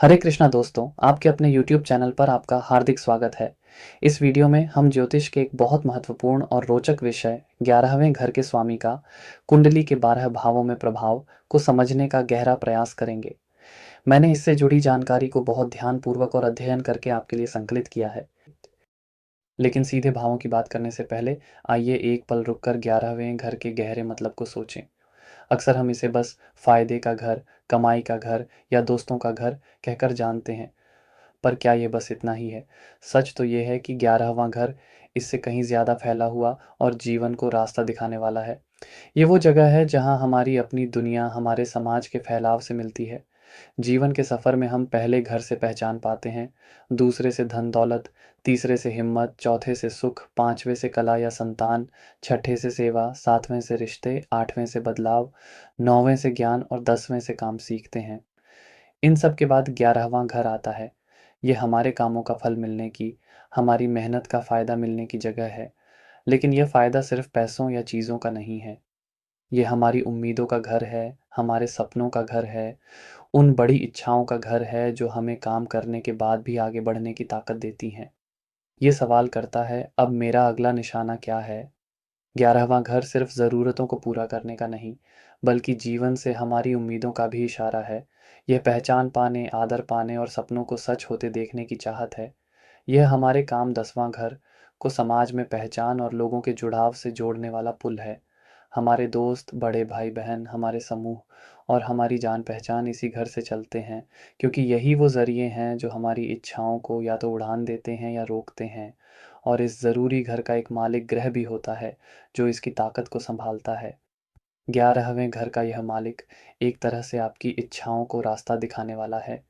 हरे कृष्णा दोस्तों, आपके अपने YouTube चैनल पर आपका हार्दिक स्वागत है। इस वीडियो में हम ज्योतिष के एक बहुत महत्वपूर्ण और रोचक विषय 11वें घर के स्वामी का कुंडली के 12 भावों में प्रभाव को समझने का गहरा प्रयास करेंगे। मैंने इससे जुड़ी जानकारी को बहुत ध्यानपूर्वक और अध्ययन करके आपके लिए संकलित किया है। लेकिन सीधे भावों की बात करने से पहले आइए एक पल रुककर 11वें घर के गहरे मतलब को सोचें। अक्सर हम इसे बस फायदे का घर, कमाई का घर या दोस्तों का घर कहकर जानते हैं। पर क्या ये बस इतना ही है? सच तो ये है कि 11वां घर इससे कहीं ज़्यादा फैला हुआ और जीवन को रास्ता दिखाने वाला है। ये वो जगह है जहाँ हमारी अपनी दुनिया हमारे समाज के फैलाव से मिलती है। जीवन के सफ़र में हम पहले घर से पहचान पाते हैं, दूसरे से धन दौलत, तीसरे से हिम्मत, चौथे से सुख, पाँचवें से कला या संतान, छठे से सेवा, सातवें से रिश्ते, आठवें से बदलाव, नौवें से ज्ञान और 10वें से काम सीखते हैं। इन सब के बाद 11वां घर आता है। ये हमारे कामों का फल मिलने की, हमारी मेहनत का फ़ायदा मिलने की जगह है। लेकिन यह फ़ायदा सिर्फ़ पैसों या चीज़ों का नहीं है। ये हमारी उम्मीदों का घर है, हमारे सपनों का घर है, उन बड़ी इच्छाओं का घर है जो हमें काम करने के बाद भी आगे बढ़ने की ताकत देती हैं। ये सवाल करता है, अब मेरा अगला निशाना क्या है? 11वां घर सिर्फ ज़रूरतों को पूरा करने का नहीं, बल्कि जीवन से हमारी उम्मीदों का भी इशारा है। यह पहचान पाने, आदर पाने और सपनों को सच होते देखने की चाहत है। यह हमारे काम 10वां घर को समाज में पहचान और लोगों के जुड़ाव से जोड़ने वाला पुल है। हमारे दोस्त, बड़े भाई-बहन, हमारे समूह और हमारी जान-पहचान इसी घर से चलते हैं, क्योंकि यही वो ज़रिए हैं जो हमारी इच्छाओं को या तो उड़ान देते हैं या रोकते हैं। और इस ज़रूरी घर का एक मालिक ग्रह भी होता है, जो इसकी ताकत को सँभालता है। 11वें घर का यह मालिक एक तरह से आपकी इच्छाओं को रास्ता दिखाने वाला है।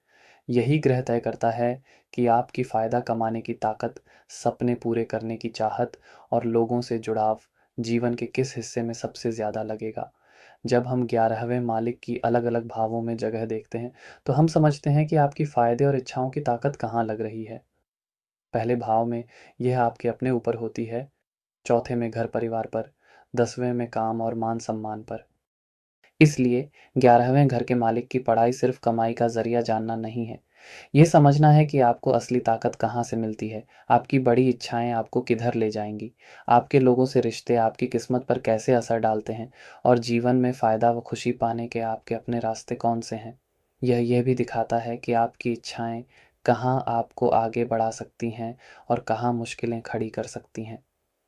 यही ग्रह तय करता है कि आपकी फ़ायदा कमाने की ताकत, सपने पूरे करने की चाहत और लोगों से जुड़ाव जीवन के किस हिस्से में सबसे ज़्यादा लगेगा। जब हम 11वें मालिक की अलग-अलग भावों में जगह देखते हैं, तो हम समझते हैं कि आपकी फ़ायदे और इच्छाओं की ताकत कहाँ लग रही है। पहले भाव में यह आपके अपने ऊपर होती है, चौथे में घर परिवार पर, 10वें में काम और मान-सम्मान पर। इसलिए 11वें घर के मालिक की पढ़ाई सिर्फ कमाई का ज़रिया जानना नहीं है। ये समझना है कि आपको असली ताकत कहाँ से मिलती है, आपकी बड़ी इच्छाएँ आपको किधर ले जाएँगी, आपके लोगों से रिश्ते आपकी किस्मत पर कैसे असर डालते हैं और जीवन में फ़ायदा व खुशी पाने के आपके अपने रास्ते कौन से हैं। यह भी दिखाता है कि आपकी इच्छाएँ कहाँ आपको आगे बढ़ा सकती हैं और कहाँ मुश्किलें खड़ी कर सकती हैं।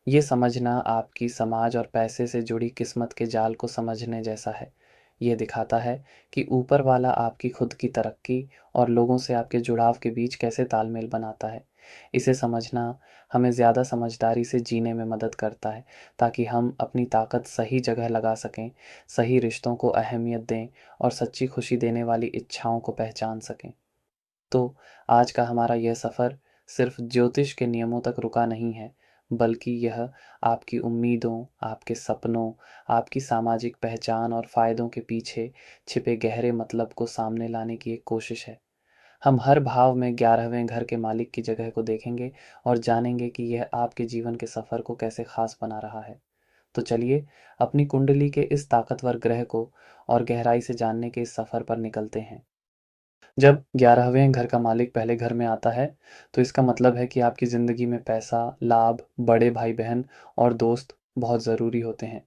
ये समझना आपकी समाज और पैसे से जुड़ी किस्मत के जाल को समझने जैसा है। ये दिखाता है कि ऊपर वाला आपकी खुद की तरक्की और लोगों से आपके जुड़ाव के बीच कैसे तालमेल बनाता है। इसे समझना हमें ज़्यादा समझदारी से जीने में मदद करता है, ताकि हम अपनी ताकत सही जगह लगा सकें, सही रिश्तों को अहमियत दें और सच्ची खुशी देने वाली इच्छाओं को पहचान सकें। तो आज का हमारा यह सफ़र सिर्फ ज्योतिष के नियमों तक रुका नहीं है, बल्कि यह आपकी उम्मीदों, आपके सपनों, आपकी सामाजिक पहचान और फ़ायदों के पीछे छिपे गहरे मतलब को सामने लाने की एक कोशिश है। हम हर भाव में 11वें घर के मालिक की जगह को देखेंगे और जानेंगे कि यह आपके जीवन के सफ़र को कैसे ख़ास बना रहा है। तो चलिए, अपनी कुंडली के इस ताकतवर ग्रह को और गहराई से जानने के इस सफ़र पर निकलते हैं। जब 11वें घर का मालिक पहले घर में आता है, तो इसका मतलब है कि आपकी ज़िंदगी में पैसा, लाभ, बड़े भाई-बहन और दोस्त बहुत ज़रूरी होते हैं।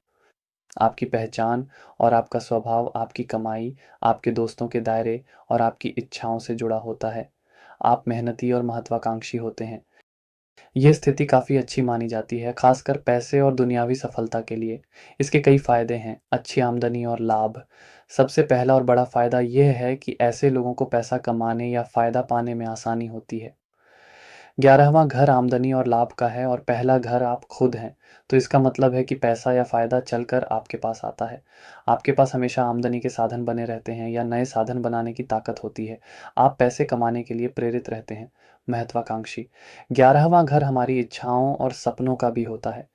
आपकी पहचान और आपका स्वभाव आपकी कमाई, आपके दोस्तों के दायरे और आपकी इच्छाओं से जुड़ा होता है। आप मेहनती और महत्वाकांक्षी होते हैं। ये स्थिति काफ़ी अच्छी मानी जाती है, खासकर पैसे और दुनियावी सफलता के लिए। इसके कई फ़ायदे हैं, अच्छी आमदनी और लाभ। सबसे पहला और बड़ा फ़ायदा ये है कि ऐसे लोगों को पैसा कमाने या फ़ायदा पाने में आसानी होती है। 11वां घर आमदनी और लाभ का है और पहला घर आप खुद हैं, तो इसका मतलब है कि पैसा या फ़ायदा चलकर आपके पास आता है। आपके पास हमेशा आमदनी के साधन बने रहते हैं या नए साधन बनाने की ताकत होती है। आप पैसे कमाने के लिए प्रेरित रहते हैं, महत्वाकांक्षी। 11वां घर हमारी इच्छाओं और सपनों का भी होता है।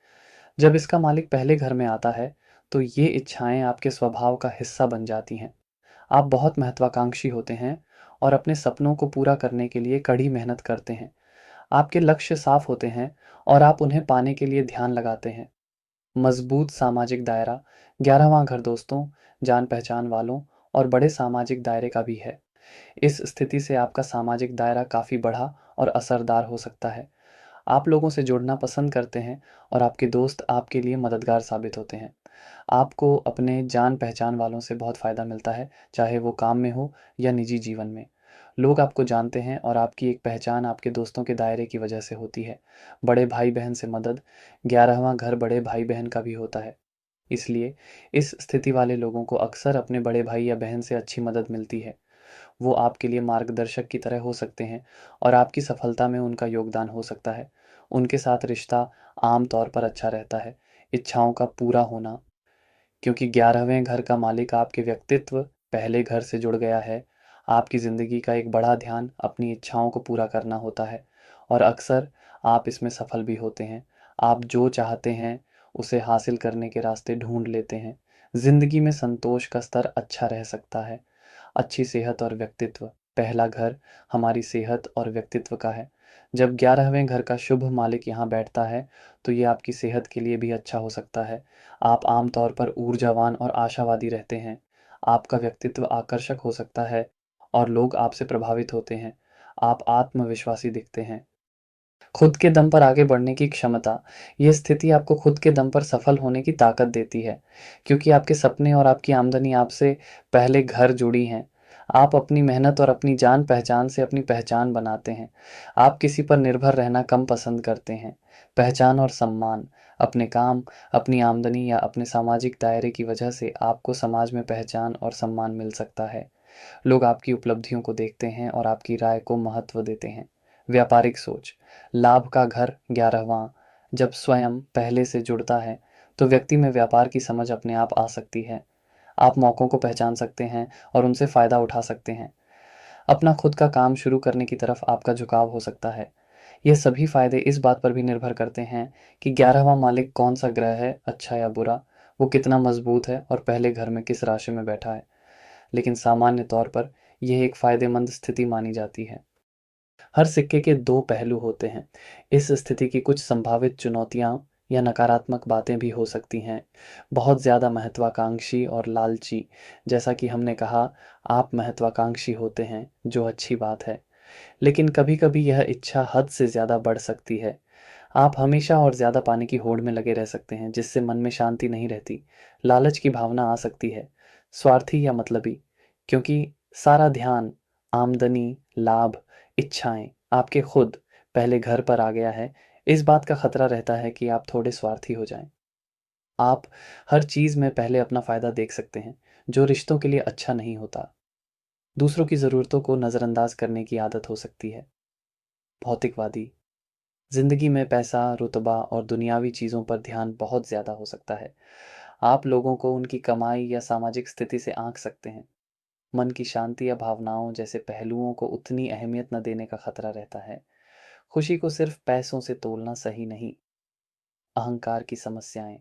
जब इसका मालिक पहले घर में आता है, तो ये इच्छाएँ आपके स्वभाव का हिस्सा बन जाती हैं। आप बहुत महत्वाकांक्षी होते हैं और अपने सपनों को पूरा करने के लिए कड़ी मेहनत करते हैं। आपके लक्ष्य साफ होते हैं और आप उन्हें पाने के लिए ध्यान लगाते हैं। मजबूत सामाजिक दायरा 11वां घर दोस्तों, जान पहचान वालों और बड़े सामाजिक दायरे का भी है। इस स्थिति से आपका सामाजिक दायरा काफ़ी बड़ा और असरदार हो सकता है। आप लोगों से जुड़ना पसंद करते हैं और आपके दोस्त आपके लिए मददगार साबित होते हैं। आपको अपने जान-पहचान वालों से बहुत फ़ायदा मिलता है, चाहे वो काम में हो या निजी जीवन में। लोग आपको जानते हैं और आपकी एक पहचान आपके दोस्तों के दायरे की वजह से होती है। बड़े भाई-बहन से मदद, 11वां घर बड़े भाई-बहन का भी होता है। इसलिए इस स्थिति वाले लोगों को अक्सर अपने बड़े भाई या बहन से अच्छी मदद मिलती है। वो आपके लिए मार्गदर्शक की तरह हो सकते हैं और आपकी सफलता में उनका योगदान हो सकता है। उनके साथ रिश्ता आम तौर पर अच्छा रहता है। इच्छाओं का पूरा होना, क्योंकि 11वें घर का मालिक आपके व्यक्तित्व पहले घर से जुड़ गया है। आपकी ज़िंदगी का एक बड़ा ध्यान अपनी इच्छाओं को पूरा करना होता है और अक्सर आप इसमें सफल भी होते हैं। आप जो चाहते हैं उसे हासिल करने के रास्ते ढूंढ लेते हैं। ज़िंदगी में संतोष का स्तर अच्छा रह सकता है। अच्छी सेहत और व्यक्तित्व, पहला घर हमारी सेहत और व्यक्तित्व का है। जब 11वें घर का शुभ मालिक यहाँ बैठता है तो ये आपकी सेहत के लिए भी अच्छा हो सकता है। आप आम तौर पर ऊर्जावान और आशावादी रहते हैं। आपका व्यक्तित्व आकर्षक हो सकता है और लोग आपसे प्रभावित होते हैं। आप आत्मविश्वासी दिखते हैं। खुद के दम पर आगे बढ़ने की क्षमता, ये स्थिति आपको खुद के दम पर सफल होने की ताकत देती है, क्योंकि आपके सपने और आपकी आमदनी आपसे पहले घर जुड़ी हैं। आप अपनी मेहनत और अपनी जान-पहचान से अपनी पहचान बनाते हैं। आप किसी पर निर्भर रहना कम पसंद करते हैं। पहचान और सम्मान, अपने काम, अपनी आमदनी या अपने सामाजिक दायरे की वजह से आपको समाज में पहचान और सम्मान मिल सकता है। लोग आपकी उपलब्धियों को देखते हैं और आपकी राय को महत्व देते हैं। व्यापारिक सोच, लाभ का घर 11वां जब स्वयं पहले से जुड़ता है तो व्यक्ति में व्यापार की समझ अपने आप आ सकती है। आप मौकों को पहचान सकते हैं और उनसे फ़ायदा उठा सकते हैं। अपना खुद का काम शुरू करने की तरफ आपका झुकाव हो सकता है। ये सभी फ़ायदे इस बात पर भी निर्भर करते हैं कि 11वां मालिक कौन सा ग्रह है, अच्छा या बुरा, वो कितना मजबूत है और पहले घर में किस राशि में बैठा है। लेकिन सामान्य तौर पर यह एक फ़ायदेमंद स्थिति मानी जाती है। हर सिक्के के दो पहलू होते हैं। इस स्थिति की कुछ संभावित चुनौतियां या नकारात्मक बातें भी हो सकती हैं। बहुत ज़्यादा महत्वाकांक्षी और लालची, जैसा कि हमने कहा, आप महत्वाकांक्षी होते हैं, जो अच्छी बात है। लेकिन कभी-कभी यह इच्छा हद से ज़्यादा बढ़ सकती है। आप हमेशा और ज़्यादा पाने की होड़ में लगे रह सकते हैं, जिससे मन में शांति नहीं रहती। लालच की भावना आ सकती है। स्वार्थी या मतलबी, क्योंकि सारा ध्यान, आमदनी, लाभ, इच्छाएँ, आपके खुद पहले घर पर आ गया है, इस बात का खतरा रहता है कि आप थोड़े स्वार्थी हो जाएँ। आप हर चीज़ में पहले अपना फ़ायदा देख सकते हैं, जो रिश्तों के लिए अच्छा नहीं होता। दूसरों की ज़रूरतों को नज़रअंदाज करने की आदत हो सकती है। भौतिकवादी, ज़िंदगी में पैसा, रुतबा और दुनियावी चीज़ों पर ध्यान बहुत ज़्यादा हो सकता है। आप लोगों को उनकी कमाई या सामाजिक स्थिति से आंक सकते हैं। मन की शांति या भावनाओं जैसे पहलुओं को उतनी अहमियत न देने का खतरा रहता है। खुशी को सिर्फ पैसों से तोलना सही नहीं। अहंकार की समस्याएं,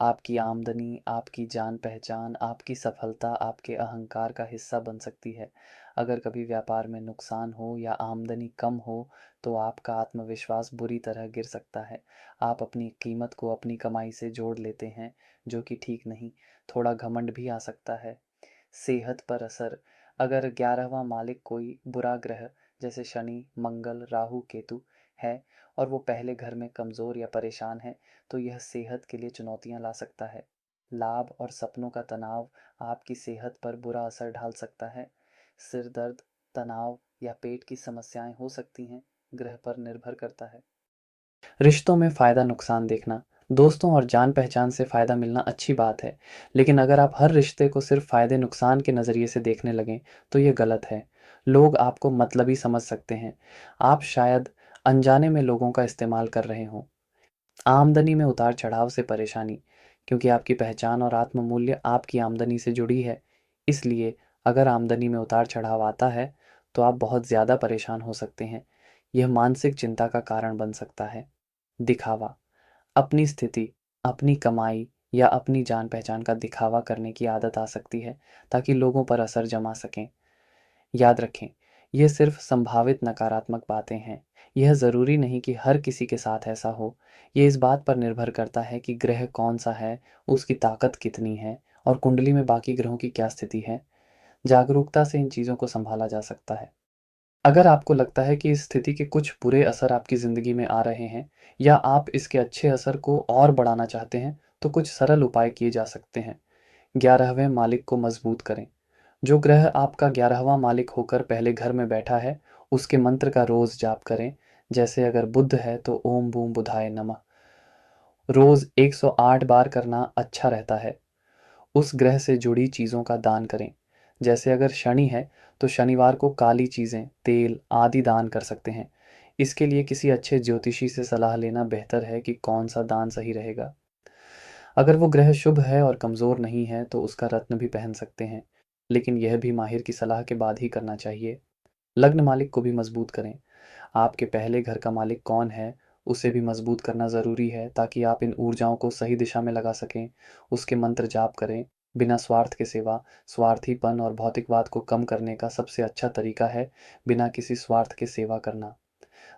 आपकी आमदनी, आपकी जान पहचान, आपकी सफलता आपके अहंकार का हिस्सा बन सकती है। अगर कभी व्यापार में नुकसान हो या आमदनी कम हो तो आपका आत्मविश्वास बुरी तरह गिर सकता है। आप अपनी कीमत को अपनी कमाई से जोड़ लेते हैं, जो कि ठीक नहीं। थोड़ा घमंड भी आ सकता है। सेहत पर असर, अगर 11वां मालिक कोई बुरा ग्रह जैसे शनि, मंगल, राहु, केतु है और वो पहले घर में कमज़ोर या परेशान है तो यह सेहत के लिए चुनौतियां ला सकता है। लाभ और सपनों का तनाव आपकी सेहत पर बुरा असर डाल सकता है। सिर दर्द, तनाव या पेट की समस्याएं हो सकती हैं, ग्रह पर निर्भर करता है। रिश्तों में फ़ायदा नुकसान देखना, दोस्तों और जान पहचान से फ़ायदा मिलना अच्छी बात है, लेकिन अगर आप हर रिश्ते को सिर्फ फ़ायदे नुकसान के नज़रिए से देखने लगें तो ये गलत है। लोग आपको मतलबी समझ सकते हैं। आप शायद अनजाने में लोगों का इस्तेमाल कर रहे हों। आमदनी में उतार चढ़ाव से परेशानी, क्योंकि आपकी पहचान और आत्म मूल्य आपकी आमदनी से जुड़ी है। इसलिए अगर आमदनी में उतार चढ़ाव आता है तो आप बहुत ज़्यादा परेशान हो सकते हैं। यह मानसिक चिंता का कारण बन सकता है। दिखावा, अपनी स्थिति, अपनी कमाई या अपनी जान पहचान का दिखावा करने की आदत आ सकती है ताकि लोगों पर असर जमा सकें। याद रखें, ये सिर्फ संभावित नकारात्मक बातें हैं। यह ज़रूरी नहीं कि हर किसी के साथ ऐसा हो। ये इस बात पर निर्भर करता है कि ग्रह कौन सा है, उसकी ताकत कितनी है और कुंडली में बाकी ग्रहों की क्या स्थिति है। जागरूकता से इन चीज़ों को संभाला जा सकता है। अगर आपको लगता है कि इस स्थिति के कुछ बुरे असर आपकी ज़िंदगी में आ रहे हैं या आप इसके अच्छे असर को और बढ़ाना चाहते हैं, तो कुछ सरल उपाय किए जा सकते हैं। 11वें मालिक को मजबूत करें। जो ग्रह आपका 11वां मालिक होकर पहले घर में बैठा है, उसके मंत्र का रोज़ जाप करें। जैसे अगर बुध है तो ओम बूम बुधाय नमः रोज़ 108 बार करना अच्छा रहता है। उस ग्रह से जुड़ी चीज़ों का दान करें। जैसे अगर शनि है तो शनिवार को काली चीज़ें, तेल आदि दान कर सकते हैं। इसके लिए किसी अच्छे ज्योतिषी से सलाह लेना बेहतर है कि कौन सा दान सही रहेगा। अगर वो ग्रह शुभ है और कमज़ोर नहीं है तो उसका रत्न भी पहन सकते हैं, लेकिन यह भी माहिर की सलाह के बाद ही करना चाहिए। लग्न मालिक को भी मजबूत करें। आपके पहले घर का मालिक कौन है, उसे भी मजबूत करना ज़रूरी है ताकि आप इन ऊर्जाओं को सही दिशा में लगा सकें। उसके मंत्र जाप करें। बिना स्वार्थ के सेवा, स्वार्थीपन और भौतिकवाद को कम करने का सबसे अच्छा तरीका है बिना किसी स्वार्थ के सेवा करना।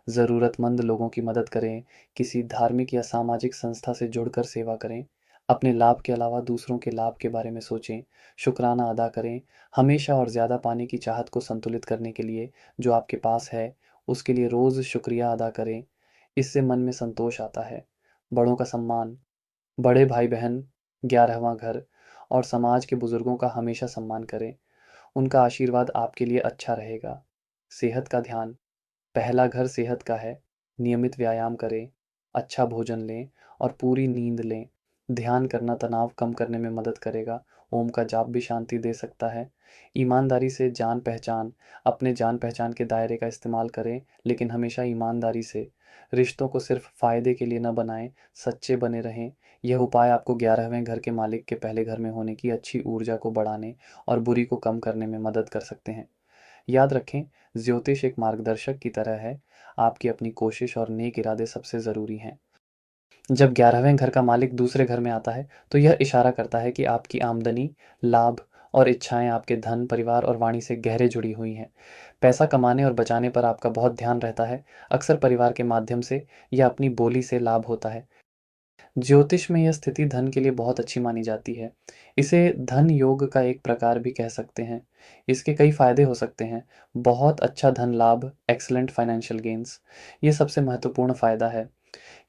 ज़रूरतमंद लोगों की मदद करें, किसी धार्मिक या सामाजिक संस्था से जुड़कर सेवा करें। अपने लाभ के अलावा दूसरों के लाभ के बारे में सोचें, शुक्राना अदा करें। हमेशा और ज़्यादा पाने की चाहत को संतुलित करने के लिए जो आपके पास है, उसके लिए रोज़ शुक्रिया अदा करें। इससे मन में संतोष आता है। बड़ों का सम्मान, बड़े भाई-बहन, 11वां घर और समाज के बुजुर्गों का हमेशा सम्मान करें। उनका आशीर्वाद आपके लिए अच्छा रहेगा। सेहत का ध्यान, पहला घर सेहत का है। नियमित व्यायाम करें, अच्छा भोजन लें और पूरी नींद लें। ध्यान करना तनाव कम करने में मदद करेगा। ओम का जाप भी शांति दे सकता है। ईमानदारी से जान पहचान, अपने जान पहचान के दायरे का इस्तेमाल करें, लेकिन हमेशा ईमानदारी से। रिश्तों को सिर्फ फायदे के लिए न बनाएं, सच्चे बने रहें। यह उपाय आपको 11वें घर के मालिक के पहले घर में होने की अच्छी ऊर्जा को बढ़ाने और बुरी को कम करने में मदद कर सकते हैं। याद रखें, ज्योतिष एक मार्गदर्शक की तरह है। आपकी अपनी कोशिश और नेक इरादे सबसे ज़रूरी हैं। जब 11वें घर का मालिक दूसरे घर में आता है, तो यह इशारा करता है कि आपकी आमदनी, लाभ और इच्छाएं आपके धन, परिवार और वाणी से गहरे जुड़ी हुई हैं। पैसा कमाने और बचाने पर आपका बहुत ध्यान रहता है। अक्सर परिवार के माध्यम से या अपनी बोली से लाभ होता है। ज्योतिष में यह स्थिति धन के लिए बहुत अच्छी मानी जाती है। इसे धन योग का एक प्रकार भी कह सकते हैं। इसके कई फायदे हो सकते हैं। बहुत अच्छा धन लाभ, एक्सीलेंट फाइनेंशियल गेन्स, ये सबसे महत्वपूर्ण फायदा है।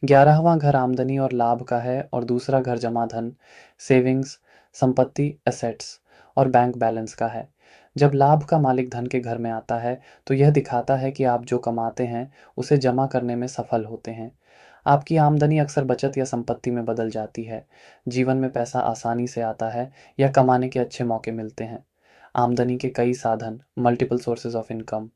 11वां घर आमदनी और लाभ का है और दूसरा घर जमा धन, सेविंग्स, संपत्ति, एसेट्स और बैंक बैलेंस का है। जब लाभ का मालिक धन के घर में आता है, तो यह दिखाता है कि आप जो कमाते हैं, उसे जमा करने में सफल होते हैं। आपकी आमदनी अक्सर बचत या संपत्ति में बदल जाती है। जीवन में पैसा आसानी से आता है या कमाने के अच्छे मौके मिलते हैं। आमदनी के कई साधन, मल्टीपल सोर्सेज ऑफ इनकम।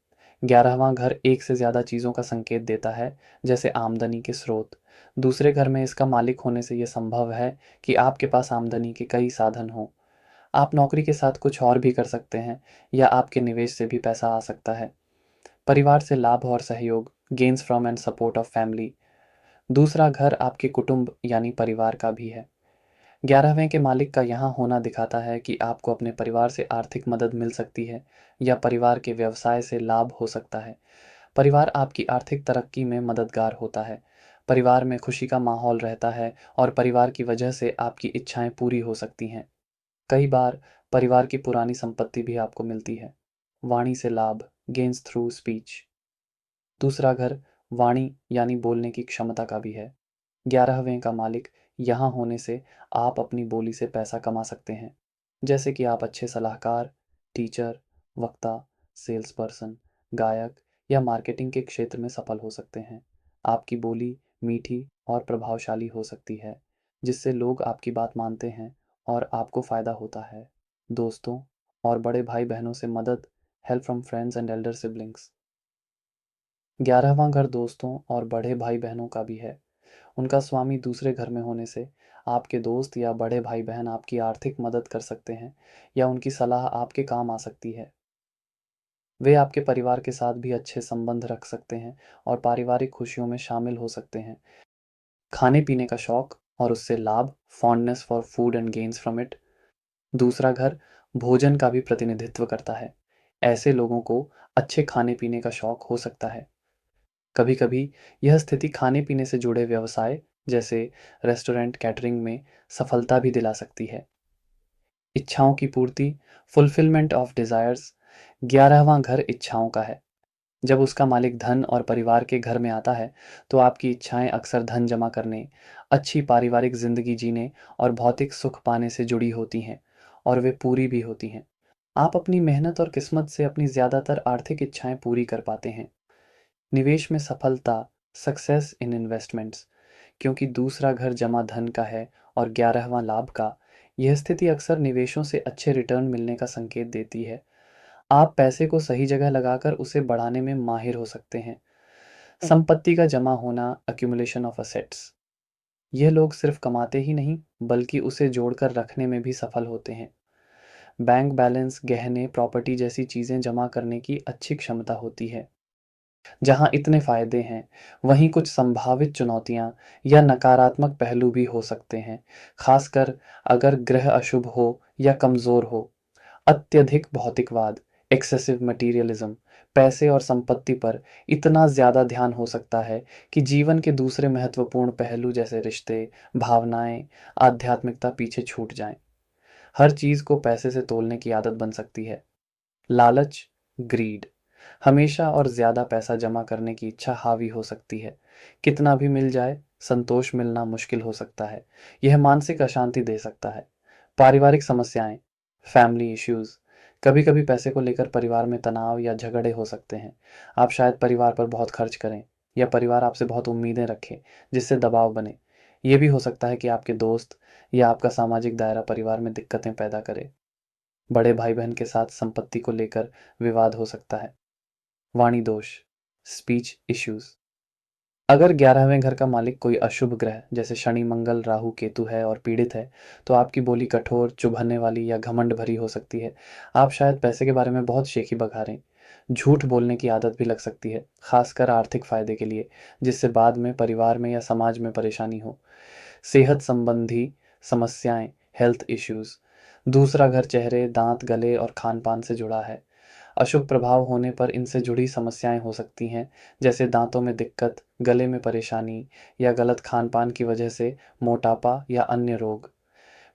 11वां घर एक से ज़्यादा चीज़ों का संकेत देता है, जैसे आमदनी के स्रोत। दूसरे घर में इसका मालिक होने से यह संभव है कि आपके पास आमदनी के कई साधन हों। आप नौकरी के साथ कुछ और भी कर सकते हैं या आपके निवेश से भी पैसा आ सकता है। परिवार से लाभ और सहयोग, gains from and support of family. दूसरा घर आपके कुटुंब यानी परिवार का भी है। 11वें के मालिक का यहाँ होना दिखाता है कि आपको अपने परिवार से आर्थिक मदद मिल सकती है या परिवार के व्यवसाय से लाभ हो सकता है। परिवार आपकी आर्थिक तरक्की में मददगार होता है। परिवार में खुशी का माहौल रहता है और परिवार की वजह से आपकी इच्छाएं पूरी हो सकती हैं। कई बार परिवार की पुरानी संपत्ति भी आपको मिलती है। वाणी से लाभ, गेन्स थ्रू स्पीच। दूसरा घर वाणी यानी बोलने की क्षमता का भी है। 11वें का मालिक यहाँ होने से आप अपनी बोली से पैसा कमा सकते हैं। जैसे कि आप अच्छे सलाहकार, टीचर, वक्ता, सेल्स पर्सन, गायक या मार्केटिंग के क्षेत्र में सफल हो सकते हैं। आपकी बोली मीठी और प्रभावशाली हो सकती है, जिससे लोग आपकी बात मानते हैं और आपको फ़ायदा होता है। दोस्तों और बड़े भाई बहनों से मदद, help from friends and elder siblings. 11वां घर दोस्तों और बड़े भाई बहनों का भी है। उनका स्वामी दूसरे घर में होने से आपके दोस्त या बड़े भाई बहन आपकी आर्थिक मदद कर सकते हैं या उनकी सलाह आपके काम आ सकती है। वे आपके परिवार के साथ भी अच्छे संबंध रख सकते हैं और पारिवारिक खुशियों में शामिल हो सकते हैं। खाने पीने का शौक और उससे लाभ, fondness for food and gains from it. दूसरा घर भोजन का भी प्रतिनिधित्व करता है। ऐसे लोगों को अच्छे खाने पीने का शौक हो सकता है। कभी कभी यह स्थिति खाने पीने से जुड़े व्यवसाय जैसे रेस्टोरेंट, कैटरिंग में सफलता भी दिला सकती है। इच्छाओं की पूर्ति, फुलफिलमेंट ऑफ डिजायर्स। 11वां घर इच्छाओं का है। जब उसका मालिक धन और परिवार के घर में आता है, तो आपकी इच्छाएं अक्सर धन जमा करने, अच्छी पारिवारिक जिंदगी जीने और भौतिक सुख पाने से जुड़ी होती हैं, और वे पूरी भी होती हैं। आप अपनी मेहनत और किस्मत से अपनी ज्यादातर आर्थिक इच्छाएं पूरी कर पाते हैं। निवेश में सफलता, सक्सेस इन इन्वेस्टमेंट्स, क्योंकि दूसरा घर जमा धन का है और 11वां लाभ का, यह स्थिति अक्सर निवेशों से अच्छे रिटर्न मिलने का संकेत देती है। आप पैसे को सही जगह लगाकर उसे बढ़ाने में माहिर हो सकते हैं। संपत्ति का जमा होना, अक्यूमुलेशन ऑफ असेट्स। यह लोग सिर्फ कमाते ही नहीं, बल्कि उसे जोड़कर रखने में भी सफल होते हैं। बैंक बैलेंस, गहने, प्रॉपर्टी जैसी चीजें जमा करने की अच्छी क्षमता होती है। जहाँ इतने फायदे हैं, वहीं कुछ संभावित चुनौतियां या नकारात्मक पहलू भी हो सकते हैं, खासकर अगर ग्रह अशुभ हो या कमजोर हो। अत्यधिक भौतिकवाद, एक्सेसिव मटीरियलिज्म, पैसे और संपत्ति पर इतना ज्यादा ध्यान हो सकता है कि जीवन के दूसरे महत्वपूर्ण पहलू जैसे रिश्ते, भावनाएं, आध्यात्मिकता पीछे छूट जाएं। हर चीज को पैसे से तोलने की आदत बन सकती है। लालच, ग्रीड, हमेशा और ज्यादा पैसा जमा करने की इच्छा हावी हो सकती है। कितना भी मिल जाए, संतोष मिलना मुश्किल हो सकता है। यह मानसिक अशांति दे सकता है। पारिवारिक समस्याएं, फैमिली इश्यूज, कभी कभी पैसे को लेकर परिवार में तनाव या झगड़े हो सकते हैं। आप शायद परिवार पर बहुत खर्च करें, या परिवार आपसे बहुत उम्मीदें रखे, जिससे दबाव बने। यह भी हो सकता है कि आपके दोस्त या आपका सामाजिक दायरा परिवार में दिक्कतें पैदा करे। बड़े भाई बहन के साथ संपत्ति को लेकर विवाद हो सकता है। वाणी दोष, स्पीच इश्यूज। अगर 11वें घर का मालिक कोई अशुभ ग्रह जैसे शनि, मंगल, राहु, केतु है और पीड़ित है, तो आपकी बोली कठोर, चुभने वाली या घमंड भरी हो सकती है। आप शायद पैसे के बारे में बहुत शेखी बखारें। झूठ बोलने की आदत भी लग सकती है, खासकर आर्थिक फायदे के लिए, जिससे बाद में परिवार में या समाज में परेशानी हो। सेहत संबंधी समस्याएं, हेल्थ इश्यूज। दूसरा घर चेहरे, दांत, गले और खान-पान से जुड़ा है। अशुभ प्रभाव होने पर इनसे जुड़ी समस्याएं हो सकती हैं, जैसे दांतों में दिक्कत, गले में परेशानी, या गलत खान-पान की वजह से मोटापा या अन्य रोग।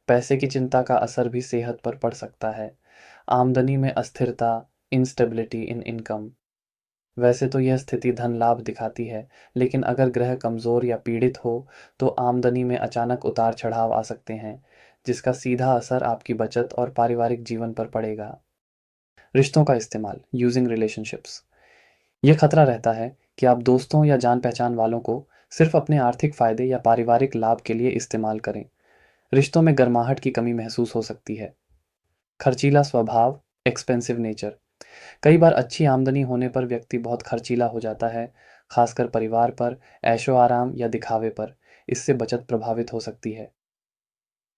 पैसे की चिंता का असर भी सेहत पर पड़ सकता है। आमदनी में अस्थिरता, इंस्टेबिलिटी इन इनकम। वैसे तो यह स्थिति धन लाभ दिखाती है, लेकिन अगर ग्रह कमजोर या पीड़ित हो, तो आमदनी में अचानक उतार चढ़ाव आ सकते हैं, जिसका सीधा असर आपकी बचत और पारिवारिक जीवन पर पड़ेगा। रिश्तों का इस्तेमाल, यूजिंग रिलेशनशिप्स। यह खतरा रहता है कि आप दोस्तों या जान पहचान वालों को सिर्फ अपने आर्थिक फायदे या पारिवारिक लाभ के लिए इस्तेमाल करें। रिश्तों में गर्माहट की कमी महसूस हो सकती है। खर्चीला स्वभाव, एक्सपेंसिव नेचर। कई बार अच्छी आमदनी होने पर व्यक्ति बहुत खर्चीला हो जाता है, खासकर परिवार पर, ऐशो आराम या दिखावे पर। इससे बचत प्रभावित हो सकती है।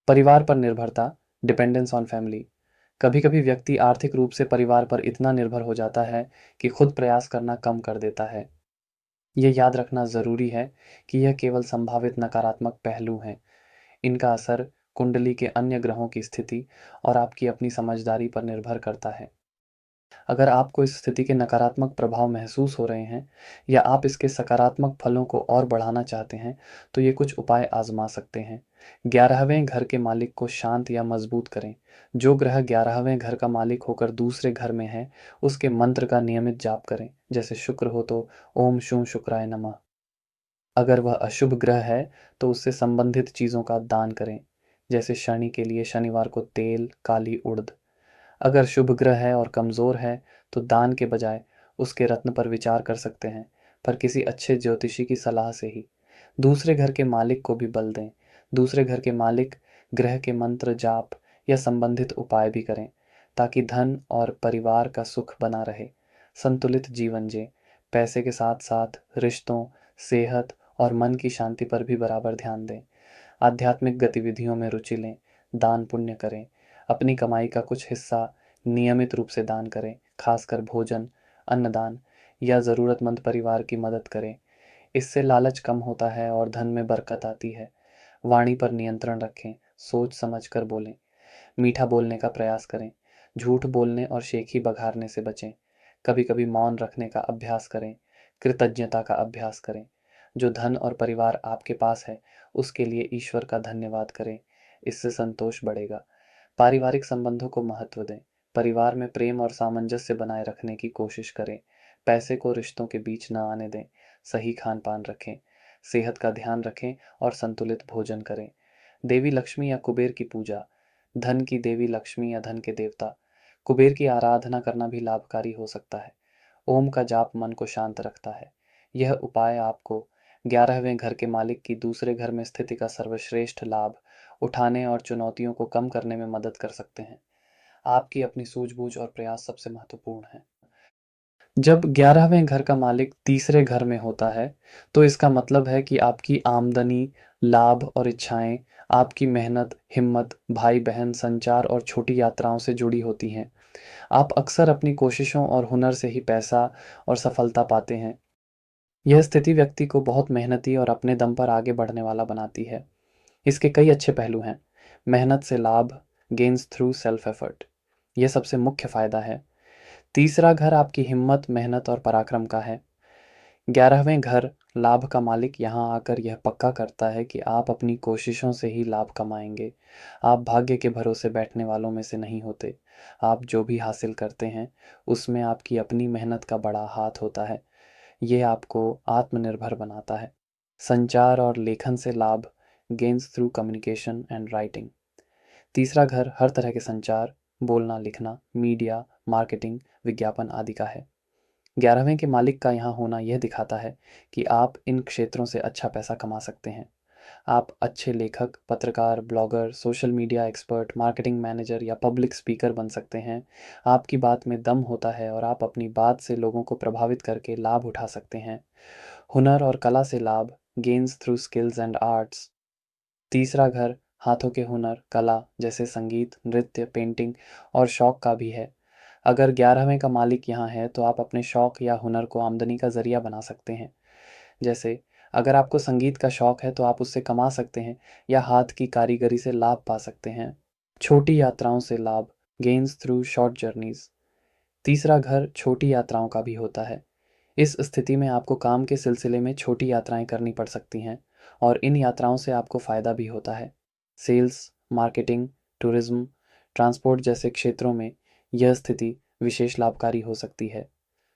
परिवार पर निर्भरता, डिपेंडेंस ऑन फैमिली। कभी कभी व्यक्ति आर्थिक रूप से परिवार पर इतना निर्भर हो जाता है कि खुद प्रयास करना कम कर देता है। यह याद रखना जरूरी है कि यह केवल संभावित नकारात्मक पहलू हैं। इनका असर कुंडली के अन्य ग्रहों की स्थिति और आपकी अपनी समझदारी पर निर्भर करता है। अगर आपको इस स्थिति के नकारात्मक प्रभाव महसूस हो रहे हैं, या आप इसके सकारात्मक फलों को और बढ़ाना चाहते हैं, तो ये कुछ उपाय आजमा सकते हैं। 11वें घर के मालिक को शांत या मजबूत करें। जो ग्रह 11वें घर का मालिक होकर दूसरे घर में है, उसके मंत्र का नियमित जाप करें। जैसे शुक्र हो तो ओम शूं शुक्राय नमः। अगर वह अशुभ ग्रह है, तो उससे संबंधित चीजों का दान करें। जैसे शनि के लिए शनिवार को तेल, काली उड़द। अगर शुभ ग्रह है और कमजोर है, तो दान के बजाय उसके रत्न पर विचार कर सकते हैं, पर किसी अच्छे ज्योतिषी की सलाह से ही। दूसरे घर के मालिक को भी बल दें। दूसरे घर के मालिक ग्रह के मंत्र जाप या संबंधित उपाय भी करें, ताकि धन और परिवार का सुख बना रहे। संतुलित जीवन जिएं। पैसे के साथ साथ रिश्तों, सेहत और मन की शांति पर भी बराबर ध्यान दें। आध्यात्मिक गतिविधियों में रुचि लें। दान पुण्य करें। अपनी कमाई का कुछ हिस्सा नियमित रूप से दान करें, खासकर भोजन, अन्नदान, या ज़रूरतमंद परिवार की मदद करें। इससे लालच कम होता है और धन में बरकत आती है। वाणी पर नियंत्रण रखें। सोच समझ कर बोलें। मीठा बोलने का प्रयास करें। झूठ बोलने और शेखी बघारने से बचें। कभी कभी मौन रखने का अभ्यास करें। कृतज्ञता का अभ्यास करें। जो धन और परिवार आपके पास है, उसके लिए ईश्वर का धन्यवाद करें। इससे संतोष बढ़ेगा। पारिवारिक संबंधों को महत्व दें। परिवार में प्रेम और सामंजस्य बनाए रखने की कोशिश करें। पैसे को रिश्तों के बीच न आने दें। सही खान-पान रखें। सेहत का ध्यान रखें और संतुलित भोजन करें। देवी लक्ष्मी या कुबेर की पूजा। धन की देवी लक्ष्मी या धन के देवता कुबेर की आराधना करना भी लाभकारी हो सकता है। ओम का जाप मन को शांत रखता है। यह उपाय आपको 11वें घर के मालिक की दूसरे घर में स्थिति का सर्वश्रेष्ठ लाभ उठाने और चुनौतियों को कम करने में मदद कर सकते हैं। आपकी अपनी सूझबूझ और प्रयास सबसे महत्वपूर्ण है। जब 11वें घर का मालिक तीसरे घर में होता है, तो इसका मतलब है कि आपकी आमदनी, लाभ और इच्छाएं, आपकी मेहनत, हिम्मत, भाई-बहन, संचार और छोटी यात्राओं से जुड़ी होती हैं। आप अक्सर अपनी कोशिशों और हुनर से ही पैसा और सफलता पाते हैं। यह स्थिति व्यक्ति को बहुत मेहनती और अपने दम पर आगे बढ़ने वाला बनाती है। इसके कई अच्छे पहलू हैं। मेहनत से लाभ, गेन्स थ्रू सेल्फ एफर्ट। यह सबसे मुख्य फायदा है। तीसरा घर आपकी हिम्मत, मेहनत और पराक्रम का है। 11वें घर लाभ का मालिक यहाँ आकर यह पक्का करता है कि आप अपनी कोशिशों से ही लाभ कमाएंगे। आप भाग्य के भरोसे बैठने वालों में से नहीं होते। आप जो भी हासिल करते हैं, उसमें आपकी अपनी मेहनत का बड़ा हाथ होता है। ये आपको आत्मनिर्भर बनाता है। संचार और लेखन से लाभ, gains through communication and writing. तीसरा घर हर तरह के संचार, बोलना, लिखना, मीडिया, मार्केटिंग, विज्ञापन आदि का है। 11वें के मालिक का यहाँ होना यह दिखाता है कि आप इन क्षेत्रों से अच्छा पैसा कमा सकते हैं। आप अच्छे लेखक, पत्रकार, blogger, social media expert, marketing manager या पब्लिक स्पीकर बन सकते हैं। आपकी बात में दम होता है और आप अपनी बात से लोगों को प्रभावित करके लाभ उठा सकते हैं। हुनर और कला से लाभ, gains through skills and arts. तीसरा घर हाथों के हुनर, कला जैसे संगीत, नृत्य, पेंटिंग और शौक का भी है। अगर 11वें का मालिक यहाँ है तो आप अपने शौक या हुनर को आमदनी का जरिया बना सकते हैं। जैसे अगर आपको संगीत का शौक है तो आप उससे कमा सकते हैं या हाथ की कारीगरी से लाभ पा सकते हैं। छोटी यात्राओं से लाभ, गेन्स थ्रू शॉर्ट जर्नीज। तीसरा घर छोटी यात्राओं का भी होता है। इस स्थिति में आपको काम के सिलसिले में छोटी यात्राएं करनी पड़ सकती हैं और इन यात्राओं से आपको फ़ायदा भी होता है। सेल्स, मार्केटिंग, टूरिज्म, ट्रांसपोर्ट जैसे क्षेत्रों में यह स्थिति विशेष लाभकारी हो सकती है।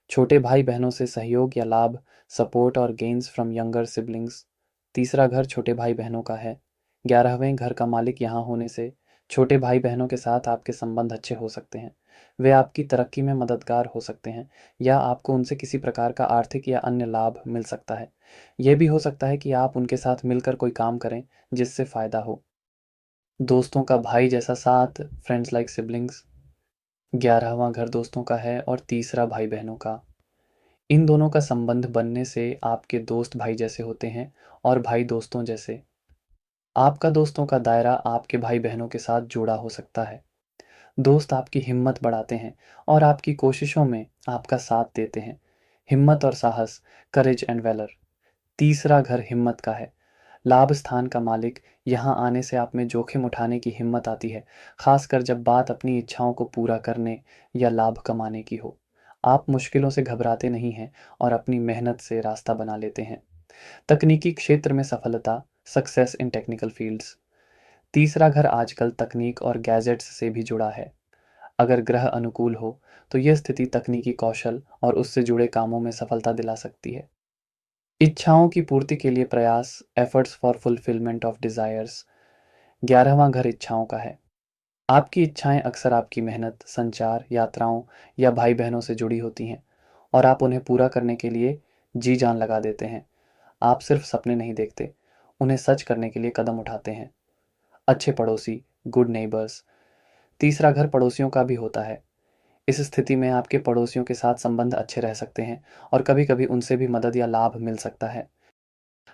छोटे भाई-बहनों से सहयोग या लाभ, सपोर्ट और गेन्स फ्रॉम यंगर सिबलिंग्स। तीसरा घर छोटे भाई-बहनों का है। 11वें घर का मालिक यहाँ होने से छोटे भाई-बहनों के साथ आपके संबंध अच्छे हो सकते हैं। वे आपकी तरक्की में मददगार हो सकते हैं या आपको उनसे किसी प्रकार का आर्थिक या अन्य लाभ मिल सकता है। यह भी हो सकता है कि आप उनके साथ मिलकर कोई काम करें जिससे फ़ायदा हो। दोस्तों का भाई जैसा साथ, फ्रेंड्स लाइक सिबलिंग्स। 11वां घर दोस्तों का है और तीसरा भाई-बहनों का। इन दोनों का संबंध बनने से आपके दोस्त भाई जैसे होते हैं और भाई दोस्तों जैसे। आपका दोस्तों का दायरा आपके भाई-बहनों के साथ जुड़ा हो सकता है। दोस्त आपकी हिम्मत बढ़ाते हैं और आपकी कोशिशों में आपका साथ देते हैं। हिम्मत और साहस, करेज एंड वैलर। तीसरा घर हिम्मत का है। लाभ स्थान का मालिक यहाँ आने से आप में जोखिम उठाने की हिम्मत आती है, खासकर जब बात अपनी इच्छाओं को पूरा करने या लाभ कमाने की हो। आप मुश्किलों से घबराते नहीं हैं और अपनी मेहनत से रास्ता बना लेते हैं। तकनीकी क्षेत्र में सफलता, सक्सेस इन टेक्निकल फील्ड्स। तीसरा घर आजकल तकनीक और गैजेट्स से भी जुड़ा है। अगर ग्रह अनुकूल हो, तो यह स्थिति तकनीकी कौशल और उससे जुड़े कामों में सफलता दिला सकती है। इच्छाओं की पूर्ति के लिए प्रयास, efforts for fulfilment of desires. 11वां घर इच्छाओं का है। आपकी इच्छाएं अक्सर आपकी मेहनत, संचार, यात्राओं या भाई-बहनों से जुड़ी होती हैं और आप उन्हें पूरा करने के लिए जी-जान लगा देते हैं। आप सिर्फ सपने नहीं देखते, उन्हें सच करने के लिए कदम उठाते हैं। अच्छे पड़ोसी, गुड नेबर्स। तीसरा घर पड़ोसियों का भी होता है। इस स्थिति में आपके पड़ोसियों के साथ संबंध अच्छे रह सकते हैं और कभी-कभी उनसे भी मदद या लाभ मिल सकता है।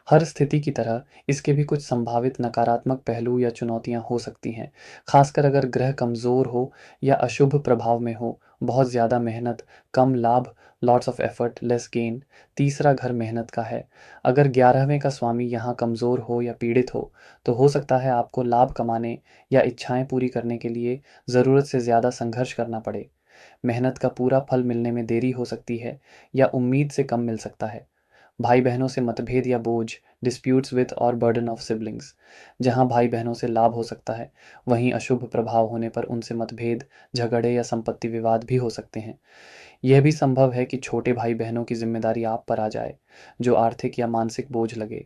हर स्थिति की तरह इसके भी कुछ संभावित नकारात्मक पहलू या चुनौतियां हो सकती हैं, खासकर अगर ग्रह कमजोर हो या अशुभ प्रभाव में हो। बहुत ज़्यादा मेहनत, कम लाभ, lots of effort, less gain. तीसरा घर मेहनत का है। अगर 11वें का स्वामी यहाँ कमजोर हो या पीड़ित हो हो सकता है आपको लाभ कमाने या इच्छाएं पूरी करने के लिए ज़रूरत से ज़्यादा संघर्ष करना पड़े। मेहनत का पूरा फल मिलने में देरी हो सकती है या उम्मीद से कम मिल सकता है। भाई बहनों से मतभेद या बोझ, डिस्प्यूट्स विद और बर्डन ऑफ सिबलिंग्स। जहाँ भाई बहनों से लाभ हो सकता है, वहीं अशुभ प्रभाव होने पर उनसे मतभेद, झगड़े या संपत्ति विवाद भी हो सकते हैं। यह भी संभव है कि छोटे भाई बहनों की जिम्मेदारी आप पर आ जाए, जो आर्थिक या मानसिक बोझ लगे,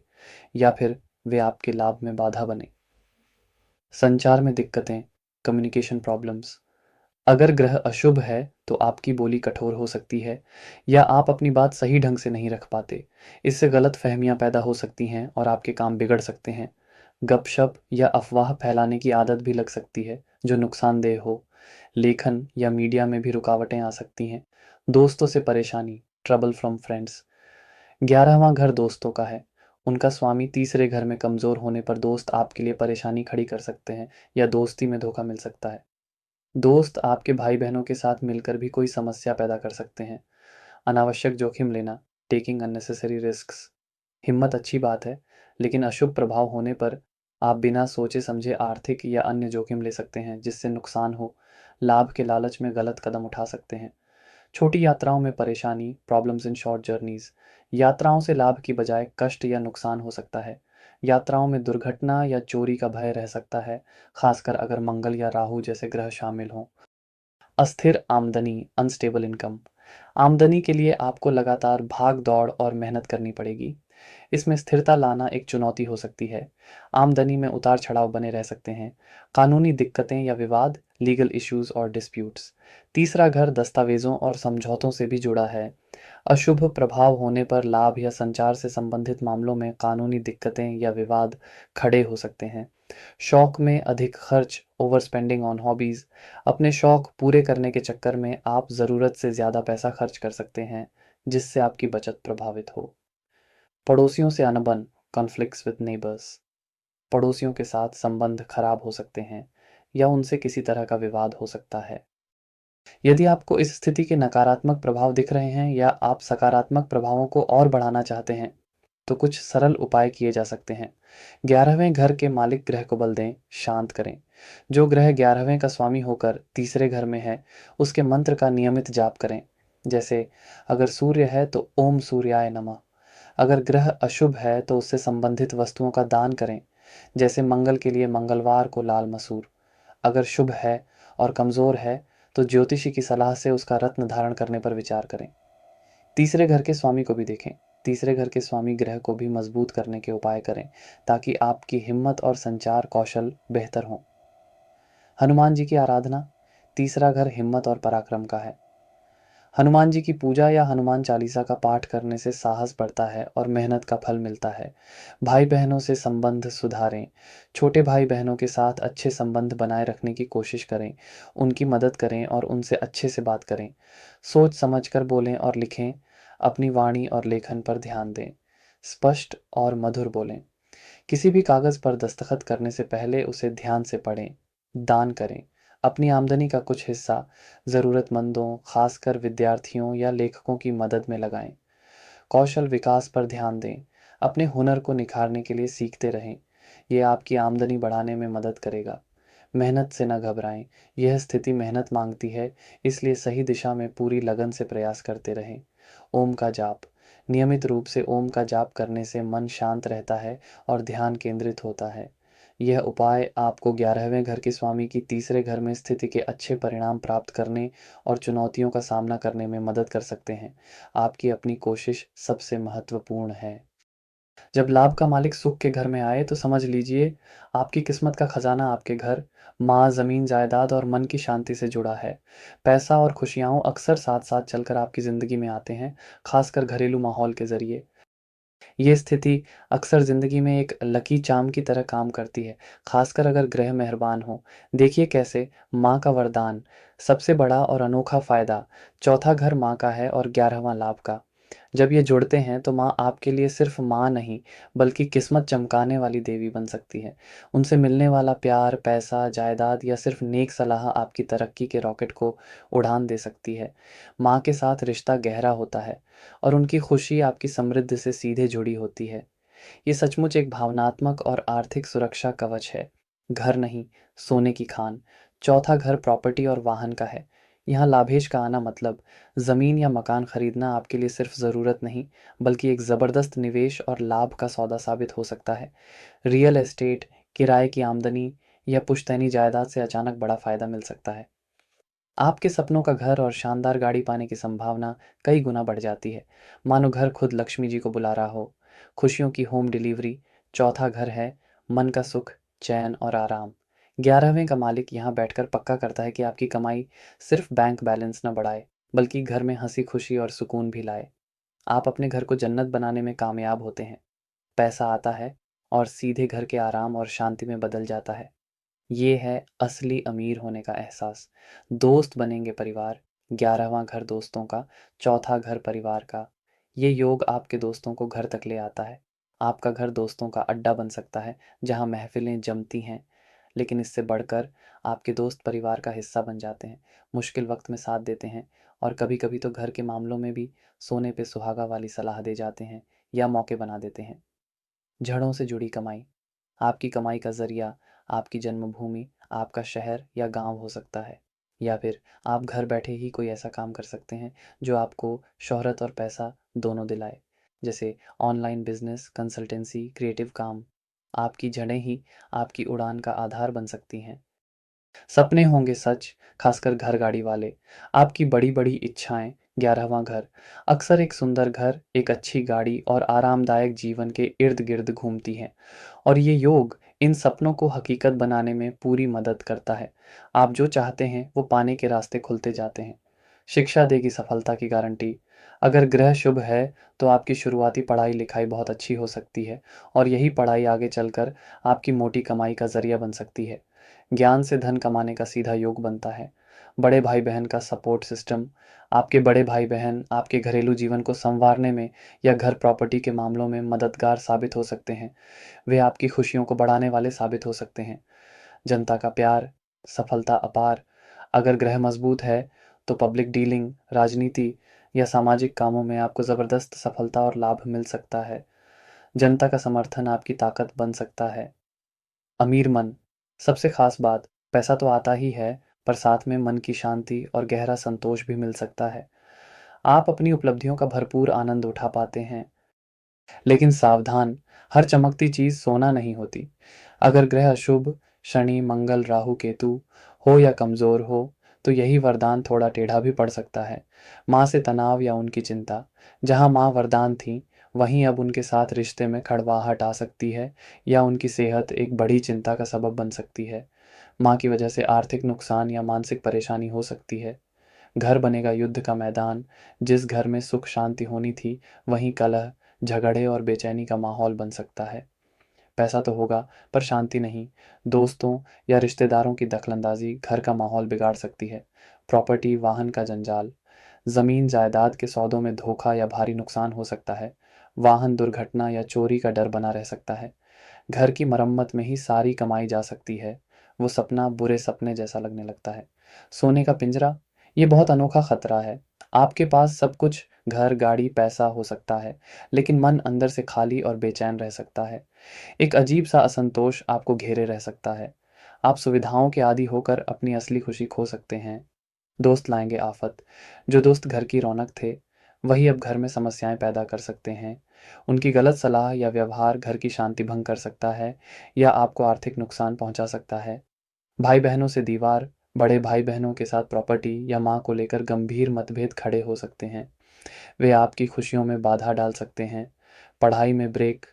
या फिर वे आपके लाभ में बाधा बने। संचार में दिक्कतें, कम्युनिकेशन प्रॉब्लम्स। अगर ग्रह अशुभ है तो आपकी बोली कठोर हो सकती है, या आप अपनी बात सही ढंग से नहीं रख पाते। इससे गलत फहमियां पैदा हो सकती हैं और आपके काम बिगड़ सकते हैं। गपशप या अफवाह फैलाने की आदत भी लग सकती है, जो नुकसानदेह हो। लेखन या मीडिया में भी रुकावटें आ सकती हैं। दोस्तों से परेशानी, ट्रबल फ्रॉम फ्रेंड्स। 11वां घर दोस्तों का है। उनका स्वामी तीसरे घर में कमजोर होने पर दोस्त आपके लिए परेशानी खड़ी कर सकते हैं, या दोस्ती में धोखा मिल सकता है। दोस्त आपके भाई बहनों के साथ मिलकर भी कोई समस्या पैदा कर सकते हैं। अनावश्यक जोखिम लेना, टेकिंग अननेसेसरी रिस्क्स। हिम्मत अच्छी बात है, लेकिन अशुभ प्रभाव होने पर आप बिना सोचे समझे आर्थिक या अन्य जोखिम ले सकते हैं, जिससे नुकसान हो। लाभ के लालच में गलत कदम उठा सकते हैं। छोटी यात्राओं में परेशानी, प्रॉब्लम्स इन शॉर्ट जर्नीज। यात्राओं से लाभ की बजाय कष्ट या नुकसान हो सकता है। यात्राओं में दुर्घटना या चोरी का भय रह सकता है, खासकर अगर मंगल या राहु जैसे ग्रह शामिल हों। अस्थिर आमदनी, अनस्टेबल इनकम। आमदनी के लिए आपको लगातार भाग दौड़ और मेहनत करनी पड़ेगी। इसमें स्थिरता लाना एक चुनौती हो सकती है। आमदनी में उतार चढ़ाव बने रह सकते हैं। कानूनी दिक्कतें या विवाद, लीगल इश्यूज और डिस्प्यूट्स। तीसरा घर दस्तावेजों और समझौतों से भी जुड़ा है। अशुभ प्रभाव होने पर लाभ या संचार से संबंधित मामलों में कानूनी दिक्कतें या विवाद खड़े हो सकते हैं। शौक में अधिक खर्च, ओवर स्पेंडिंग ऑन हॉबीज। अपने शौक पूरे करने के चक्कर में आप ज़रूरत से ज़्यादा पैसा खर्च कर सकते हैं, जिससे आपकी बचत प्रभावित हो। पड़ोसियों से अनबन, कॉन्फ्लिक्ट्स विद नेबर्स। पड़ोसियों के साथ संबंध खराब हो सकते हैं, या उनसे किसी तरह का विवाद हो सकता है। यदि आपको इस स्थिति के नकारात्मक प्रभाव दिख रहे हैं, या आप सकारात्मक प्रभावों को और बढ़ाना चाहते हैं, तो कुछ सरल उपाय किए जा सकते हैं। 11वें घर के मालिक ग्रह को बल दें, शांत करें। जो ग्रह 11वें का स्वामी होकर तीसरे घर में है, उसके मंत्र का नियमित जाप करें। जैसे, अगर सूर्य है तो ओम सूर्याय नमः। अगर ग्रह अशुभ है तो उससे संबंधित वस्तुओं का दान करें। जैसे मंगल के लिए मंगलवार को लाल मसूर। अगर शुभ है और कमजोर है तो ज्योतिषी की सलाह से उसका रत्न धारण करने पर विचार करें। तीसरे घर के स्वामी को भी देखें। तीसरे घर के स्वामी ग्रह को भी मजबूत करने के उपाय करें, ताकि आपकी हिम्मत और संचार कौशल बेहतर हों। हनुमान जी की आराधना। तीसरा घर हिम्मत और पराक्रम का है। हनुमान जी की पूजा या हनुमान चालीसा का पाठ करने से साहस बढ़ता है और मेहनत का फल मिलता है। भाई बहनों से संबंध सुधारें। छोटे भाई बहनों के साथ अच्छे संबंध बनाए रखने की कोशिश करें। उनकी मदद करें और उनसे अच्छे से बात करें। सोच समझकर बोलें और लिखें। अपनी वाणी और लेखन पर ध्यान दें। स्पष्ट और मधुर बोलें। किसी भी कागज़ पर दस्तखत करने से पहले उसे ध्यान से पढ़ें। दान करें। अपनी आमदनी का कुछ हिस्सा ज़रूरतमंदों, खासकर विद्यार्थियों या लेखकों की मदद में लगाएं। कौशल विकास पर ध्यान दें। अपने हुनर को निखारने के लिए सीखते रहें। यह आपकी आमदनी बढ़ाने में मदद करेगा। मेहनत से न घबराएं। यह स्थिति मेहनत मांगती है, इसलिए सही दिशा में पूरी लगन से प्रयास करते रहें। ओम का जाप। नियमित रूप से ओम का जाप करने से मन शांत रहता है और ध्यान केंद्रित होता है। यह उपाय आपको 11वें घर के स्वामी की तीसरे घर में स्थिति के अच्छे परिणाम प्राप्त करने और चुनौतियों का सामना करने में मदद कर सकते हैं। आपकी अपनी कोशिश सबसे महत्वपूर्ण है। जब लाभ का मालिक सुख के घर में आए तो समझ लीजिए आपकी किस्मत का खजाना आपके घर, माँ, जमीन, जायदाद और मन की शांति से जुड़ा है। पैसा और खुशियाँ अक्सर साथ साथ चलकर आपकी ज़िंदगी में आते हैं, खासकर घरेलू माहौल के ज़रिए। ये स्थिति अक्सर ज़िंदगी में एक लकी चार्म की तरह काम करती है, खासकर अगर ग्रह मेहरबान हो। देखिए कैसे। माँ का वरदान। सबसे बड़ा और अनोखा फ़ायदा। चौथा घर माँ का है और 11वां लाभ का। जब ये जुड़ते हैं तो माँ आपके लिए सिर्फ माँ नहीं, बल्कि किस्मत चमकाने वाली देवी बन सकती है। उनसे मिलने वाला प्यार, पैसा, जायदाद या सिर्फ नेक सलाह आपकी तरक्की के रॉकेट को उड़ान दे सकती है। माँ के साथ रिश्ता गहरा होता है और उनकी खुशी आपकी समृद्धि से सीधे जुड़ी होती है। ये सचमुच एक भावनात्मक और आर्थिक सुरक्षा कवच है। घर नहीं, सोने की खान। चौथा घर प्रॉपर्टी और वाहन का है। यहाँ लाभेश का आना मतलब ज़मीन या मकान खरीदना आपके लिए सिर्फ ज़रूरत नहीं, बल्कि एक ज़बरदस्त निवेश और लाभ का सौदा साबित हो सकता है। रियल एस्टेट, किराए की आमदनी या पुश्तैनी जायदाद से अचानक बड़ा फायदा मिल सकता है। आपके सपनों का घर और शानदार गाड़ी पाने की संभावना कई गुना बढ़ जाती है। मानो घर खुद लक्ष्मी जी को बुला रहा हो। खुशियों की होम डिलीवरी। चौथा घर है मन का सुख, चैन और आराम। 11वें का मालिक यहाँ बैठकर पक्का करता है कि आपकी कमाई सिर्फ बैंक बैलेंस न बढ़ाए, बल्कि घर में हंसी खुशी और सुकून भी लाए। आप अपने घर को जन्नत बनाने में कामयाब होते हैं। पैसा आता है और सीधे घर के आराम और शांति में बदल जाता है। ये है असली अमीर होने का एहसास। दोस्त बनेंगे परिवार। 11वां घर दोस्तों का, चौथा घर परिवार का। ये योग आपके दोस्तों को घर तक ले आता है। आपका घर दोस्तों का अड्डा बन सकता है, जहाँ महफिलें जमती हैं। लेकिन इससे बढ़कर आपके दोस्त परिवार का हिस्सा बन जाते हैं, मुश्किल वक्त में साथ देते हैं और कभी-कभी तो घर के मामलों में भी सोने पे सुहागा वाली सलाह दे जाते हैं या मौके बना देते हैं। जड़ों से जुड़ी कमाई। आपकी कमाई का ज़रिया आपकी जन्मभूमि, आपका शहर या गाँव हो सकता है। या फिर आप घर बैठे ही कोई ऐसा काम कर सकते हैं जो आपको शोहरत और पैसा दोनों दिलाए। जैसे ऑनलाइन बिज़नेस, कंसल्टेंसी, क्रिएटिव काम। आपकी जड़ें ही आपकी उड़ान का आधार बन सकती हैं। सपने होंगे सच, खासकर घर गाड़ी वाले। आपकी बड़ी-बड़ी इच्छाएँ, 11वां घर। अक्सर एक सुंदर घर, एक अच्छी गाड़ी और आरामदायक जीवन के इर्द-गिर्द घूमती हैं। और ये योग इन सपनों को हकीकत बनाने में पूरी मदद करता है। आप जो चाहते हैं, वो पाने के रास्ते खुलते जाते हैं। शिक्षा देगी सफलता की गारंटी। अगर ग्रह शुभ है, तो आपकी शुरुआती पढ़ाई-लिखाई बहुत अच्छी हो सकती है और यही पढ़ाई आगे चलकर आपकी मोटी कमाई का ज़रिया बन सकती है। ज्ञान से धन कमाने का सीधा योग बनता है। बड़े भाई-बहन का सपोर्ट सिस्टम। आपके बड़े भाई-बहन आपके घरेलू जीवन को सँवारने में या घर प्रॉपर्टी के मामलों में मददगार साबित हो सकते हैं। वे आपकी खुशियों को बढ़ाने वाले साबित हो सकते हैं। जनता का प्यार, सफलता अपार। अगर ग्रह मजबूत है, तो पब्लिक डीलिंग, राजनीति या सामाजिक कामों में आपको ज़बरदस्त सफलता और लाभ मिल सकता है। जनता का समर्थन आपकी ताकत बन सकता है। अमीर मन। सबसे खास बात, पैसा तो आता ही है, पर साथ में मन की शांति और गहरा संतोष भी मिल सकता है। आप अपनी उपलब्धियों का भरपूर आनंद उठा पाते हैं। लेकिन सावधान, हर चमकती चीज़ सोना नहीं होती। अगर ग्रह अशुभ, शनि, मंगल, राहु, केतु हो या कमज़ोर हो, तो यही वरदान थोड़ा टेढ़ा भी पड़ सकता है। माँ से तनाव या उनकी चिंता। जहाँ माँ वरदान थीं, वहीं अब उनके साथ रिश्ते में कड़वाहट आ सकती है या उनकी सेहत एक बड़ी चिंता का सबब बन सकती है। माँ की वजह से आर्थिक नुकसान या मानसिक परेशानी हो सकती है। घर बनेगा युद्ध का मैदान। जिस घर में सुख शांति होनी थी, वहीं कलह, झगड़े और बेचैनी का माहौल बन सकता है। पैसा तो होगा, पर शांति नहीं। दोस्तों या रिश्तेदारों की दखलंदाजी घर का माहौल बिगाड़ सकती है। प्रॉपर्टी, वाहन का जंजाल। जमीन जायदाद के सौदों में धोखा या भारी नुकसान हो सकता है। वाहन दुर्घटना या चोरी का डर बना रह सकता है। घर की मरम्मत में ही सारी कमाई जा सकती है। वो सपना बुरे सपने जैसा लगने लगता है। सोने का पिंजरा, ये बहुत अनोखा खतरा है। आपके पास सब कुछ, घर, गाड़ी, पैसा हो सकता है, लेकिन मन अंदर से खाली और बेचैन रह सकता है। एक अजीब सा असंतोष आपको घेरे रह सकता है। आप सुविधाओं के आदी होकर अपनी असली खुशी खो सकते हैं। दोस्त लाएंगे आफत। जो दोस्त घर की रौनक थे, वही अब घर में समस्याएं पैदा कर सकते हैं। उनकी गलत सलाह या व्यवहार घर की शांति भंग कर सकता है या आपको आर्थिक नुकसान पहुंचा सकता है। भाई बहनों से दीवार। बड़े भाई बहनों के साथ प्रॉपर्टी या माँ को लेकर गंभीर मतभेद खड़े हो सकते हैं। वे आपकी खुशियों में बाधा डाल सकते हैं। पढ़ाई में ब्रेक।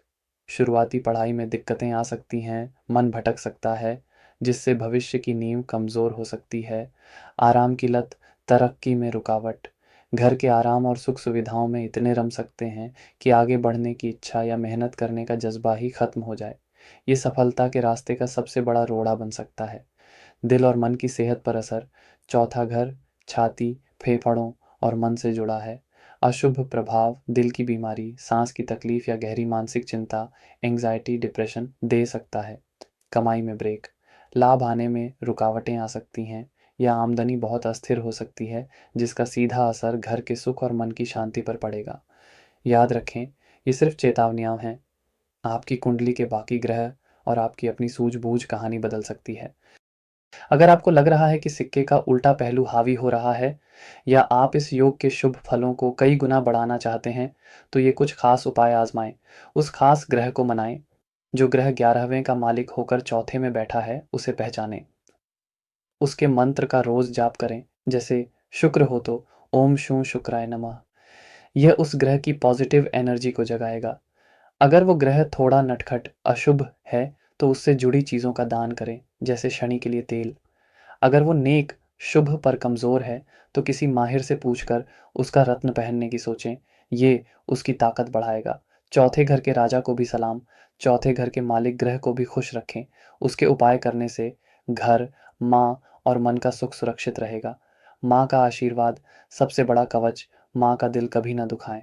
शुरुआती पढ़ाई में दिक्कतें आ सकती हैं, मन भटक सकता है, जिससे भविष्य की नींव कमज़ोर हो सकती है। आराम की लत, तरक्की में रुकावट। घर के आराम और सुख सुविधाओं में इतने रम सकते हैं कि आगे बढ़ने की इच्छा या मेहनत करने का जज्बा ही खत्म हो जाए। ये सफलता के रास्ते का सबसे बड़ा रोड़ा बन सकता है। दिल और मन की सेहत पर असर। चौथा घर छाती, फेफड़ों और मन से जुड़ा है। अशुभ प्रभाव दिल की बीमारी, सांस की तकलीफ या गहरी मानसिक चिंता, एंग्जाइटी, डिप्रेशन दे सकता है। कमाई में ब्रेक। लाभ आने में रुकावटें आ सकती हैं या आमदनी बहुत अस्थिर हो सकती है, जिसका सीधा असर घर के सुख और मन की शांति पर पड़ेगा। याद रखें, ये सिर्फ चेतावनियां हैं। आपकी कुंडली के बाकी ग्रह और आपकी अपनी सूझबूझ कहानी बदल सकती है। अगर आपको लग रहा है कि सिक्के का उल्टा पहलू हावी हो रहा है या आप इस योग के शुभ फलों को कई गुना बढ़ाना चाहते हैं, तो ये कुछ खास उपाय आजमाएं। उस खास ग्रह को मनाएं जो ग्रह 11वें का मालिक होकर चौथे में बैठा है, उसे पहचानें। उसके मंत्र का रोज जाप करें। जैसे शुक्र हो तो ओम शू शुक्राय नमः। यह उस ग्रह की पॉजिटिव एनर्जी को जगाएगा। अगर वो ग्रह थोड़ा नटखट अशुभ है तो उससे जुड़ी चीज़ों का दान करें, जैसे शनि के लिए तेल। अगर वो नेक शुभ पर कमज़ोर है तो किसी माहिर से पूछकर उसका रत्न पहनने की सोचें। ये उसकी ताकत बढ़ाएगा। चौथे घर के राजा को भी सलाम। चौथे घर के मालिक ग्रह को भी खुश रखें। उसके उपाय करने से घर, माँ और मन का सुख सुरक्षित रहेगा। माँ का आशीर्वाद सबसे बड़ा कवच। माँ का दिल कभी ना दुखाएं।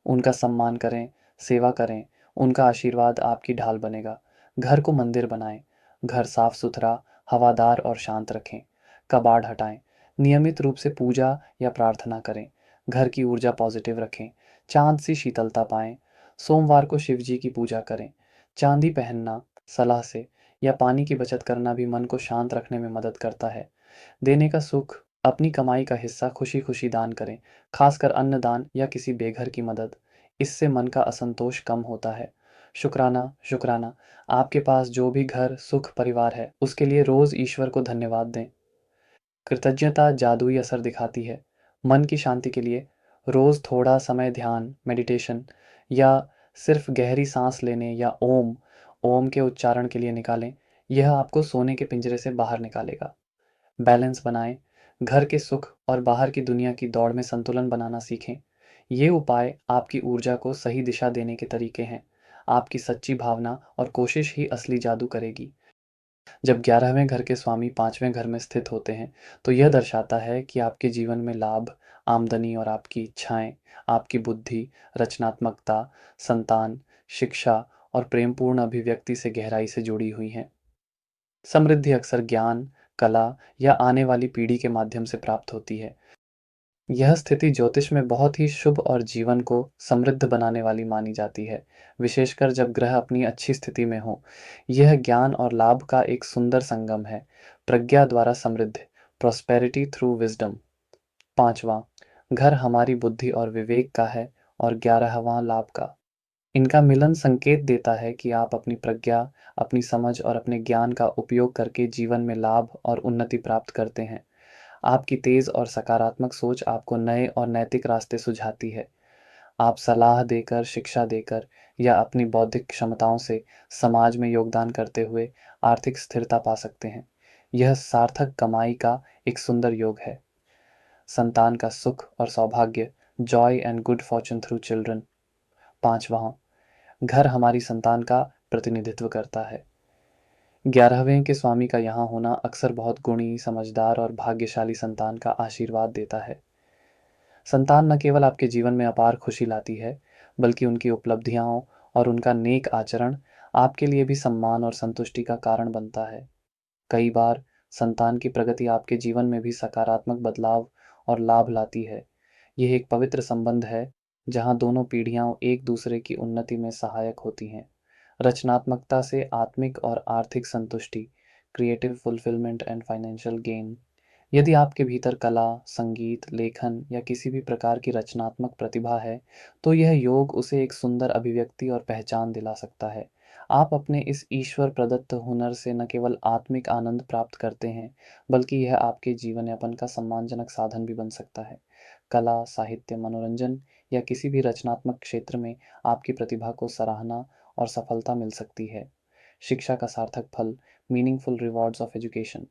उनका सम्मान करें, सेवा करें। उनका आशीर्वाद आपकी ढाल बनेगा। घर को मंदिर बनाएं। घर साफ सुथरा, हवादार और शांत रखें। कबाड़ हटाएं। नियमित रूप से पूजा या प्रार्थना करें। घर की ऊर्जा पॉजिटिव रखें। चांद सी शीतलता पाएं। सोमवार को शिव जी की पूजा करें। चांदी पहनना सलाह से या पानी की बचत करना भी मन को शांत रखने में मदद करता है। देने का सुख, अपनी कमाई का हिस्सा खुशी खुशी दान करें, खासकर अन्नदान या किसी बेघर की मदद। इससे मन का असंतोष कम होता है। शुक्राना शुक्राना, आपके पास जो भी घर, सुख, परिवार है, उसके लिए रोज ईश्वर को धन्यवाद दें। कृतज्ञता जादुई असर दिखाती है। मन की शांति के लिए रोज थोड़ा समय ध्यान, मेडिटेशन या सिर्फ गहरी सांस लेने या ओम के उच्चारण के लिए निकालें। यह आपको सोने के पिंजरे से बाहर निकालेगा। बैलेंस बनाएं। घर के सुख और बाहर की दुनिया की दौड़ में संतुलन बनाना सीखें। ये उपाय आपकी ऊर्जा को सही दिशा देने के तरीके हैं। आपकी सच्ची भावना और कोशिश ही असली जादू करेगी। जब 11वें घर के स्वामी 5वें घर में स्थित होते हैं, तो यह दर्शाता है कि आपके जीवन में लाभ, आमदनी और आपकी इच्छाएं, आपकी बुद्धि, रचनात्मकता, संतान, शिक्षा और प्रेमपूर्ण अभिव्यक्ति से गहराई से जुड़ी हुई हैं। समृद्धि अक्सर ज्ञान, कला या आने वाली पीढ़ी के माध्यम से प्राप्त होती है। यह स्थिति ज्योतिष में बहुत ही शुभ और जीवन को समृद्ध बनाने वाली मानी जाती है, विशेषकर जब ग्रह अपनी अच्छी स्थिति में हो। यह ज्ञान और लाभ का एक सुंदर संगम है। प्रज्ञा द्वारा समृद्ध, प्रॉस्पेरिटी थ्रू विजडम। पांचवा, घर हमारी बुद्धि और विवेक का है और 11वां लाभ का। इनका मिलन संकेत देता है कि आप अपनी प्रज्ञा, अपनी समझ और अपने ज्ञान का उपयोग करके जीवन में लाभ और उन्नति प्राप्त करते हैं। आपकी तेज और सकारात्मक सोच आपको नए और नैतिक रास्ते सुझाती है। आप सलाह देकर, शिक्षा देकर या अपनी बौद्धिक क्षमताओं से समाज में योगदान करते हुए आर्थिक स्थिरता पा सकते हैं। यह सार्थक कमाई का एक सुंदर योग है। संतान का सुख और सौभाग्य, Joy and good Fortune through children. पांचवा, घर हमारी संतान का प्रतिनिधित्व करता है। 11वें के स्वामी का यहाँ होना अक्सर बहुत गुणी, समझदार और भाग्यशाली संतान का आशीर्वाद देता है। संतान न केवल आपके जीवन में अपार खुशी लाती है, बल्कि उनकी उपलब्धियां और उनका नेक आचरण आपके लिए भी सम्मान और संतुष्टि का कारण बनता है। कई बार संतान की प्रगति आपके जीवन में भी सकारात्मक बदलाव और लाभ लाती है। यह एक पवित्र संबंध है जहाँ दोनों पीढ़ियां एक दूसरे की उन्नति में सहायक होती हैं। रचनात्मकता से आत्मिक और आर्थिक संतुष्टि, creative fulfilment and financial gain. यदि आपके भीतर कला, संगीत, लेखन या किसी भी प्रकार की रचनात्मक प्रतिभा है, तो यह योग उसे एक सुंदर अभिव्यक्ति और पहचान दिला सकता है। आप अपने इस ईश्वर प्रदत्त हुनर से न केवल आत्मिक आनंद प्राप्त करते हैं, बल्कि यह आपके जीवन यापन का सम्मानजनक साधन भी बन सकता है। कला, साहित्य, मनोरंजन या किसी भी रचनात्मक क्षेत्र में आपकी प्रतिभा को सराहना और सफलता मिल सकती है। शिक्षा का सार्थक फल, मीनिंगफुल रिवॉर्ड्स ऑफ एजुकेशन।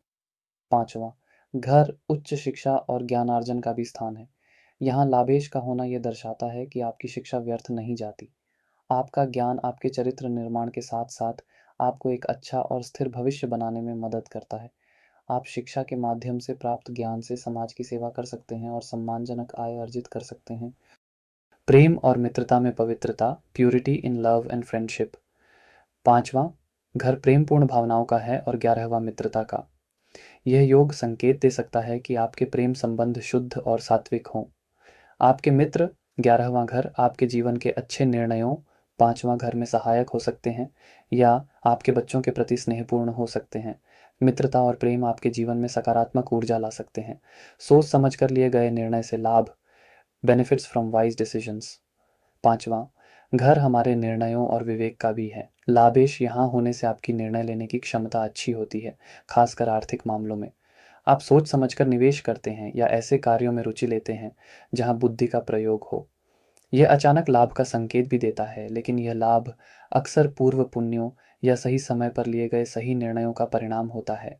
पांचवा, घर उच्च शिक्षा और ज्ञानार्जन का भी स्थान है। यहाँ लाभेश का होना यह दर्शाता है कि आपकी शिक्षा व्यर्थ नहीं जाती। आपका ज्ञान आपके चरित्र निर्माण के साथ साथ आपको एक अच्छा और स्थिर भविष्य बनाने में मदद करता है। आप शिक्षा के माध्यम से प्राप्त ज्ञान से समाज की सेवा कर सकते हैं और सम्मानजनक आय अर्जित कर सकते हैं। प्रेम और मित्रता में पवित्रता, purity in love and friendship. पांचवा, घर प्रेमपूर्ण भावनाओं का है और 11वां मित्रता का। यह योग संकेत दे सकता है कि आपके प्रेम संबंध शुद्ध और सात्विक हों। आपके मित्र, 11वां घर, आपके जीवन के अच्छे निर्णयों, 5वां घर में सहायक हो सकते हैं या आपके बच्चों के प्रति स्नेहपूर्ण हो सकते हैं। मित्रता और प्रेम आपके जीवन में सकारात्मक ऊर्जा ला सकते हैं। सोच समझ कर लिए गए निर्णय से लाभ, बेनिफिट्स फ्रॉम वाइज डिसीजंस। पांचवा, घर हमारे निर्णयों और विवेक का भी है। लाभेश यहाँ होने से आपकी निर्णय लेने की क्षमता अच्छी होती है, खासकर आर्थिक मामलों में। आप सोच समझकर निवेश करते हैं या ऐसे कार्यों में रुचि लेते हैं जहां बुद्धि का प्रयोग हो। यह अचानक लाभ का संकेत भी देता है, लेकिन यह लाभ अक्सर पूर्व पुण्यों या सही समय पर लिए गए सही निर्णयों का परिणाम होता है।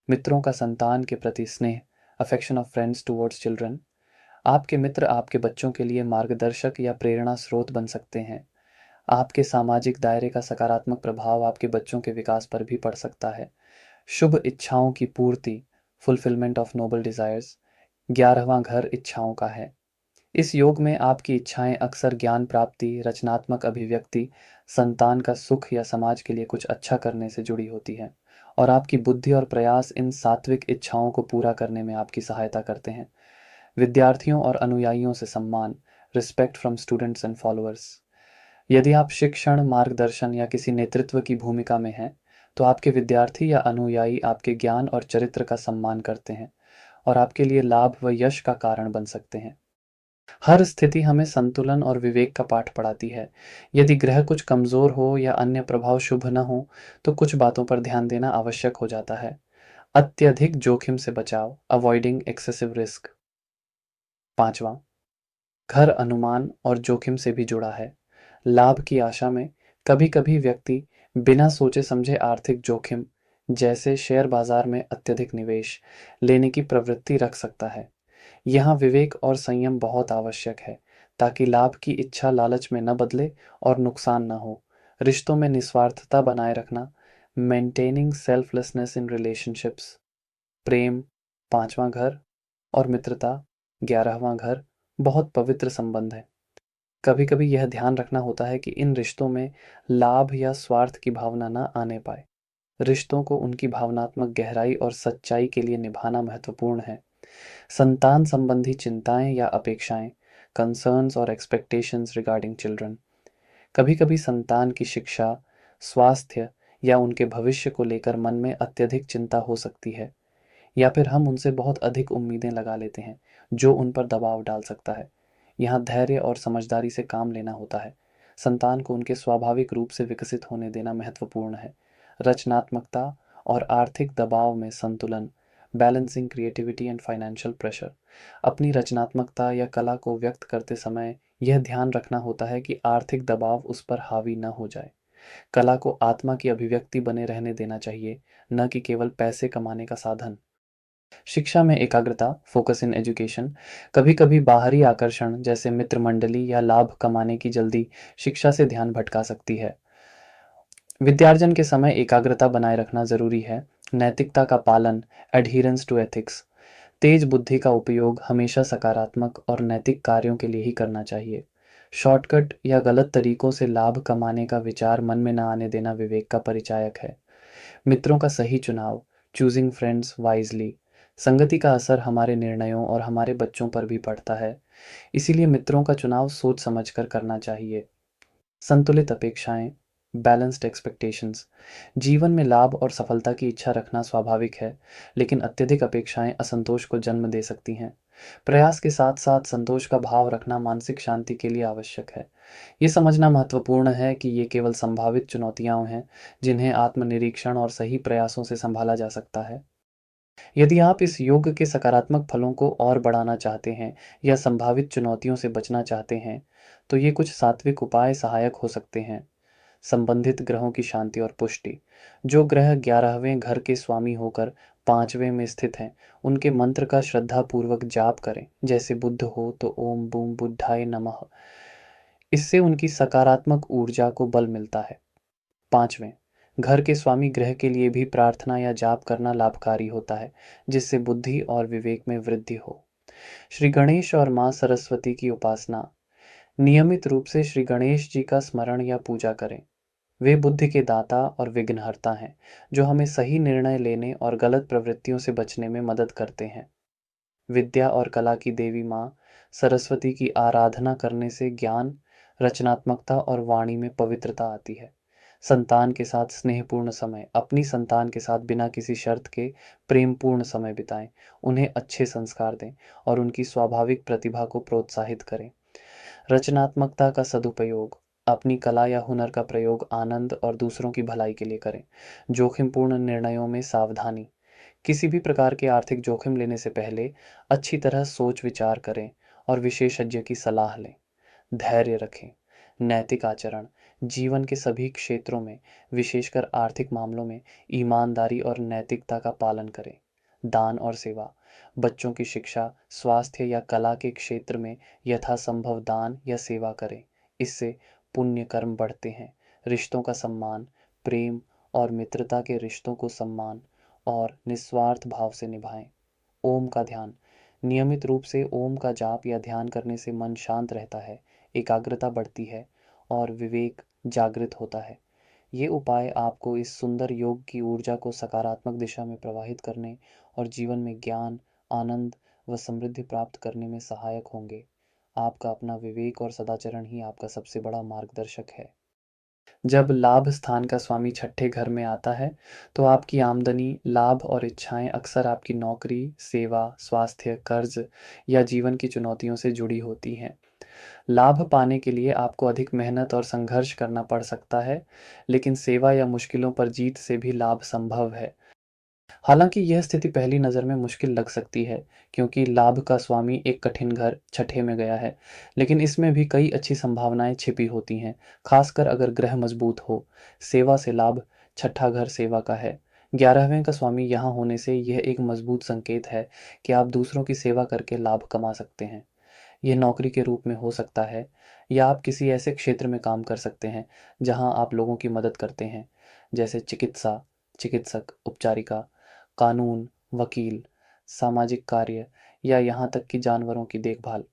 मित्रों का संतान के प्रति स्नेह, affection of friends towards children. आपके मित्र आपके बच्चों के लिए मार्गदर्शक या प्रेरणा स्रोत बन सकते हैं। आपके सामाजिक दायरे का सकारात्मक प्रभाव आपके बच्चों के विकास पर भी पड़ सकता है। शुभ इच्छाओं की पूर्ति, फुलफिलमेंट ऑफ नोबल डिजायर्स। 11वां घर इच्छाओं का है। इस योग में आपकी इच्छाएं अक्सर ज्ञान प्राप्ति, रचनात्मक अभिव्यक्ति, संतान का सुख या समाज के लिए कुछ अच्छा करने से जुड़ी होती है, और आपकी बुद्धि और प्रयास इन सात्विक इच्छाओं को पूरा करने में आपकी सहायता करते हैं। विद्यार्थियों और अनुयायियों से सम्मान, respect from students and followers. यदि आप शिक्षण, मार्गदर्शन या किसी नेतृत्व की भूमिका में हैं, तो आपके विद्यार्थी या अनुयायी आपके ज्ञान और चरित्र का सम्मान करते हैं और आपके लिए लाभ व यश का कारण बन सकते हैं। हर स्थिति हमें संतुलन और विवेक का पाठ पढ़ाती है। यदि ग्रह कुछ कमजोर हो या अन्य प्रभाव शुभ न हो, तो कुछ बातों पर ध्यान देना आवश्यक हो जाता है। अत्यधिक जोखिम से बचाव, अवॉइडिंग एक्सेसिव रिस्क। पांचवा, घर अनुमान और जोखिम से भी जुड़ा है। लाभ की आशा में कभी कभी व्यक्ति बिना सोचे समझे आर्थिक जोखिम, जैसे शेयर बाजार में अत्यधिक निवेश लेने की प्रवृत्ति रख सकता है। यहाँ विवेक और संयम बहुत आवश्यक है, ताकि लाभ की इच्छा लालच में न बदले और नुकसान न हो। रिश्तों में निस्वार्थता बनाए रखना, मेंटेनिंग सेल्फलेसनेस इन रिलेशनशिप्स। प्रेम, 5वां घर, और मित्रता, 11वां घर, बहुत पवित्र संबंध है। कभी कभी यह ध्यान रखना होता है कि इन रिश्तों में लाभ या स्वार्थ की भावना न आने पाए। रिश्तों को उनकी भावनात्मक गहराई और सच्चाई के लिए निभाना महत्वपूर्ण है। संतान संबंधी चिंताएं या अपेक्षाएं, कंसर्न्स और एक्सपेक्टेशंस रिगार्डिंग चिल्ड्रन। कभी कभी संतान की शिक्षा, स्वास्थ्य या उनके भविष्य को लेकर मन में अत्यधिक चिंता हो सकती है, या फिर हम उनसे बहुत अधिक उम्मीदें लगा लेते हैं, जो उन पर दबाव डाल सकता है। यहाँ धैर्य और समझदारी से काम लेना होता है। संतान को उनके स्वाभाविक रूप से विकसित होने देना महत्वपूर्ण है। रचनात्मकता और आर्थिक दबाव में संतुलन, balancing creativity and financial pressure. अपनी रचनात्मकता या कला को व्यक्त करते समय यह ध्यान रखना होता है कि आर्थिक दबाव उस पर हावी न हो जाए। कला को आत्मा की अभिव्यक्ति बने रहने देना चाहिए, न कि केवल पैसे कमाने का साधन। शिक्षा में एकाग्रता, फोकस इन एजुकेशन। कभी कभी बाहरी आकर्षण जैसे मित्र मंडली या लाभ कमाने की जल्दी शिक्षा से ध्यान भटका सकती है। विद्यार्जन के समय एकाग्रता बनाए रखना जरूरी है। नैतिकता का पालन, एडहिरेंस टू एथिक्स। तेज बुद्धि का उपयोग हमेशा सकारात्मक और नैतिक कार्यों के लिए ही करना चाहिए। शॉर्टकट या गलत तरीकों से लाभ कमाने का विचार मन में न आने देना विवेक का परिचायक है। मित्रों का सही चुनाव, चूजिंग फ्रेंड्स वाइजली। संगति का असर हमारे निर्णयों और हमारे बच्चों पर भी पड़ता है, इसीलिए मित्रों का चुनाव सोच समझकर करना चाहिए। संतुलित अपेक्षाएं, बैलेंस्ड एक्सपेक्टेशंस। जीवन में लाभ और सफलता की इच्छा रखना स्वाभाविक है, लेकिन अत्यधिक अपेक्षाएं असंतोष को जन्म दे सकती हैं। प्रयास के साथ साथ संतोष का भाव रखना मानसिक शांति के लिए आवश्यक है। ये समझना महत्वपूर्ण है कि ये केवल संभावित चुनौतियां हैं, जिन्हें आत्मनिरीक्षण और सही प्रयासों से संभाला जा सकता है। यदि आप इस योग के सकारात्मक फलों को और बढ़ाना चाहते हैं या संभावित चुनौतियों से बचना चाहते हैं, तो ये कुछ सात्विक उपाय सहायक हो सकते हैं। संबंधित ग्रहों की शांति और पुष्टि। जो ग्रह 11वें घर के स्वामी होकर 5वें में स्थित हैं, उनके मंत्र का श्रद्धापूर्वक जाप करें। जैसे बुध हो तो ओम बूम बुद्धाय नमः। इससे उनकी सकारात्मक ऊर्जा को बल मिलता है। 5वें घर के स्वामी ग्रह के लिए भी प्रार्थना या जाप करना लाभकारी होता है, जिससे बुद्धि और विवेक में वृद्धि हो। श्री गणेश और माँ सरस्वती की उपासना। नियमित रूप से श्री गणेश जी का स्मरण या पूजा करें। वे बुद्धि के दाता और विघ्नहर्ता हैं, जो हमें सही निर्णय लेने और गलत प्रवृत्तियों से बचने में मदद करते हैं। विद्या और कला की देवी माँ सरस्वती की आराधना करने से ज्ञान, रचनात्मकता और वाणी में पवित्रता आती है। संतान के साथ स्नेहपूर्ण समय, अपनी संतान के साथ बिना किसी शर्त के प्रेमपूर्ण समय बिताएं, उन्हें अच्छे संस्कार दें और उनकी स्वाभाविक प्रतिभा को प्रोत्साहित करें। रचनात्मकता का सदुपयोग, अपनी कला या हुनर का प्रयोग आनंद और दूसरों की भलाई के लिए करें। जोखिमपूर्ण निर्णयों में सावधानी, किसी भी प्रकार के आर्थिक जोखिम लेने से पहले अच्छी तरह सोच विचार करें और विशेषज्ञ की सलाह लें। धैर्य रखें। नैतिक आचरण, जीवन के सभी क्षेत्रों में, विशेषकर आर्थिक मामलों में ईमानदारी और नैतिकता का पालन करें। दान और सेवा, बच्चों की शिक्षा, स्वास्थ्य या कला के क्षेत्र में यथासंभव दान या सेवा करें। इससे पुण्य कर्म बढ़ते हैं। रिश्तों का सम्मान, प्रेम और मित्रता के रिश्तों को सम्मान और निस्वार्थ भाव से निभाएं। ओम का ध्यान, नियमित रूप से ओम का जाप या ध्यान करने से मन शांत रहता है, एकाग्रता बढ़ती है और विवेक जागृत होता है। ये उपाय आपको इस सुंदर योग की ऊर्जा को सकारात्मक दिशा में प्रवाहित करने और जीवन में ज्ञान, आनंद व समृद्धि प्राप्त करने में सहायक होंगे। आपका अपना विवेक और सदाचरण ही आपका सबसे बड़ा मार्गदर्शक है। जब लाभ स्थान का स्वामी छठे घर में आता है, तो आपकी आमदनी, लाभ और इच्छाएं अक्सर आपकी नौकरी, सेवा, स्वास्थ्य, कर्ज या जीवन की चुनौतियों से जुड़ी होती हैं। लाभ पाने के लिए आपको अधिक मेहनत और संघर्ष करना पड़ सकता है, लेकिन सेवा या मुश्किलों पर जीत से भी लाभ संभव है। हालांकि यह स्थिति पहली नज़र में मुश्किल लग सकती है, क्योंकि लाभ का स्वामी एक कठिन घर छठे में गया है, लेकिन इसमें भी कई अच्छी संभावनाएं छिपी होती हैं, खासकर अगर ग्रह मजबूत हो। सेवा से लाभ, छठा घर सेवा का है। 11वें का स्वामी यहाँ होने से यह एक मजबूत संकेत है कि आप दूसरों की सेवा करके लाभ कमा सकते हैं। यह नौकरी के रूप में हो सकता है, या आप किसी ऐसे क्षेत्र में काम कर सकते हैं जहां आप लोगों की मदद करते हैं, जैसे चिकित्सा, चिकित्सक, उपचारिका, कानून, वकील, सामाजिक कार्य या यहाँ तक कि जानवरों की देखभाल।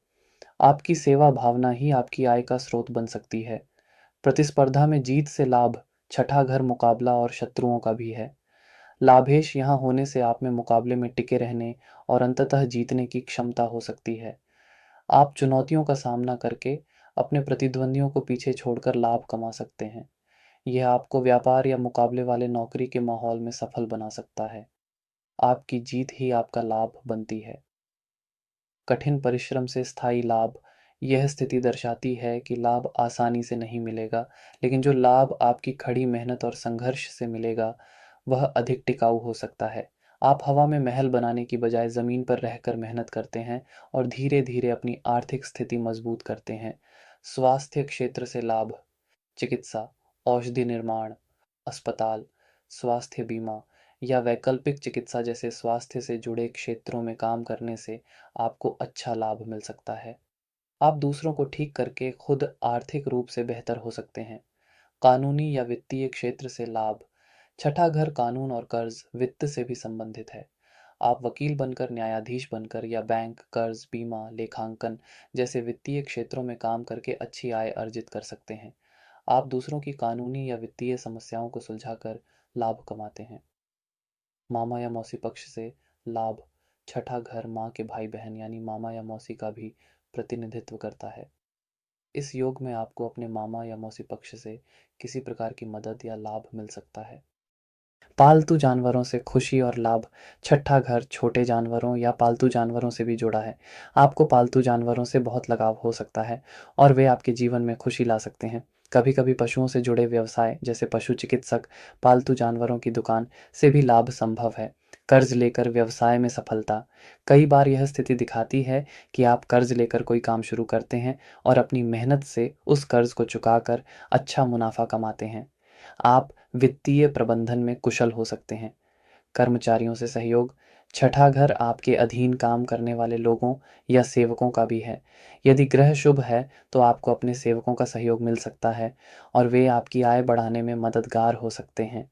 आपकी सेवा भावना ही आपकी आय का स्रोत बन सकती है। प्रतिस्पर्धा में जीत से लाभ, छठा घर मुकाबला और शत्रुओं का भी है। लाभेश यहाँ होने से आप में मुकाबले में टिके रहने और अंततः जीतने की क्षमता हो सकती है। आप चुनौतियों का सामना करके अपने प्रतिद्वंदियों को पीछे छोड़कर लाभ कमा सकते हैं। यह आपको व्यापार या मुकाबले वाले नौकरी के माहौल में सफल बना सकता है। आपकी जीत ही आपका लाभ बनती है। कठिन परिश्रम से स्थायी लाभ, यह स्थिति दर्शाती है कि लाभ आसानी से नहीं मिलेगा, लेकिन जो लाभ आपकी खड़ी मेहनत और संघर्ष से मिलेगा, वह अधिक टिकाऊ हो सकता है। आप हवा में महल बनाने की बजाय ज़मीन पर रहकर मेहनत करते हैं और धीरे धीरे अपनी आर्थिक स्थिति मजबूत करते हैं। स्वास्थ्य क्षेत्र से लाभ, चिकित्सा, औषधि निर्माण, अस्पताल, स्वास्थ्य बीमा या वैकल्पिक चिकित्सा जैसे स्वास्थ्य से जुड़े क्षेत्रों में काम करने से आपको अच्छा लाभ मिल सकता है। आप दूसरों को ठीक करके खुद आर्थिक रूप से बेहतर हो सकते हैं। कानूनी या वित्तीय क्षेत्र से लाभ, छठा घर कानून और कर्ज, वित्त से भी संबंधित है। आप वकील बनकर, न्यायाधीश बनकर या बैंक, कर्ज, बीमा, लेखांकन जैसे वित्तीय क्षेत्रों में काम करके अच्छी आय अर्जित कर सकते हैं। आप दूसरों की कानूनी या वित्तीय समस्याओं को सुलझाकर लाभ कमाते हैं। मामा या मौसी पक्ष से लाभ, छठा घर माँ के भाई बहन यानी मामा या मौसी का भी प्रतिनिधित्व करता है। इस योग में आपको अपने मामा या मौसी पक्ष से किसी प्रकार की मदद या लाभ मिल सकता है। पालतू जानवरों से खुशी और लाभ, छठा घर छोटे जानवरों या पालतू जानवरों से भी जुड़ा है। आपको पालतू जानवरों से बहुत लगाव हो सकता है और वे आपके जीवन में खुशी ला सकते हैं। कभी कभी पशुओं से जुड़े व्यवसाय जैसे पशु चिकित्सक, पालतू जानवरों की दुकान से भी लाभ संभव है। कर्ज लेकर व्यवसाय में सफलता, कई बार यह स्थिति दिखाती है कि आप कर्ज लेकर कोई काम शुरू करते हैं और अपनी मेहनत से उस कर्ज को चुकाकर अच्छा मुनाफा कमाते हैं। आप वित्तीय प्रबंधन में कुशल हो सकते हैं। कर्मचारियों से सहयोग, छठा घर आपके अधीन काम करने वाले लोगों या सेवकों का भी है। यदि ग्रह शुभ है तो आपको अपने सेवकों का सहयोग मिल सकता है और वे आपकी आय बढ़ाने में मददगार हो सकते हैं।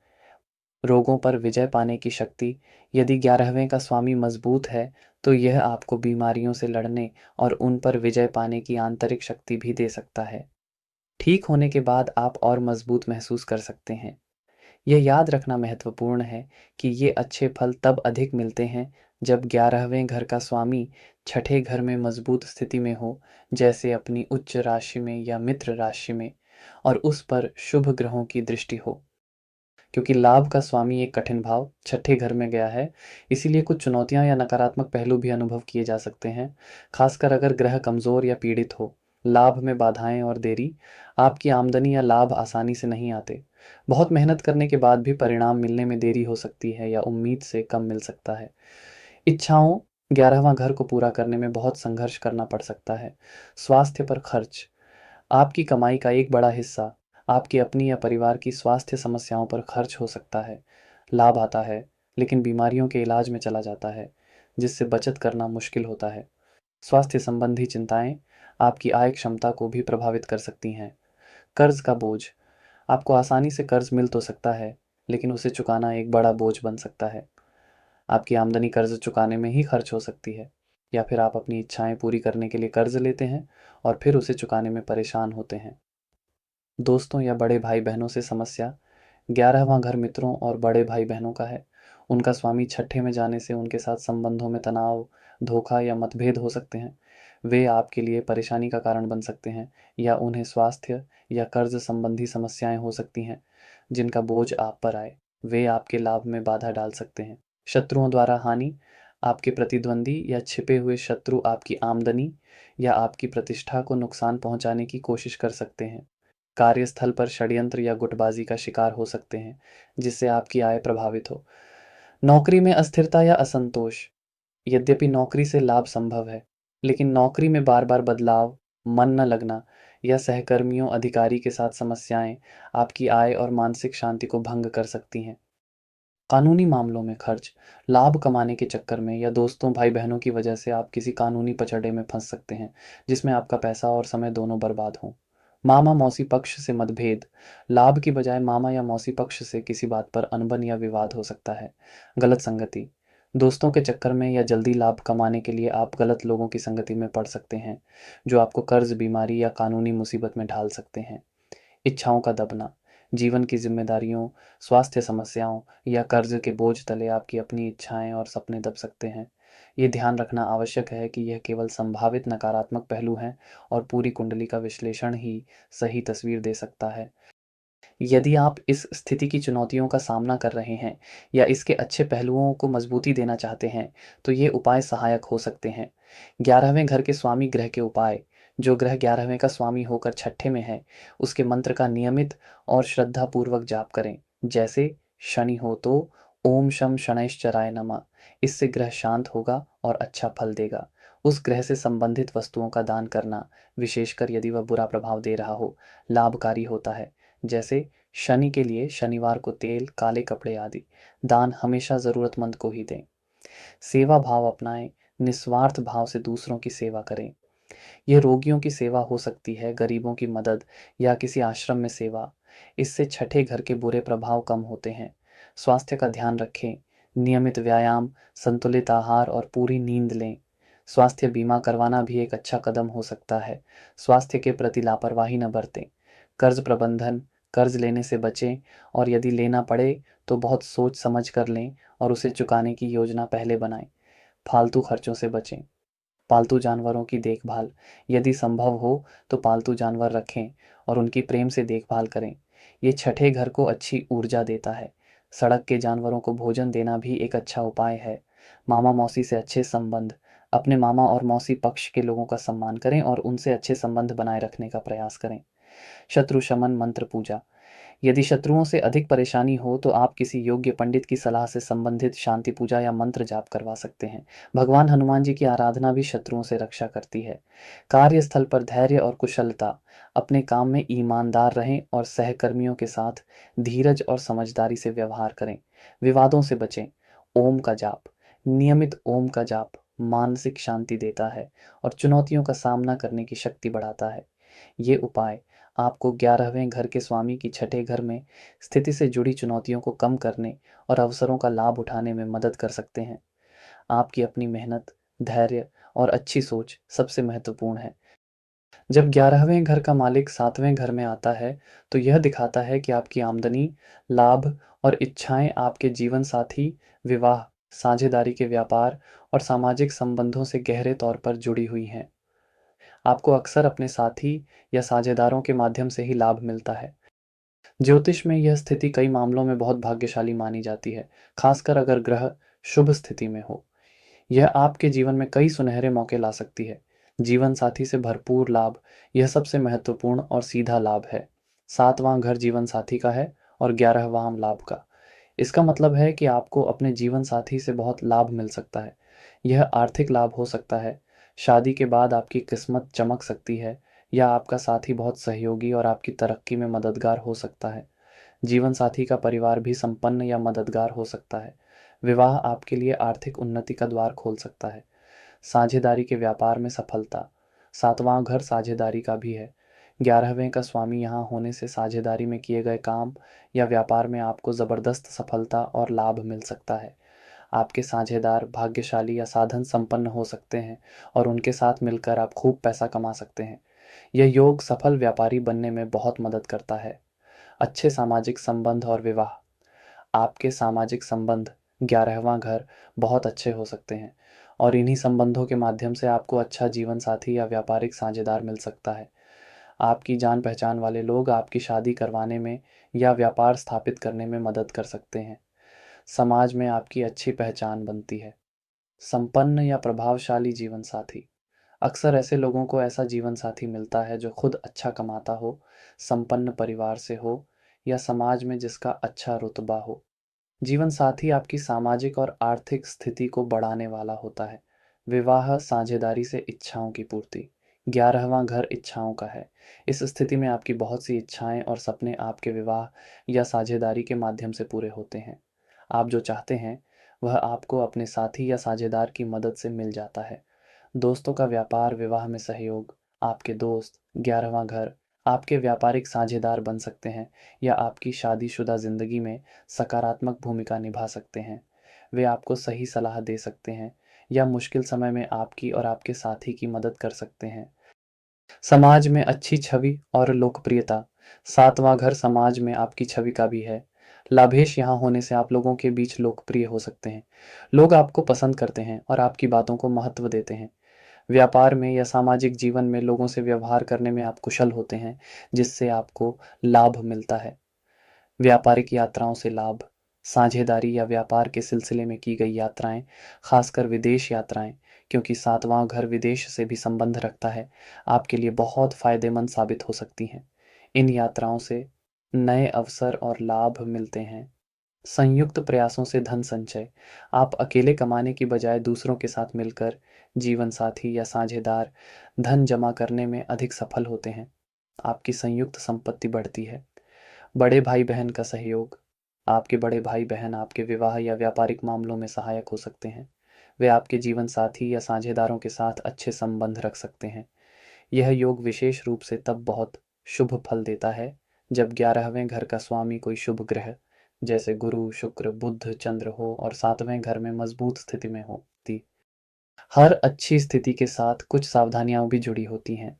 रोगों पर विजय पाने की शक्ति, यदि 11वें का स्वामी मजबूत है तो यह आपको बीमारियों से लड़ने और उन पर विजय पाने की आंतरिक शक्ति भी दे सकता है। ठीक होने के बाद आप और मजबूत महसूस कर सकते हैं। यह याद रखना महत्वपूर्ण है कि ये अच्छे फल तब अधिक मिलते हैं जब 11वें घर का स्वामी छठे घर में मजबूत स्थिति में हो, जैसे अपनी उच्च राशि में या मित्र राशि में। और उस पर शुभ ग्रहों की दृष्टि हो। क्योंकि लाभ का स्वामी एक कठिन भाव छठे घर में गया है, इसीलिए कुछ चुनौतियां या नकारात्मक पहलू भी अनुभव किए जा सकते हैं, खासकर अगर ग्रह कमजोर या पीड़ित हो। लाभ में बाधाएं और देरी, आपकी आमदनी या लाभ आसानी से नहीं आते। बहुत मेहनत करने के बाद भी परिणाम मिलने में देरी हो सकती है या उम्मीद से कम मिल सकता है। इच्छाओं, 11वां घर को पूरा करने में बहुत संघर्ष करना पड़ सकता है। स्वास्थ्य पर खर्च, आपकी कमाई का एक बड़ा हिस्सा आपकी अपनी या परिवार की स्वास्थ्य समस्याओं पर खर्च हो सकता है। लाभ आता है, लेकिन बीमारियों के इलाज में चला जाता है, जिससे बचत करना मुश्किल होता है। स्वास्थ्य संबंधी चिंताएं आपकी आय क्षमता को भी प्रभावित कर सकती हैं। कर्ज का बोझ, आपको आसानी से कर्ज मिल तो सकता है, लेकिन उसे चुकाना एक बड़ा बोझ बन सकता है। आपकी आमदनी कर्ज चुकाने में ही खर्च हो सकती है, या फिर आप अपनी इच्छाएं पूरी करने के लिए कर्ज लेते हैं और फिर उसे चुकाने में परेशान होते हैं। दोस्तों या बड़े भाई बहनों से समस्या, 11वां घर मित्रों और बड़े भाई बहनों का है। उनका स्वामी छठे में जाने से उनके साथ संबंधों में तनाव, धोखा या मतभेद हो सकते हैं। वे आपके लिए परेशानी का कारण बन सकते हैं, या उन्हें स्वास्थ्य या कर्ज संबंधी समस्याएं हो सकती हैं जिनका बोझ आप पर आए। वे आपके लाभ में बाधा डाल सकते हैं। शत्रुओं द्वारा हानि, आपके प्रतिद्वंदी या छिपे हुए शत्रु आपकी आमदनी या आपकी प्रतिष्ठा को नुकसान पहुंचाने की कोशिश कर सकते हैं। कार्यस्थल पर षड्यंत्र या गुटबाजी का शिकार हो सकते हैं, जिससे आपकी आय प्रभावित हो। नौकरी में अस्थिरता या असंतोष, यद्यपि नौकरी से लाभ संभव है, लेकिन नौकरी में बार बार बदलाव, मन न लगना या सहकर्मियों अधिकारी के साथ समस्याएं आपकी आय और मानसिक शांति को भंग कर सकती हैं। कानूनी मामलों में खर्च, लाभ कमाने के चक्कर में या दोस्तों भाई बहनों की वजह से आप किसी कानूनी पचड़े में फंस सकते हैं, जिसमें आपका पैसा और समय दोनों बर्बाद हों। मामा मौसी पक्ष से मतभेद, लाभ की बजाय मामा या मौसी पक्ष से किसी बात पर अनबन या विवाद हो सकता है। गलत संगति, दोस्तों के चक्कर में या जल्दी लाभ कमाने के लिए आप गलत लोगों की संगति में पड़ सकते हैं, जो आपको कर्ज, बीमारी या कानूनी मुसीबत में ढाल सकते हैं। इच्छाओं का दबना, जीवन की जिम्मेदारियों, स्वास्थ्य समस्याओं या कर्ज के बोझ तले आपकी अपनी इच्छाएं और सपने दब सकते हैं। ये ध्यान रखना आवश्यक है कि यह केवल संभावित नकारात्मक पहलू हैं, और पूरी कुंडली का विश्लेषण ही सही तस्वीर दे सकता है। यदि आप इस स्थिति की चुनौतियों का सामना कर रहे हैं या इसके अच्छे पहलुओं को मजबूती देना चाहते हैं, तो ये उपाय सहायक हो सकते हैं। 11वें घर के स्वामी ग्रह के उपाय, जो ग्रह 11वें का स्वामी होकर छठे में है, उसके मंत्र का नियमित और श्रद्धापूर्वक जाप करें। जैसे शनि हो तो ओम शम शनैश्चराय नमः। इससे ग्रह शांत होगा और अच्छा फल देगा। उस ग्रह से संबंधित वस्तुओं का दान करना, विशेषकर यदि वह बुरा प्रभाव दे रहा हो, लाभकारी होता है। जैसे शनि के लिए शनिवार को तेल, काले कपड़े आदि दान हमेशा जरूरतमंद को ही दें। सेवा भाव अपनाएं, निस्वार्थ भाव से दूसरों की सेवा करें। यह रोगियों की सेवा हो सकती है, गरीबों की मदद या किसी आश्रम में सेवा। इससे छठे घर के बुरे प्रभाव कम होते हैं। स्वास्थ्य का ध्यान रखें, नियमित व्यायाम, संतुलित आहार और पूरी नींद लें। स्वास्थ्य बीमा करवाना भी एक अच्छा कदम हो सकता है। स्वास्थ्य के प्रति लापरवाही न बरतें। कर्ज प्रबंधन, कर्ज लेने से बचें, और यदि लेना पड़े तो बहुत सोच समझ कर लें और उसे चुकाने की योजना पहले बनाएं। फालतू खर्चों से बचें। पालतू जानवरों की देखभाल, यदि संभव हो तो पालतू जानवर रखें और उनकी प्रेम से देखभाल करें। ये छठे घर को अच्छी ऊर्जा देता है। सड़क के जानवरों को भोजन देना भी एक अच्छा उपाय है। मामा मौसी से अच्छे संबंध, अपने मामा और मौसी पक्ष के लोगों का सम्मान करें और उनसे अच्छे संबंध बनाए रखने का प्रयास करें। शत्रु शमन मंत्र पूजा, यदि शत्रुओं से अधिक परेशानी हो तो आप किसी योग्य पंडित की सलाह से संबंधित शांति पूजा या मंत्र जाप करवा सकते हैं। भगवान हनुमान जी की आराधना भी शत्रुओं से रक्षा करती है। कार्यस्थल पर धैर्य और कुशलता, अपने काम में ईमानदार रहें और सहकर्मियों के साथ धीरज और समझदारी से व्यवहार करें। विवादों से बचें। ओम का जाप, नियमित ओम का जाप मानसिक शांति देता है और चुनौतियों का सामना करने की शक्ति बढ़ाता है। ये उपाय आपको 11वें घर के स्वामी की छठे घर में स्थिति से जुड़ी चुनौतियों को कम करने और अवसरों का लाभ उठाने में मदद कर सकते हैं। आपकी अपनी मेहनत, धैर्य और अच्छी सोच सबसे महत्वपूर्ण है। जब 11वें घर का मालिक 7वें घर में आता है, तो यह दिखाता है कि आपकी आमदनी, लाभ और इच्छाएं आपके जीवन साथी, विवाह, साझेदारी के व्यापार और सामाजिक संबंधों से गहरे तौर पर जुड़ी हुई हैं। आपको अक्सर अपने साथी या साझेदारों के माध्यम से ही लाभ मिलता है। ज्योतिष में यह स्थिति कई मामलों में बहुत भाग्यशाली मानी जाती है, खासकर अगर ग्रह शुभ स्थिति में हो। यह आपके जीवन में कई सुनहरे मौके ला सकती है। जीवन साथी से भरपूर लाभ, यह सबसे महत्वपूर्ण और सीधा लाभ है। 7वां घर जीवन साथी का है और 11वां लाभ का। इसका मतलब है कि आपको अपने जीवन साथी से बहुत लाभ मिल सकता है। यह आर्थिक लाभ हो सकता है, शादी के बाद आपकी किस्मत चमक सकती है, या आपका साथी बहुत सहयोगी और आपकी तरक्की में मददगार हो सकता है। जीवन साथी का परिवार भी संपन्न या मददगार हो सकता है। विवाह आपके लिए आर्थिक उन्नति का द्वार खोल सकता है। साझेदारी के व्यापार में सफलता, 7वां घर साझेदारी का भी है। 11वें का स्वामी यहाँ होने से साझेदारी में किए गए काम या व्यापार में आपको ज़बरदस्त सफलता और लाभ मिल सकता है। आपके साझेदार भाग्यशाली या साधन संपन्न हो सकते हैं और उनके साथ मिलकर आप खूब पैसा कमा सकते हैं। यह योग सफल व्यापारी बनने में बहुत मदद करता है। अच्छे सामाजिक संबंध और विवाह, आपके सामाजिक संबंध 11वां घर बहुत अच्छे हो सकते हैं और इन्हीं संबंधों के माध्यम से आपको अच्छा जीवन साथी या व्यापारिक साझेदार मिल सकता है। आपकी जान पहचान वाले लोग आपकी शादी करवाने में या व्यापार स्थापित करने में मदद कर सकते हैं। समाज में आपकी अच्छी पहचान बनती है। संपन्न या प्रभावशाली जीवन साथी, अक्सर ऐसे लोगों को ऐसा जीवन साथी मिलता है जो खुद अच्छा कमाता हो, संपन्न परिवार से हो या समाज में जिसका अच्छा रुतबा हो। जीवन साथी आपकी सामाजिक और आर्थिक स्थिति को बढ़ाने वाला होता है। विवाह साझेदारी से इच्छाओं की पूर्ति, 11वां घर इच्छाओं का है। इस स्थिति में आपकी बहुत सी इच्छाएं और सपने आपके विवाह या साझेदारी के माध्यम से पूरे होते हैं। आप जो चाहते हैं वह आपको अपने साथी या साझेदार की मदद से मिल जाता है। दोस्तों का व्यापार विवाह में सहयोग, आपके दोस्त 11वां घर आपके व्यापारिक साझेदार बन सकते हैं या आपकी शादीशुदा ज़िंदगी में सकारात्मक भूमिका निभा सकते हैं। वे आपको सही सलाह दे सकते हैं या मुश्किल समय में आपकी और आपके साथी की मदद कर सकते हैं। समाज में अच्छी छवि और लोकप्रियता, 7वां घर समाज में आपकी छवि का भी है। लाभेश यहाँ होने से आप लोगों के बीच लोकप्रिय हो सकते हैं। लोग आपको पसंद करते हैं और आपकी बातों को महत्व देते हैं। व्यापार में या सामाजिक जीवन में लोगों से व्यवहार करने में आप कुशल होते हैं, जिससे आपको लाभ मिलता है। व्यापारिक यात्राओं से लाभ, साझेदारी या व्यापार के सिलसिले में की गई यात्राएं, खासकर विदेश यात्राएं, क्योंकि 7वां घर विदेश से भी संबंध रखता है, आपके लिए बहुत फायदेमंद साबित हो सकती हैं। इन यात्राओं से नए अवसर और लाभ मिलते हैं। संयुक्त प्रयासों से धन संचय, आप अकेले कमाने की बजाय दूसरों के साथ मिलकर जीवन साथी या साझेदार धन जमा करने में अधिक सफल होते हैं। आपकी संयुक्त संपत्ति बढ़ती है। बड़े भाई बहन का सहयोग, आपके बड़े भाई बहन आपके विवाह या व्यापारिक मामलों में सहायक हो सकते हैं। वे आपके जीवन साथी या साझेदारों के साथ अच्छे संबंध रख सकते हैं। यह योग विशेष रूप से तब बहुत शुभ फल देता है जब 11वें घर का स्वामी कोई शुभ ग्रह जैसे गुरु, शुक्र, बुध, चंद्र हो और 7वें घर में मजबूत स्थिति में हो। हर अच्छी स्थिति के साथ कुछ सावधानियां भी जुड़ी होती हैं।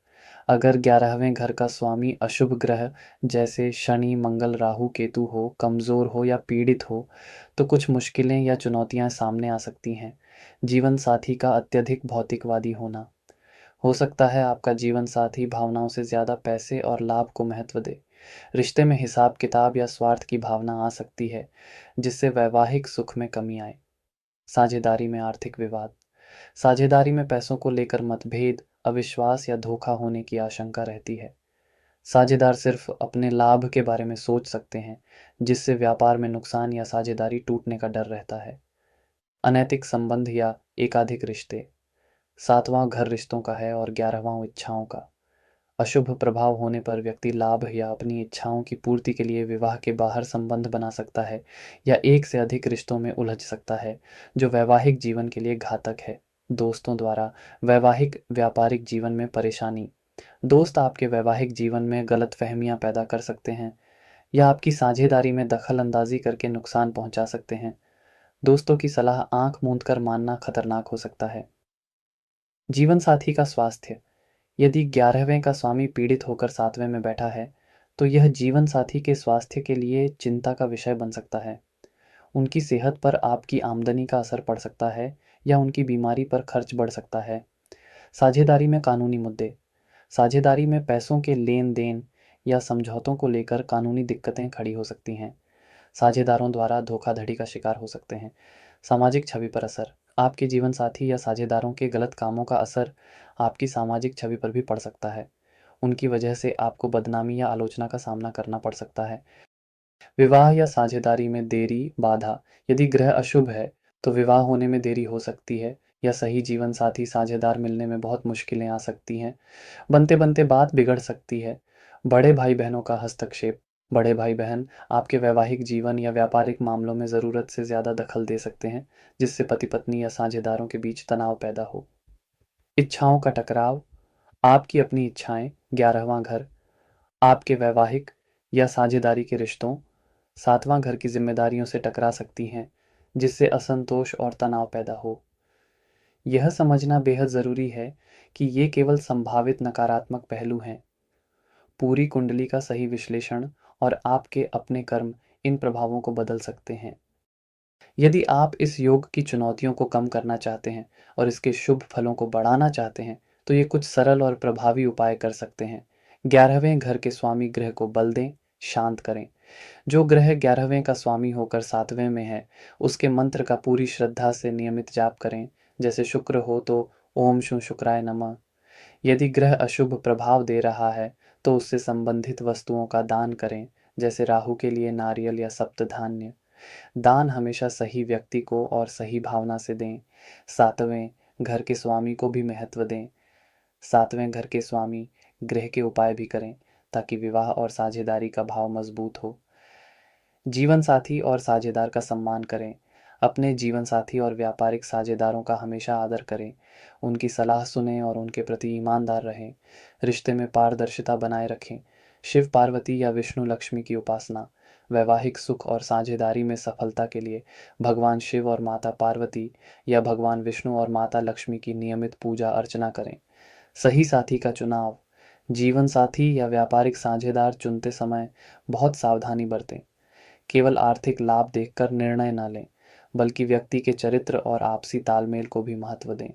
अगर 11वें घर का स्वामी अशुभ ग्रह जैसे शनि, मंगल, राहु, केतु हो, कमजोर हो या पीड़ित हो, तो कुछ मुश्किलें या चुनौतियां सामने आ सकती हैं। जीवन साथी का अत्यधिक भौतिकवादी होना, हो सकता है आपका जीवन साथी भावनाओं से ज्यादा पैसे और लाभ को महत्व दे। रिश्ते में हिसाब किताब या स्वार्थ की भावना आ सकती है, जिससे वैवाहिक सुख में कमी आए। साझेदारी में आर्थिक विवाद, साझेदारी में पैसों को लेकर मतभेद, अविश्वास या धोखा होने की आशंका रहती है। साझेदार सिर्फ अपने लाभ के बारे में सोच सकते हैं, जिससे व्यापार में नुकसान या साझेदारी टूटने का डर रहता है। अनैतिक संबंध या एकाधिक रिश्ते, 7वां घर रिश्तों का है और 11वां इच्छाओं का। अशुभ प्रभाव होने पर व्यक्ति लाभ या अपनी इच्छाओं की पूर्ति के लिए विवाह के बाहर संबंध बना सकता है या एक से अधिक रिश्तों में उलझ सकता है, जो वैवाहिक जीवन के लिए घातक है। दोस्तों द्वारा वैवाहिक व्यापारिक जीवन में परेशानी, दोस्त आपके वैवाहिक जीवन में गलतफहमियां पैदा कर सकते हैं या आपकी साझेदारी में दखल अंदाजी करके नुकसान पहुंचा सकते हैं। दोस्तों की सलाह आंख मूंद कर मानना खतरनाक हो सकता है। जीवन साथी का स्वास्थ्य, यदि 11वें का स्वामी पीड़ित होकर 7वें में बैठा है, तो यह जीवन साथी के स्वास्थ्य के लिए चिंता का विषय बन सकता है। उनकी सेहत पर आपकी आमदनी का असर पड़ सकता है या उनकी बीमारी पर खर्च बढ़ सकता है। साझेदारी में कानूनी मुद्दे, साझेदारी में पैसों के लेन-देन या समझौतों को लेकर कानूनी दिक्कतें खड़ी हो सकती हैं। साझेदारों द्वारा धोखाधड़ी का शिकार हो सकते हैं। सामाजिक छवि पर असर। आपके जीवनसाथी या साझेदारों के गलत कामों का असर आपकी सामाजिक छवि पर भी पड़ सकता है। उनकी वजह से आपको बदनामी या आलोचना का सामना करना पड़ सकता है। विवाह या साझेदारी में देरी, बाधा। यदि ग्रह अशुभ है, तो विवाह होने में देरी हो सकती है या सही जीवनसाथी साझेदार मिलने में बहुत मुश्किलें आ सकती हैं। बनते-बनते बात बिगड़ सकती है। बड़े भाई-बहनों का हस्तक्षेप। बड़े भाई-बहन आपके वैवाहिक जीवन या व्यापारिक मामलों में ज़रूरत से ज़्यादा दखल दे सकते हैं, जिससे पति-पत्नी या साझेदारों के बीच तनाव पैदा हो। इच्छाओं का टकराव। आपकी अपनी इच्छाएं, 11वां घर, आपके वैवाहिक या साझेदारी के रिश्तों, 7वां घर की जिम्मेदारियों से टकरा सकती हैं, जिससे असंतोष और तनाव पैदा हो। यह समझना बेहद ज़रूरी है कि ये केवल संभावित नकारात्मक पहलू हैं। पूरी कुंडली का सही विश्लेषण और आपके अपने कर्म इन प्रभावों को बदल सकते हैं। यदि आप इस योग की चुनौतियों को कम करना चाहते हैं और इसके शुभ फलों को बढ़ाना चाहते हैं, तो ये कुछ सरल और प्रभावी उपाय कर सकते हैं। 11वें घर के स्वामी ग्रह को बल दें, शांत करें। जो ग्रह 11वें का स्वामी होकर 7वें में है, उसके मंत्र का पूरी श्रद्धा से नियमित जाप करें। जैसे शुक्र हो तो ओम शु शुक्राय नमः। यदि ग्रह अशुभ प्रभाव दे रहा है, तो उससे संबंधित वस्तुओं का दान करें। जैसे राहु के लिए नारियल या सप्तधान्य। दान हमेशा सही व्यक्ति को और सही भावना से दें। 7वें घर के स्वामी को भी महत्व दें। 7वें घर के स्वामी ग्रह के उपाय भी करें, ताकि विवाह और साझेदारी का भाव मजबूत हो। जीवन साथी और साझेदार का सम्मान करें। अपने जीवन साथी और व्यापारिक साझेदारों का हमेशा आदर करें। उनकी सलाह सुनें और उनके प्रति ईमानदार रहें। रिश्ते में पारदर्शिता बनाए रखें। शिव पार्वती या विष्णु लक्ष्मी की उपासना। वैवाहिक सुख और साझेदारी में सफलता के लिए भगवान शिव और माता पार्वती या भगवान विष्णु और माता लक्ष्मी की नियमित पूजा अर्चना करें। सही साथी का चुनाव। जीवन साथी या व्यापारिक साझेदार चुनते समय बहुत सावधानी बरतें। केवल आर्थिक लाभ देखकर निर्णय न लें, बल्कि व्यक्ति के चरित्र और आपसी तालमेल को भी महत्व दें।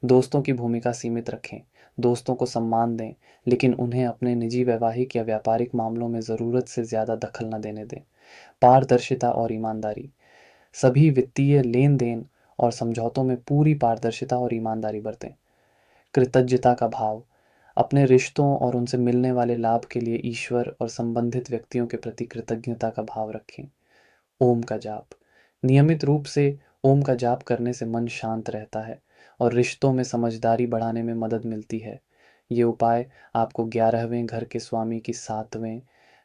दोस्तों की भूमिका सीमित रखें। दोस्तों को सम्मान दें, लेकिन उन्हें अपने निजी वैवाहिक या व्यापारिक मामलों में ज़रूरत से ज़्यादा दखल न देने दें। पारदर्शिता और ईमानदारी। सभी वित्तीय लेन-देन और समझौतों में पूरी पारदर्शिता और ईमानदारी बरतें। कृतज्ञता का भाव। अपने रिश्तों और उनसे मिलने वाले लाभ के लिए ईश्वर और संबंधित व्यक्तियों के प्रति कृतज्ञता का भाव रखें। ओम का जाप। नियमित रूप से ओम का जाप करने से मन शांत रहता है और रिश्तों में समझदारी बढ़ाने में मदद मिलती है। ये उपाय आपको 11वें घर के स्वामी की 7वें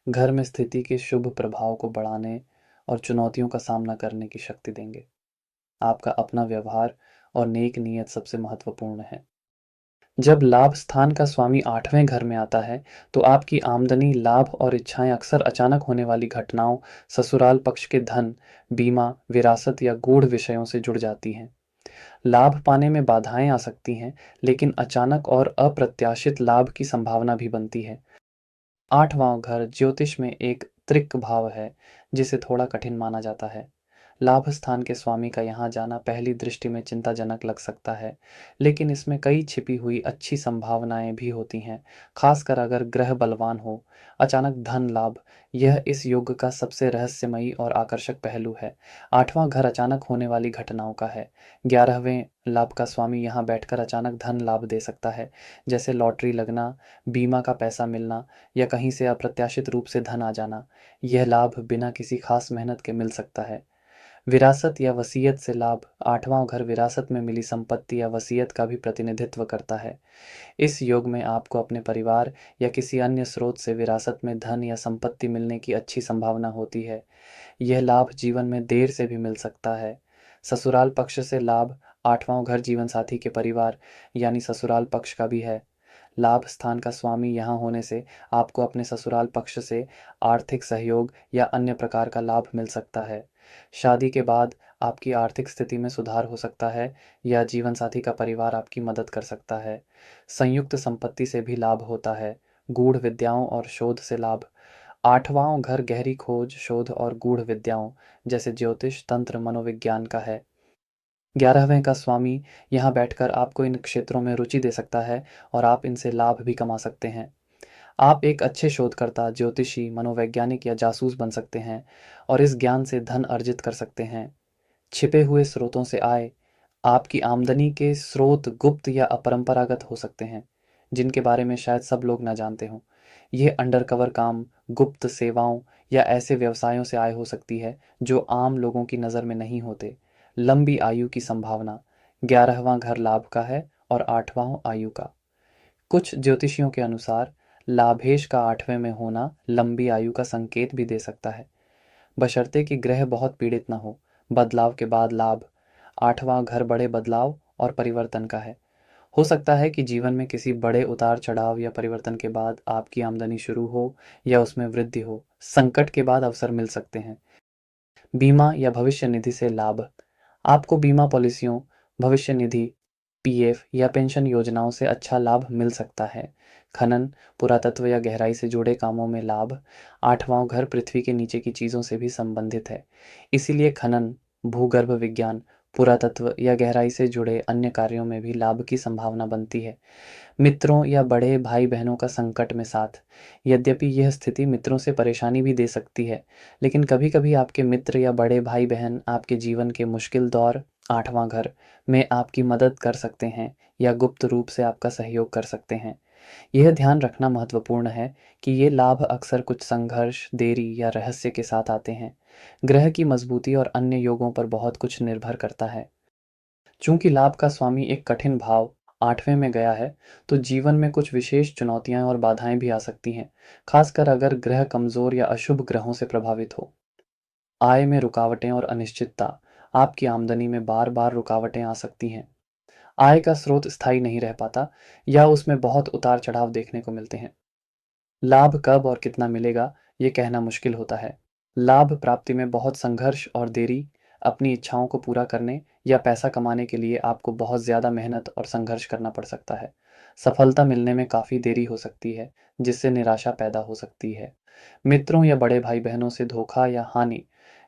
घर में स्थिति के शुभ प्रभाव को बढ़ाने और चुनौतियों का सामना करने की शक्ति देंगे। आपका अपना व्यवहार और नेक नीयत सबसे महत्वपूर्ण है। जब लाभ स्थान का स्वामी 8वें घर में आता है, तो आपकी आमदनी, लाभ और इच्छाएं अक्सर अचानक होने वाली घटनाओं, ससुराल पक्ष के धन, बीमा, विरासत या गूढ़ विषयों से जुड़ जाती हैं। लाभ पाने में बाधाएं आ सकती हैं, लेकिन अचानक और अप्रत्याशित लाभ की संभावना भी बनती है। 8वां घर ज्योतिष में एक त्रिक भाव है, जिसे थोड़ा कठिन माना जाता है। लाभ स्थान के स्वामी का यहाँ जाना पहली दृष्टि में चिंताजनक लग सकता है, लेकिन इसमें कई छिपी हुई अच्छी संभावनाएं भी होती हैं, खासकर अगर ग्रह बलवान हो। अचानक धन लाभ, यह इस योग का सबसे रहस्यमयी और आकर्षक पहलू है। 8वां घर अचानक होने वाली घटनाओं का है। 11वें लाभ का स्वामी यहाँ बैठकर अचानक धन लाभ दे सकता है, जैसे लॉटरी लगना, बीमा का पैसा मिलना या कहीं से अप्रत्याशित रूप से धन आ जाना। यह लाभ बिना किसी खास मेहनत के मिल सकता है। विरासत या वसीयत से लाभ। 8वां घर विरासत में मिली संपत्ति या वसीयत का भी प्रतिनिधित्व करता है। इस योग में आपको अपने परिवार या किसी अन्य स्रोत से विरासत में धन या संपत्ति मिलने की अच्छी संभावना होती है। यह लाभ जीवन में देर से भी मिल सकता है। ससुराल पक्ष से लाभ। 8वां घर जीवन साथी के परिवार यानी ससुराल पक्ष का भी है। लाभ स्थान का स्वामी यहाँ होने से आपको अपने ससुराल पक्ष से आर्थिक सहयोग या अन्य प्रकार का लाभ मिल सकता है। शादी के बाद आपकी आर्थिक स्थिति में सुधार हो सकता है या जीवन साथी का परिवार आपकी मदद कर सकता है। संयुक्त संपत्ति से भी लाभ होता है। गूढ़ विद्याओं और शोध से लाभ। 8वां घर गहरी खोज, शोध और गूढ़ विद्याओं जैसे ज्योतिष, तंत्र, मनोविज्ञान का है। 11वें का स्वामी यहाँ बैठकर आपको इन क्षेत्रों में रुचि दे सकता है और आप इनसे लाभ भी कमा सकते हैं। आप एक अच्छे शोधकर्ता, ज्योतिषी, मनोवैज्ञानिक या जासूस बन सकते हैं और इस ज्ञान से धन अर्जित कर सकते हैं। छिपे हुए स्रोतों से आय। आपकी आमदनी के स्रोत गुप्त या अपरंपरागत हो सकते हैं, जिनके बारे में शायद सब लोग ना जानते हों। ये अंडरकवर काम, गुप्त सेवाओं या ऐसे व्यवसायों से आय हो सकती है जो आम लोगों की नज़र में नहीं होते। लंबी आयु की संभावना। 11वां घर लाभ का है और 8वां आयु का। कुछ ज्योतिषियों के अनुसार लाभेश का 8वें में होना लंबी आयु का संकेत भी दे सकता है, बशर्ते कि ग्रह बहुत पीड़ित न हो। बदलाव के बाद लाभ। 8वां घर बड़े बदलाव और परिवर्तन का है। हो सकता है कि जीवन में किसी बड़े उतार चढ़ाव या परिवर्तन के बाद आपकी आमदनी शुरू हो या उसमें वृद्धि हो। संकट के बाद अवसर मिल सकते हैं। बीमा या भविष्य निधि से लाभ। आपको बीमा पॉलिसियों, भविष्य निधि, पीएफ या पेंशन योजनाओं से अच्छा लाभ मिल सकता है। खनन, पुरातत्व या गहराई से जुड़े कामों में लाभ। 8वां घर पृथ्वी के नीचे की चीज़ों से भी संबंधित है, इसीलिए खनन, भूगर्भ विज्ञान, पुरातत्व या गहराई से जुड़े अन्य कार्यों में भी लाभ की संभावना बनती है। मित्रों या बड़े भाई-बहनों का संकट में साथ। यद्यपि यह स्थिति मित्रों से परेशानी भी दे सकती है, लेकिन कभी-कभी आपके मित्र या बड़े भाई-बहन आपके जीवन के मुश्किल दौर 8वां घर में आपकी मदद कर सकते हैं या गुप्त रूप से आपका सहयोग कर सकते हैं। यह ध्यान रखना महत्वपूर्ण है कि ये लाभ अक्सर कुछ संघर्ष, देरी या रहस्य के साथ आते हैं। ग्रह की मजबूती और अन्य योगों पर बहुत कुछ निर्भर करता है। चूंकि लाभ का स्वामी एक कठिन भाव 8वें में गया है, तो जीवन में कुछ विशेष चुनौतियां और बाधाएं भी आ सकती हैं, खासकर अगर ग्रह कमजोर या अशुभ ग्रहों से प्रभावित हो। आय में रुकावटें और अनिश्चितता। आपकी आमदनी में बार बार रुकावटें आ सकती हैं। आय का स्रोत स्थायी नहीं रह पाता या उसमें बहुत उतार चढ़ाव देखने को मिलते हैं। लाभ कब और कितना मिलेगा, ये कहना मुश्किल होता है। लाभ प्राप्ति में बहुत संघर्ष और देरी। अपनी इच्छाओं को पूरा करने या पैसा कमाने के लिए आपको बहुत ज़्यादा मेहनत और संघर्ष करना पड़ सकता है। सफलता मिलने में काफ़ी देरी हो सकती है, जिससे निराशा पैदा हो सकती है। मित्रों या बड़े भाई-बहनों से धोखा या हानि।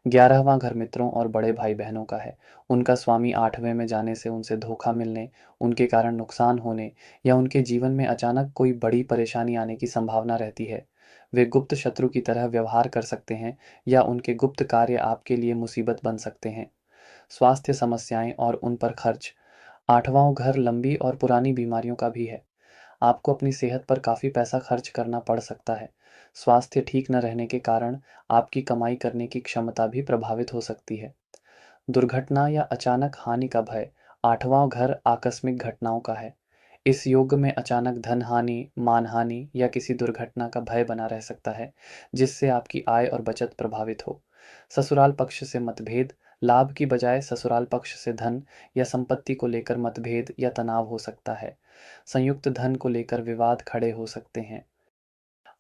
11वां घर मित्रों और बड़े भाई-बहनों का है। उनका स्वामी 8वें में जाने से उनसे धोखा मिलने, उनके कारण नुकसान होने या उनके जीवन में अचानक कोई बड़ी परेशानी आने की संभावना रहती है। वे गुप्त शत्रु की तरह व्यवहार कर सकते हैं या उनके गुप्त कार्य आपके लिए मुसीबत बन सकते हैं। स्वास्थ्य समस्याएं और उन पर खर्च। 8वां घर लंबी और पुरानी बीमारियों का भी है। आपको अपनी सेहत पर काफ़ी पैसा खर्च करना पड़ सकता है। स्वास्थ्य ठीक न रहने के कारण आपकी कमाई करने की क्षमता भी प्रभावित हो सकती है। दुर्घटना या अचानक हानि का भय। 8वां घर आकस्मिक घटनाओं का है। इस युग में अचानक धन हानि, मानहानि या किसी दुर्घटना का भय बना रह सकता है, जिससे आपकी आय और बचत प्रभावित हो। ससुराल पक्ष से मतभेद। लाभ की बजाय ससुराल पक्ष से धन या संपत्ति को लेकर मतभेद या तनाव हो सकता है। संयुक्त धन को लेकर विवाद खड़े हो सकते हैं।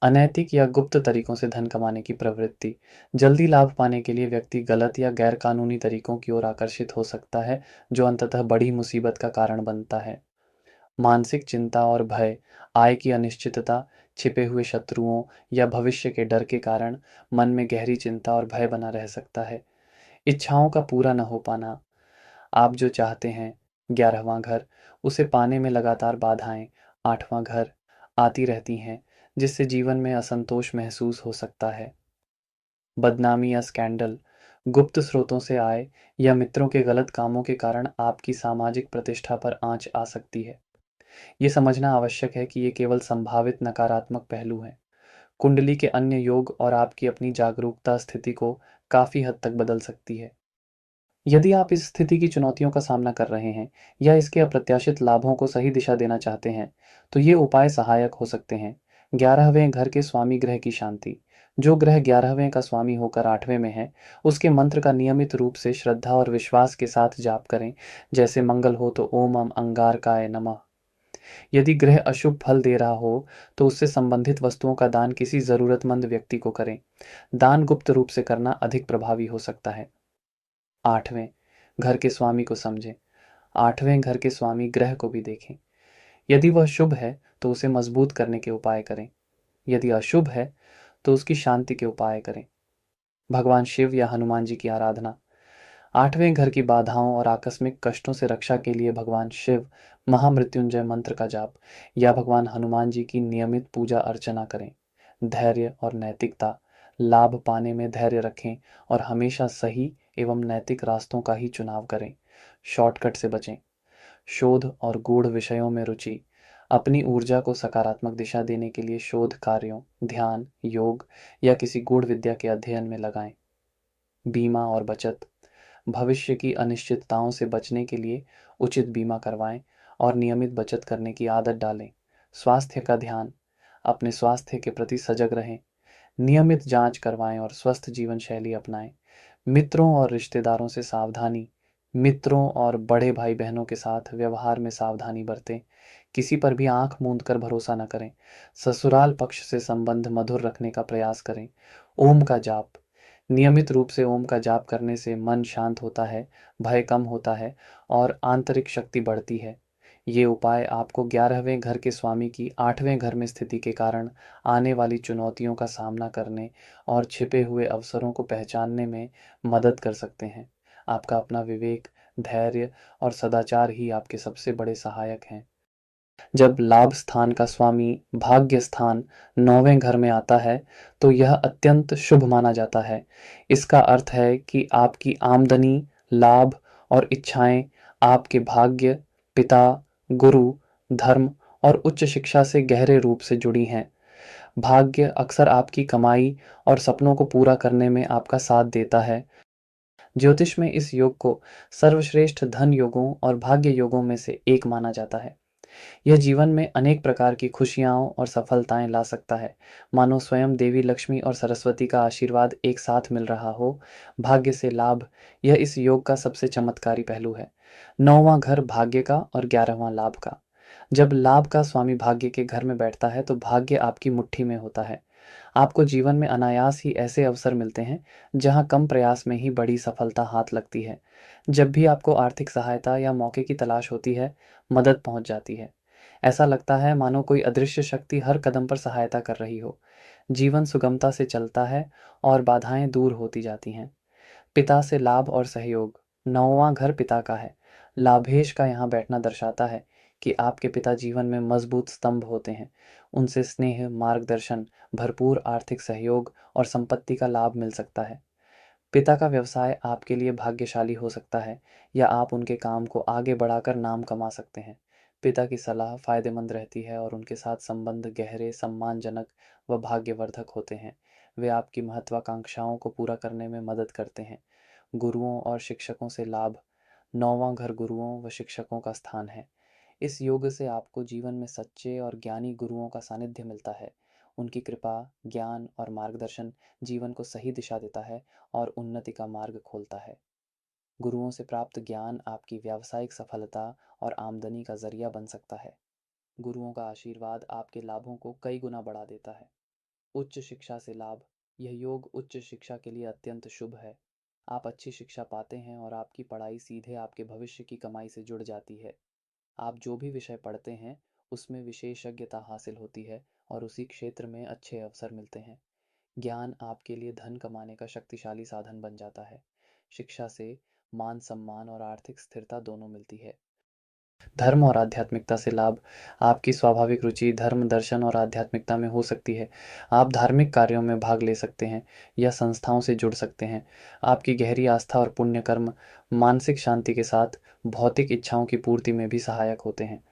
अनैतिक या गुप्त तरीकों से धन कमाने की प्रवृत्ति। जल्दी लाभ पाने के लिए व्यक्ति गलत या गैरकानूनी तरीकों की ओर आकर्षित हो सकता है, जो अंततः बड़ी मुसीबत का कारण बनता है। मानसिक चिंता और भय। आय की अनिश्चितता, छिपे हुए शत्रुओं या भविष्य के डर के कारण मन में गहरी चिंता और भय बना रह सकता है। इच्छाओं का पूरा न हो पाना। आप जो चाहते हैं, 11वां घर, उसे पाने में लगातार बाधाएं, 8वां घर, आती रहती हैं, जिससे जीवन में असंतोष महसूस हो सकता है। बदनामी या स्कैंडल। गुप्त स्रोतों से आय या मित्रों के गलत कामों के कारण आपकी सामाजिक प्रतिष्ठा पर आंच आ सकती है। ये समझना आवश्यक है कि ये केवल संभावित नकारात्मक पहलू हैं। कुंडली के अन्य योग और आपकी अपनी जागरूकता स्थिति को काफ़ी हद तक बदल सकती है। यदि आप इस स्थिति की चुनौतियों का सामना कर रहे हैं या इसके अप्रत्याशित लाभों को सही दिशा देना चाहते हैं, तो ये उपाय सहायक हो सकते हैं। 11वें घर के स्वामी ग्रह की शांति। जो ग्रह 11वें का स्वामी होकर 8वें में है, उसके मंत्र का नियमित रूप से श्रद्धा और विश्वास के साथ जाप करें। जैसे मंगल हो तो ओम अंगारकाय नमः। यदि ग्रह अशुभ फल दे रहा हो, तो उससे संबंधित वस्तुओं का दान किसी जरूरतमंद व्यक्ति को करें। दान गुप्त रूप से करना अधिक प्रभावी हो सकता है। 8वें घर के स्वामी को समझें। 8वें घर के स्वामी ग्रह को भी देखें। यदि वह शुभ है, तो उसे मजबूत करने के उपाय करें। यदि अशुभ है, तो उसकी शांति के उपाय करें। भगवान शिव या हनुमान जी की आराधना। आठवें घर की बाधाओं और आकस्मिक कष्टों से रक्षा के लिए भगवान शिव महामृत्युंजय मंत्र का जाप या भगवान हनुमान जी की नियमित पूजा अर्चना करें। धैर्य और नैतिकता, लाभ पाने में धैर्य रखें और हमेशा सही एवं नैतिक रास्तों का ही चुनाव करें। शॉर्टकट से बचें। शोध और गूढ़ विषयों में रुचि, अपनी ऊर्जा को सकारात्मक दिशा देने के लिए शोध कार्यों, ध्यान, योग या किसी गूढ़ विद्या के अध्ययन में लगाएं। बीमा और बचत, भविष्य की अनिश्चितताओं से बचने के लिए उचित बीमा करवाएं और नियमित बचत करने की आदत डालें। स्वास्थ्य का ध्यान, अपने स्वास्थ्य के प्रति सजग रहें। नियमित जांच करवाएं और स्वस्थ जीवन शैली अपनाएं। मित्रों और रिश्तेदारों से सावधानी, मित्रों और बड़े भाई बहनों के साथ व्यवहार में सावधानी बरतें। किसी पर भी आंख मूंद कर भरोसा न करें। ससुराल पक्ष से संबंध मधुर रखने का प्रयास करें। ओम का जाप, नियमित रूप से ओम का जाप करने से मन शांत होता है, भय कम होता है और आंतरिक शक्ति बढ़ती है। ये उपाय आपको 11वें घर के स्वामी की 8वें घर में स्थिति के कारण आने वाली चुनौतियों का सामना करने और छिपे हुए अवसरों को पहचानने में मदद कर सकते हैं। आपका अपना विवेक, धैर्य और सदाचार ही आपके सबसे बड़े सहायक हैं। जब लाभ स्थान का स्वामी भाग्य स्थान 9वें घर में आता है तो यह अत्यंत शुभ माना जाता है। इसका अर्थ है कि आपकी आमदनी, लाभ और इच्छाएं आपके भाग्य, पिता, गुरु, धर्म और उच्च शिक्षा से गहरे रूप से जुड़ी हैं। भाग्य अक्सर आपकी कमाई और सपनों को पूरा करने में आपका साथ देता है। ज्योतिष में इस योग को सर्वश्रेष्ठ धन योगों और भाग्य योगों में से एक माना जाता है। यह जीवन में अनेक प्रकार की खुशियाँ और सफलताएं ला सकता है, मानो स्वयं देवी लक्ष्मी और सरस्वती का आशीर्वाद एक साथ मिल रहा हो। भाग्य से लाभ, यह इस योग का सबसे चमत्कारी पहलू है। 9वां घर भाग्य का और 11वां लाभ का। जब लाभ का स्वामी भाग्य के घर में बैठता है तो भाग्य आपकी मुट्ठी में होता है। आपको जीवन में अनायास ही ऐसे अवसर मिलते हैं जहां कम प्रयास में ही बड़ी सफलता हाथ लगती है। जब भी आपको आर्थिक सहायता या मौके की तलाश होती है, मदद पहुंच जाती है। ऐसा लगता है मानो कोई अदृश्य शक्ति हर कदम पर सहायता कर रही हो। जीवन सुगमता से चलता है और बाधाएं दूर होती जाती हैं। पिता से लाभ और सहयोग, 9वां घर पिता का है। लाभेश का यहाँ बैठना दर्शाता है कि आपके पिता जीवन में मजबूत स्तंभ होते हैं। उनसे स्नेह, मार्गदर्शन, भरपूर आर्थिक सहयोग और संपत्ति का लाभ मिल सकता है। पिता का व्यवसाय आपके लिए भाग्यशाली हो सकता है या आप उनके काम को आगे बढ़ाकर नाम कमा सकते हैं। पिता की सलाह फायदेमंद रहती है और उनके साथ संबंध गहरे, सम्मानजनक व भाग्यवर्धक होते हैं। वे आपकी महत्वाकांक्षाओं को पूरा करने में मदद करते हैं। गुरुओं और शिक्षकों से लाभ, 9वां घर गुरुओं व शिक्षकों का स्थान है। इस योग से आपको जीवन में सच्चे और ज्ञानी गुरुओं का सानिध्य मिलता है। उनकी कृपा, ज्ञान और मार्गदर्शन जीवन को सही दिशा देता है और उन्नति का मार्ग खोलता है। गुरुओं से प्राप्त ज्ञान आपकी व्यावसायिक सफलता और आमदनी का जरिया बन सकता है। गुरुओं का आशीर्वाद आपके लाभों को कई गुना बढ़ा देता है। उच्च शिक्षा से लाभ, यह योग उच्च शिक्षा के लिए अत्यंत शुभ है। आप अच्छी शिक्षा पाते हैं और आपकी पढ़ाई सीधे आपके भविष्य की कमाई से जुड़ जाती है। आप जो भी विषय पढ़ते हैं उसमें विशेषज्ञता हासिल होती है और उसी क्षेत्र में अच्छे अवसर मिलते हैं। ज्ञान आपके लिए धन कमाने का शक्तिशाली साधन बन जाता है। शिक्षा से मान सम्मान और आर्थिक स्थिरता दोनों मिलती है। धर्म और आध्यात्मिकता से लाभ, आपकी स्वाभाविक रुचि धर्म, दर्शन और आध्यात्मिकता में हो सकती है। आप धार्मिक कार्यों में भाग ले सकते हैं या संस्थाओं से जुड़ सकते हैं। आपकी गहरी आस्था और पुण्य कर्म मानसिक शांति के साथ भौतिक इच्छाओं की पूर्ति में भी सहायक होते हैं।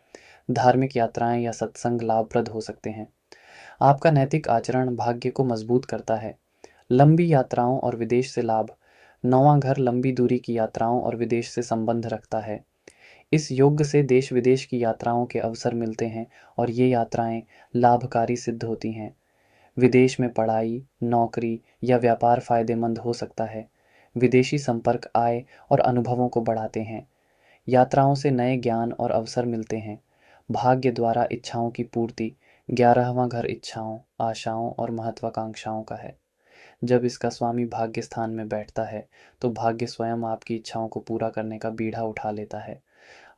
धार्मिक यात्राएं या सत्संग लाभप्रद हो सकते हैं। आपका नैतिक आचरण भाग्य को मजबूत करता है। लंबी यात्राओं और विदेश से लाभ, 9वां घर लंबी दूरी की यात्राओं और विदेश से संबंध रखता है। इस योग से देश विदेश की यात्राओं के अवसर मिलते हैं और ये यात्राएं लाभकारी सिद्ध होती हैं। विदेश में पढ़ाई, नौकरी या व्यापार फायदेमंद हो सकता है। विदेशी संपर्क आय और अनुभवों को बढ़ाते हैं। यात्राओं से नए ज्ञान और अवसर मिलते हैं। भाग्य द्वारा इच्छाओं की पूर्ति, 11वां घर इच्छाओं, आशाओं और महत्वाकांक्षाओं का है। जब इसका स्वामी भाग्य स्थान में बैठता है तो भाग्य स्वयं आपकी इच्छाओं को पूरा करने का बीड़ा उठा लेता है।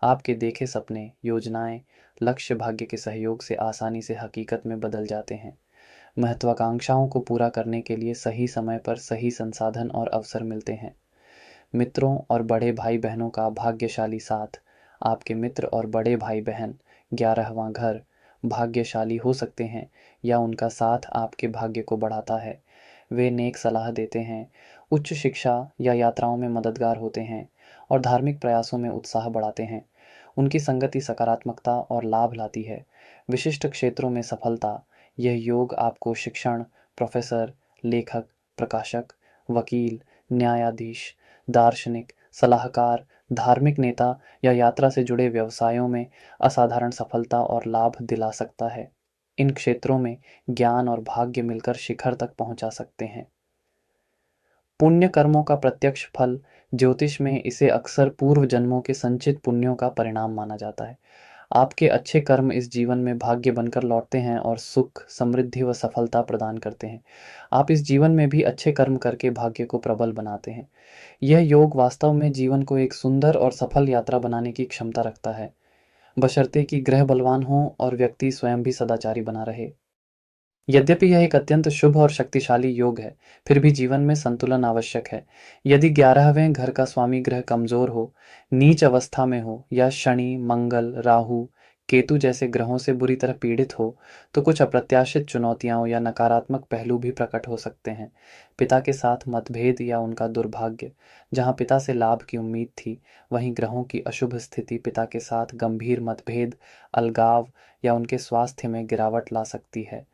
आपके देखे सपने, योजनाएं, लक्ष्य भाग्य के सहयोग से आसानी से हकीकत में बदल जाते हैं। महत्वाकांक्षाओं को पूरा करने के लिए सही समय पर सही संसाधन और अवसर मिलते हैं। मित्रों और बड़े भाई बहनों का भाग्यशाली साथ। आपके मित्र और बड़े भाई बहन 11वां घर भाग्यशाली हो सकते हैं या उनका साथ आपके भाग्य को बढ़ाता है। वे नेक सलाह देते हैं, उच्च शिक्षा या यात्राओं में मददगार होते हैं और धार्मिक प्रयासों में उत्साह बढ़ाते हैं। उनकी संगति सकारात्मकता और लाभ लाती है। विशिष्ट क्षेत्रों में सफलता। यह योग आपको शिक्षण, प्रोफेसर, लेखक, प्रकाशक, वकील, न्यायाधीश, दार्शनिक, सलाहकार, धार्मिक नेता या यात्रा से जुड़े व्यवसायों में असाधारण सफलता और लाभ दिला सकता है। इन क्षेत्रों में ज्ञान और भाग्य मिलकर शिखर तक पहुंचा सकते हैं। पुण्य कर्मों का प्रत्यक्ष फल। ज्योतिष में इसे अक्सर पूर्व जन्मों के संचित पुण्यों का परिणाम माना जाता है। आपके अच्छे कर्म इस जीवन में भाग्य बनकर लौटते हैं और सुख, समृद्धि व सफलता प्रदान करते हैं। आप इस जीवन में भी अच्छे कर्म करके भाग्य को प्रबल बनाते हैं। यह योग वास्तव में जीवन को एक सुंदर और सफल यात्रा बनाने की क्षमता रखता है, बशर्ते कि ग्रह बलवान हों और व्यक्ति स्वयं भी सदाचारी बना रहे। यद्यपि यह एक अत्यंत शुभ और शक्तिशाली योग है, फिर भी जीवन में संतुलन आवश्यक है। यदि 11वें घर का स्वामी ग्रह कमजोर हो, नीच अवस्था में हो या शनि, मंगल, राहु, केतु जैसे ग्रहों से बुरी तरह पीड़ित हो, तो कुछ अप्रत्याशित चुनौतियां या नकारात्मक पहलू भी प्रकट हो सकते हैं। पिता के साथ मतभेद या उनका दुर्भाग्य। जहां पिता से लाभ की उम्मीद थी, वहीं ग्रहों की अशुभ स्थिति पिता के साथ गंभीर मतभेद, अलगाव या उनके स्वास्थ्य में गिरावट ला सकती है।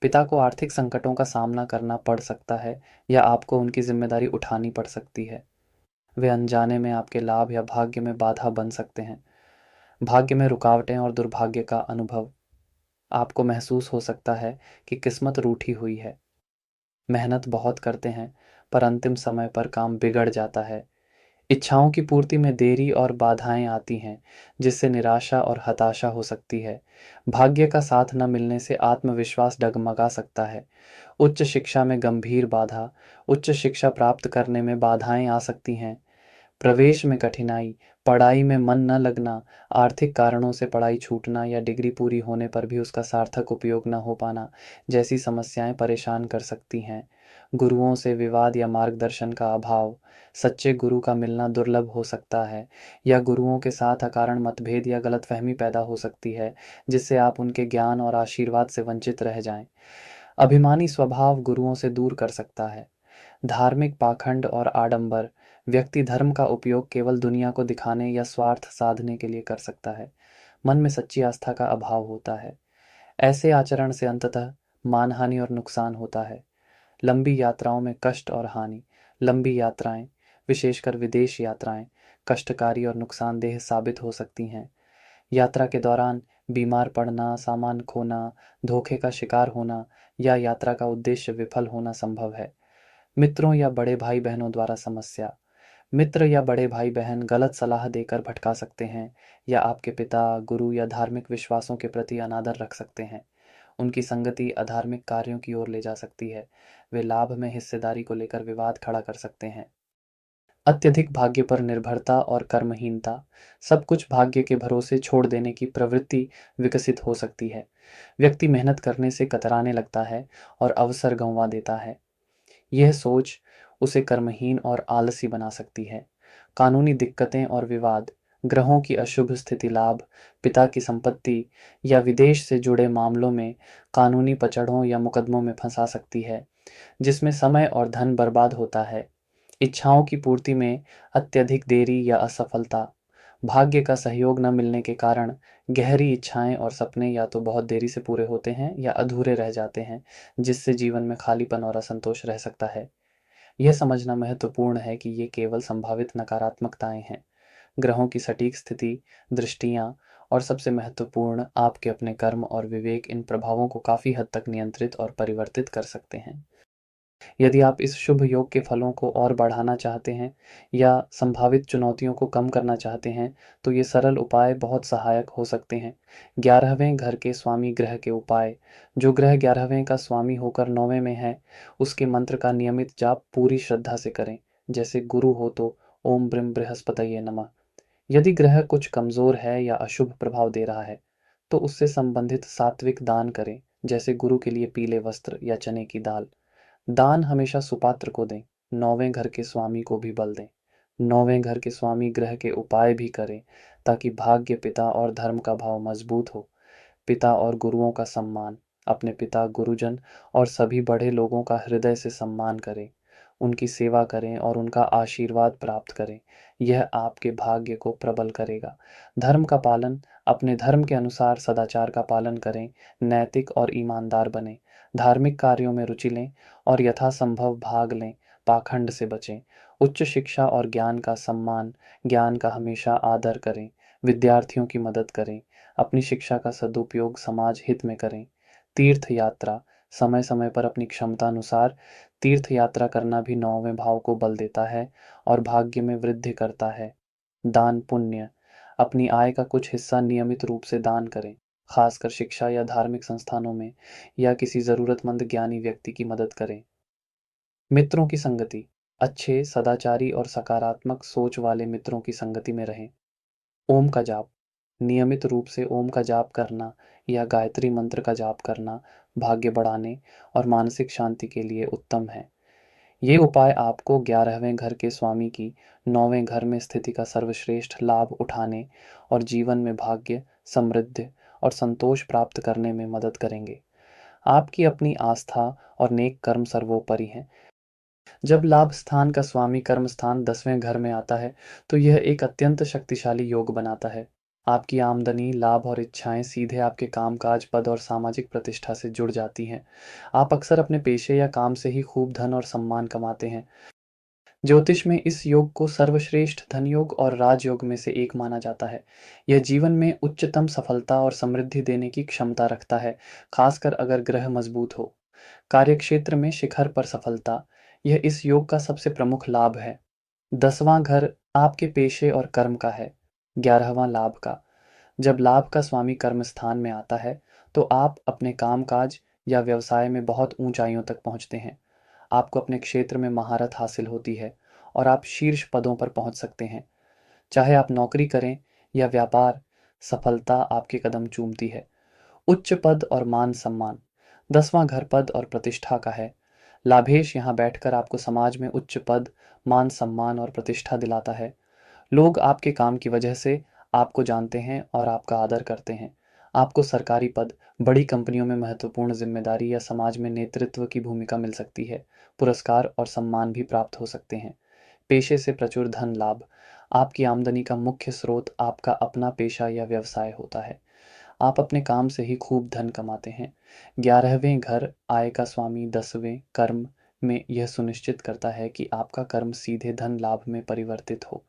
पिता को आर्थिक संकटों का सामना करना पड़ सकता है या आपको उनकी जिम्मेदारी उठानी पड़ सकती है। वे अनजाने में आपके लाभ या भाग्य में बाधा बन सकते हैं। भाग्य में रुकावटें और दुर्भाग्य का अनुभव। आपको महसूस हो सकता है कि किस्मत रूठी हुई है। मेहनत बहुत करते हैं, पर अंतिम समय पर काम बिगड़ जाता है। इच्छाओं की पूर्ति में देरी और बाधाएं आती हैं, जिससे निराशा और हताशा हो सकती है। भाग्य का साथ न मिलने से आत्मविश्वास डगमगा सकता है। उच्च शिक्षा में गंभीर बाधा। उच्च शिक्षा प्राप्त करने में बाधाएं आ सकती हैं। प्रवेश में कठिनाई, पढ़ाई में मन न लगना, आर्थिक कारणों से पढ़ाई छूटना या डिग्री पूरी होने पर भी उसका सार्थक उपयोग न हो पाना जैसी समस्याएं परेशान कर सकती हैं। गुरुओं से विवाद या मार्गदर्शन का अभाव। सच्चे गुरु का मिलना दुर्लभ हो सकता है या गुरुओं के साथ अकारण मतभेद या गलतफहमी पैदा हो सकती है, जिससे आप उनके ज्ञान और आशीर्वाद से वंचित रह जाएं। अभिमानी स्वभाव गुरुओं से दूर कर सकता है। धार्मिक पाखंड और आडंबर। व्यक्ति धर्म का उपयोग केवल दुनिया को दिखाने या स्वार्थ साधने के लिए कर सकता है। मन में सच्ची आस्था का अभाव होता है। ऐसे आचरण से अंततः मानहानि और नुकसान होता है। लंबी यात्राओं में कष्ट और हानि। लंबी यात्राएं, विशेषकर विदेश यात्राएं, कष्टकारी और नुकसानदेह साबित हो सकती हैं। यात्रा के दौरान बीमार पड़ना, सामान खोना, धोखे का शिकार होना या यात्रा का उद्देश्य विफल होना संभव है। मित्रों या बड़े भाई बहनों द्वारा समस्या। मित्र या बड़े भाई बहन गलत सलाह देकर भटका सकते हैं या आपके पिता, गुरु या धार्मिक विश्वासों के प्रति अनादर रख सकते हैं। उनकी संगति अधार्मिक कार्यों की ओर ले जा सकती है। वे लाभ में हिस्सेदारी को लेकर विवाद खड़ा कर सकते हैं। अत्यधिक भाग्य पर निर्भरता और कर्महीनता। सब कुछ भाग्य के भरोसे छोड़ देने की प्रवृत्ति विकसित हो सकती है। व्यक्ति मेहनत करने से कतराने लगता है और अवसर गंवा देता है। यह सोच उसे कर्महीन और आलसी बना सकती है। कानूनी दिक्कतें और विवाद। ग्रहों की अशुभ स्थिति लाभ, पिता की संपत्ति या विदेश से जुड़े मामलों में कानूनी पचड़ों या मुकदमों में फंसा सकती है, जिसमें समय और धन बर्बाद होता है। इच्छाओं की पूर्ति में अत्यधिक देरी या असफलता। भाग्य का सहयोग न मिलने के कारण गहरी इच्छाएं और सपने या तो बहुत देरी से पूरे होते हैं या अधूरे रह जाते हैं, जिससे जीवन में खालीपन और असंतोष रह सकता है। यह समझना महत्वपूर्ण है कि ये केवल संभावित नकारात्मकताएं हैं। ग्रहों की सटीक स्थिति, दृष्टियां और सबसे महत्वपूर्ण आपके अपने कर्म और विवेक इन प्रभावों को काफी हद तक नियंत्रित और परिवर्तित कर सकते हैं। यदि आप इस शुभ योग के फलों को और बढ़ाना चाहते हैं या संभावित चुनौतियों को कम करना चाहते हैं, तो ये सरल उपाय बहुत सहायक हो सकते हैं। 11वें घर के स्वामी ग्रह के उपाय। जो ग्रह 11वें का स्वामी होकर 9वें में है, उसके मंत्र का नियमित जाप पूरी श्रद्धा से करें। जैसे गुरु हो तो ओम ब्रिम बृहस्पतये नमः। यदि ग्रह कुछ कमजोर है या अशुभ प्रभाव दे रहा है, तो उससे संबंधित सात्विक दान करें, जैसे गुरु के लिए पीले वस्त्र या चने की दाल। दान हमेशा सुपात्र को दें। 9वें घर के स्वामी को भी बल दें। 9वें घर के स्वामी ग्रह के उपाय भी करें ताकि भाग्य, पिता और धर्म का भाव मजबूत हो। पिता और गुरुओं का सम्मान, अपने पिता, गुरुजन और सभी बड़े लोगों का हृदय से सम्मान करें। उनकी सेवा करें और उनका आशीर्वाद प्राप्त करें। यह आपके भाग्य को प्रबल करेगा। धर्म का पालन, अपने धर्म के अनुसार सदाचार का पालन करें। नैतिक और ईमानदार बनें। धार्मिक कार्यों में रुचि लें और यथासंभव भाग लें। पाखंड से बचें। उच्च शिक्षा और ज्ञान का सम्मान, ज्ञान का हमेशा आदर करें। विद्यार्थियों की मदद करें। अपनी शिक्षा का सदुपयोग समाज हित में करें। तीर्थ यात्रा, समय समय पर अपनी क्षमता अनुसार तीर्थ यात्रा करना भी 9वें भाव को बल देता है और भाग्य में वृद्धि करता है। दान पुण्य, अपनी आय का कुछ हिस्सा नियमित रूप से दान करें, खासकर शिक्षा या धार्मिक संस्थानों में, या किसी जरूरतमंद ज्ञानी व्यक्ति की मदद करें। मित्रों की संगति, अच्छे, सदाचारी और सकारात्मक सोच वाले मित्रों की संगति में रहें। ओम का जाप, नियमित रूप से ओम का जाप करना या गायत्री मंत्र का जाप करना भाग्य बढ़ाने और मानसिक शांति के लिए उत्तम है। ये उपाय आपको 11वें घर के स्वामी की 9वें घर में स्थिति का सर्वश्रेष्ठ लाभ उठाने और जीवन में भाग्य, समृद्धि और संतोष प्राप्त करने में मदद करेंगे। आपकी अपनी आस्था और नेक कर्म सर्वोपरि हैं। जब लाभ स्थान का स्वामी कर्म स्थान 10वें घर में आता है, तो यह एक अत्यंत शक्तिशाली योग बनाता है। आपकी आमदनी, लाभ और इच्छाएं सीधे आपके कामकाज, पद और सामाजिक प्रतिष्ठा से जुड़ जाती हैं। आप अक्सर अपने पेशे या काम से ही खूब धन और सम्मान कमाते हैं। ज्योतिष में इस योग को सर्वश्रेष्ठ धन योग और राजयोग में से एक माना जाता है। यह जीवन में उच्चतम सफलता और समृद्धि देने की क्षमता रखता है, खासकर अगर ग्रह मजबूत हो। कार्यक्षेत्र में शिखर पर सफलता, यह इस योग का सबसे प्रमुख लाभ है। 10वां घर आपके पेशे और कर्म का है। 11वां लाभ का। जब लाभ का स्वामी कर्म स्थान में आता है, तो आप अपने कामकाज या व्यवसाय में बहुत ऊंचाइयों तक पहुंचते हैं। आपको अपने क्षेत्र में महारत हासिल होती है और आप शीर्ष पदों पर पहुंच सकते हैं। चाहे आप नौकरी करें या व्यापार, सफलता आपके कदम चूमती है। उच्च पद और मान सम्मान, 10वां घर पद और प्रतिष्ठा का है। लाभेश यहाँ बैठकर आपको समाज में उच्च पद, मान सम्मान और प्रतिष्ठा दिलाता है। लोग आपके काम की वजह से आपको जानते हैं और आपका आदर करते हैं। आपको सरकारी पद, बड़ी कंपनियों में महत्वपूर्ण जिम्मेदारी या समाज में नेतृत्व की भूमिका मिल सकती है। पुरस्कार और सम्मान भी प्राप्त हो सकते हैं। पेशे से प्रचुर धन लाभ, आपकी आमदनी का मुख्य स्रोत आपका अपना पेशा या व्यवसाय होता है। आप अपने काम से ही खूब धन कमाते हैं। 11वें घर आय का स्वामी 10वें कर्म में यह सुनिश्चित करता है कि आपका कर्म सीधे धन लाभ में परिवर्तित हो।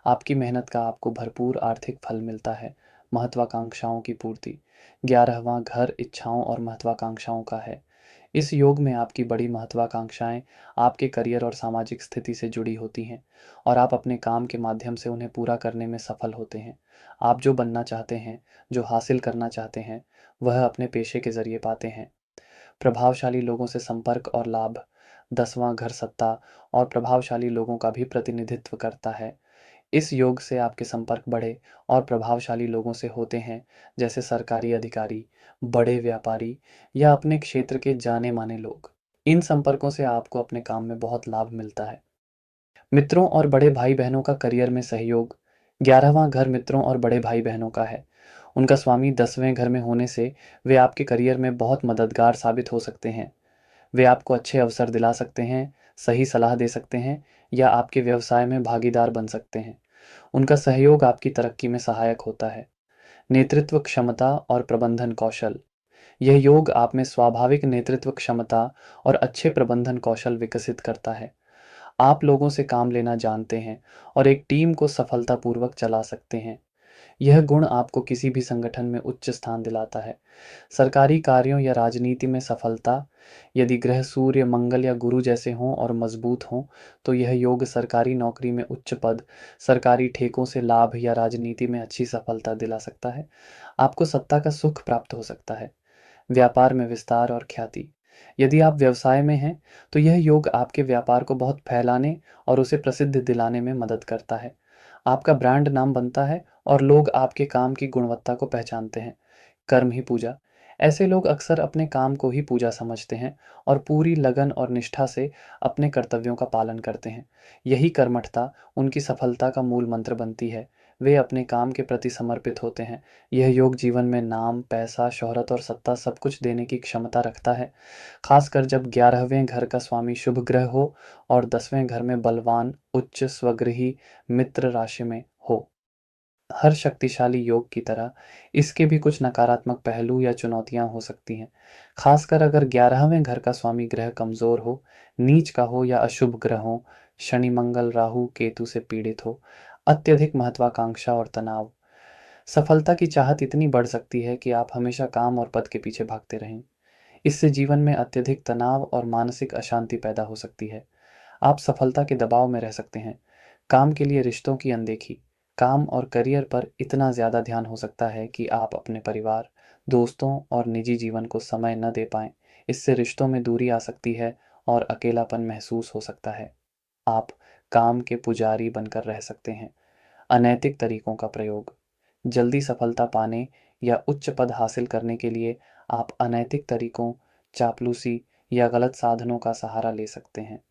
आपकी मेहनत का आपको भरपूर आर्थिक फल मिलता है। महत्वाकांक्षाओं की पूर्ति, 11वां घर इच्छाओं और महत्वाकांक्षाओं का है। इस योग में आपकी बड़ी महत्वाकांक्षाएं आपके करियर और सामाजिक स्थिति से जुड़ी होती हैं और आप अपने काम के माध्यम से उन्हें पूरा करने में सफल होते हैं। आप जो बनना चाहते हैं, जो हासिल करना चाहते हैं, वह अपने पेशे के जरिए पाते हैं। प्रभावशाली लोगों से संपर्क और लाभ, 10वां घर सत्ता और प्रभावशाली लोगों का भी प्रतिनिधित्व करता है। इस योग से आपके संपर्क बड़े और प्रभावशाली लोगों से होते हैं, जैसे सरकारी अधिकारी, बड़े व्यापारी या अपने क्षेत्र के जाने माने लोग। इन संपर्कों से आपको अपने काम में बहुत लाभ मिलता है। मित्रों और बड़े भाई बहनों का करियर में सहयोग, 11वां घर मित्रों और बड़े भाई बहनों का है। उनका स्वामी 10वें घर में होने से वे आपके करियर में बहुत मददगार साबित हो सकते हैं। वे आपको अच्छे अवसर दिला सकते हैं, सही सलाह दे सकते हैं या आपके व्यवसाय में भागीदार बन सकते हैं। उनका सहयोग आपकी तरक्की में सहायक होता है। नेतृत्व क्षमता और प्रबंधन कौशल, यह योग आप में स्वाभाविक नेतृत्व क्षमता और अच्छे प्रबंधन कौशल विकसित करता है। आप लोगों से काम लेना जानते हैं और एक टीम को सफलतापूर्वक चला सकते हैं। यह गुण आपको किसी भी संगठन में उच्च स्थान दिलाता है। सरकारी कार्यों या राजनीति में सफलता, यदि ग्रह सूर्य, मंगल या गुरु जैसे हों और मजबूत हों, तो यह योग सरकारी नौकरी में उच्च पद, सरकारी ठेकों से लाभ या राजनीति में अच्छी सफलता दिला सकता है। आपको सत्ता का सुख प्राप्त हो सकता है। व्यापार में विस्तार और ख्याति, यदि आप व्यवसाय में हैं, तो यह योग आपके व्यापार को बहुत फैलाने और उसे प्रसिद्ध दिलाने में मदद करता है। आपका ब्रांड नाम बनता है और लोग आपके काम की गुणवत्ता को पहचानते हैं। कर्म ही पूजा, ऐसे लोग अक्सर अपने काम को ही पूजा समझते हैं और पूरी लगन और निष्ठा से अपने कर्तव्यों का पालन करते हैं। यही कर्मठता उनकी सफलता का मूल मंत्र बनती है। वे अपने काम के प्रति समर्पित होते हैं। यह योग जीवन में नाम, पैसा, शोहरत और सत्ता सब कुछ देने की क्षमता रखता है। खासकर जब 11वें घर का स्वामी शुभ ग्रह हो और 10वें घर में बलवान, उच्च स्वगृही मित्र राशि में हो। हर शक्तिशाली योग की तरह इसके भी कुछ नकारात्मक पहलू या चुनौतियां हो सकती हैं। खासकर अगर 11वें घर का स्वामी ग्रह कमजोर हो, नीच का हो या अशुभ ग्रह हो, शनि, मंगल, राहु, केतु से पीड़ित हो। अत्यधिक महत्वाकांक्षा और तनाव। सफलता की चाहत इतनी बढ़ सकती है कि आप हमेशा काम और पद के पीछे भागते रहें। इससे जीवन में अत्यधिक तनाव और मानसिक अशांति पैदा हो सकती है। आप सफलता के दबाव में रह सकते हैं। काम के लिए रिश्तों की अनदेखी। काम और करियर पर इतना ज़्यादा ध्यान हो सकता है कि आप अपने परिवार, दोस्तों और निजी जीवन को समय न दे पाएँ। इससे रिश्तों में दूरी आ सकती है और अकेलापन महसूस हो सकता है। आप काम के पुजारी बनकर रह सकते हैं। अनैतिक तरीकों का प्रयोग। जल्दी सफलता पाने या उच्च पद हासिल करने के लिए आप अनैतिक तरीकों, चापलूसी या गलत साधनों का सहारा ले सकते हैं।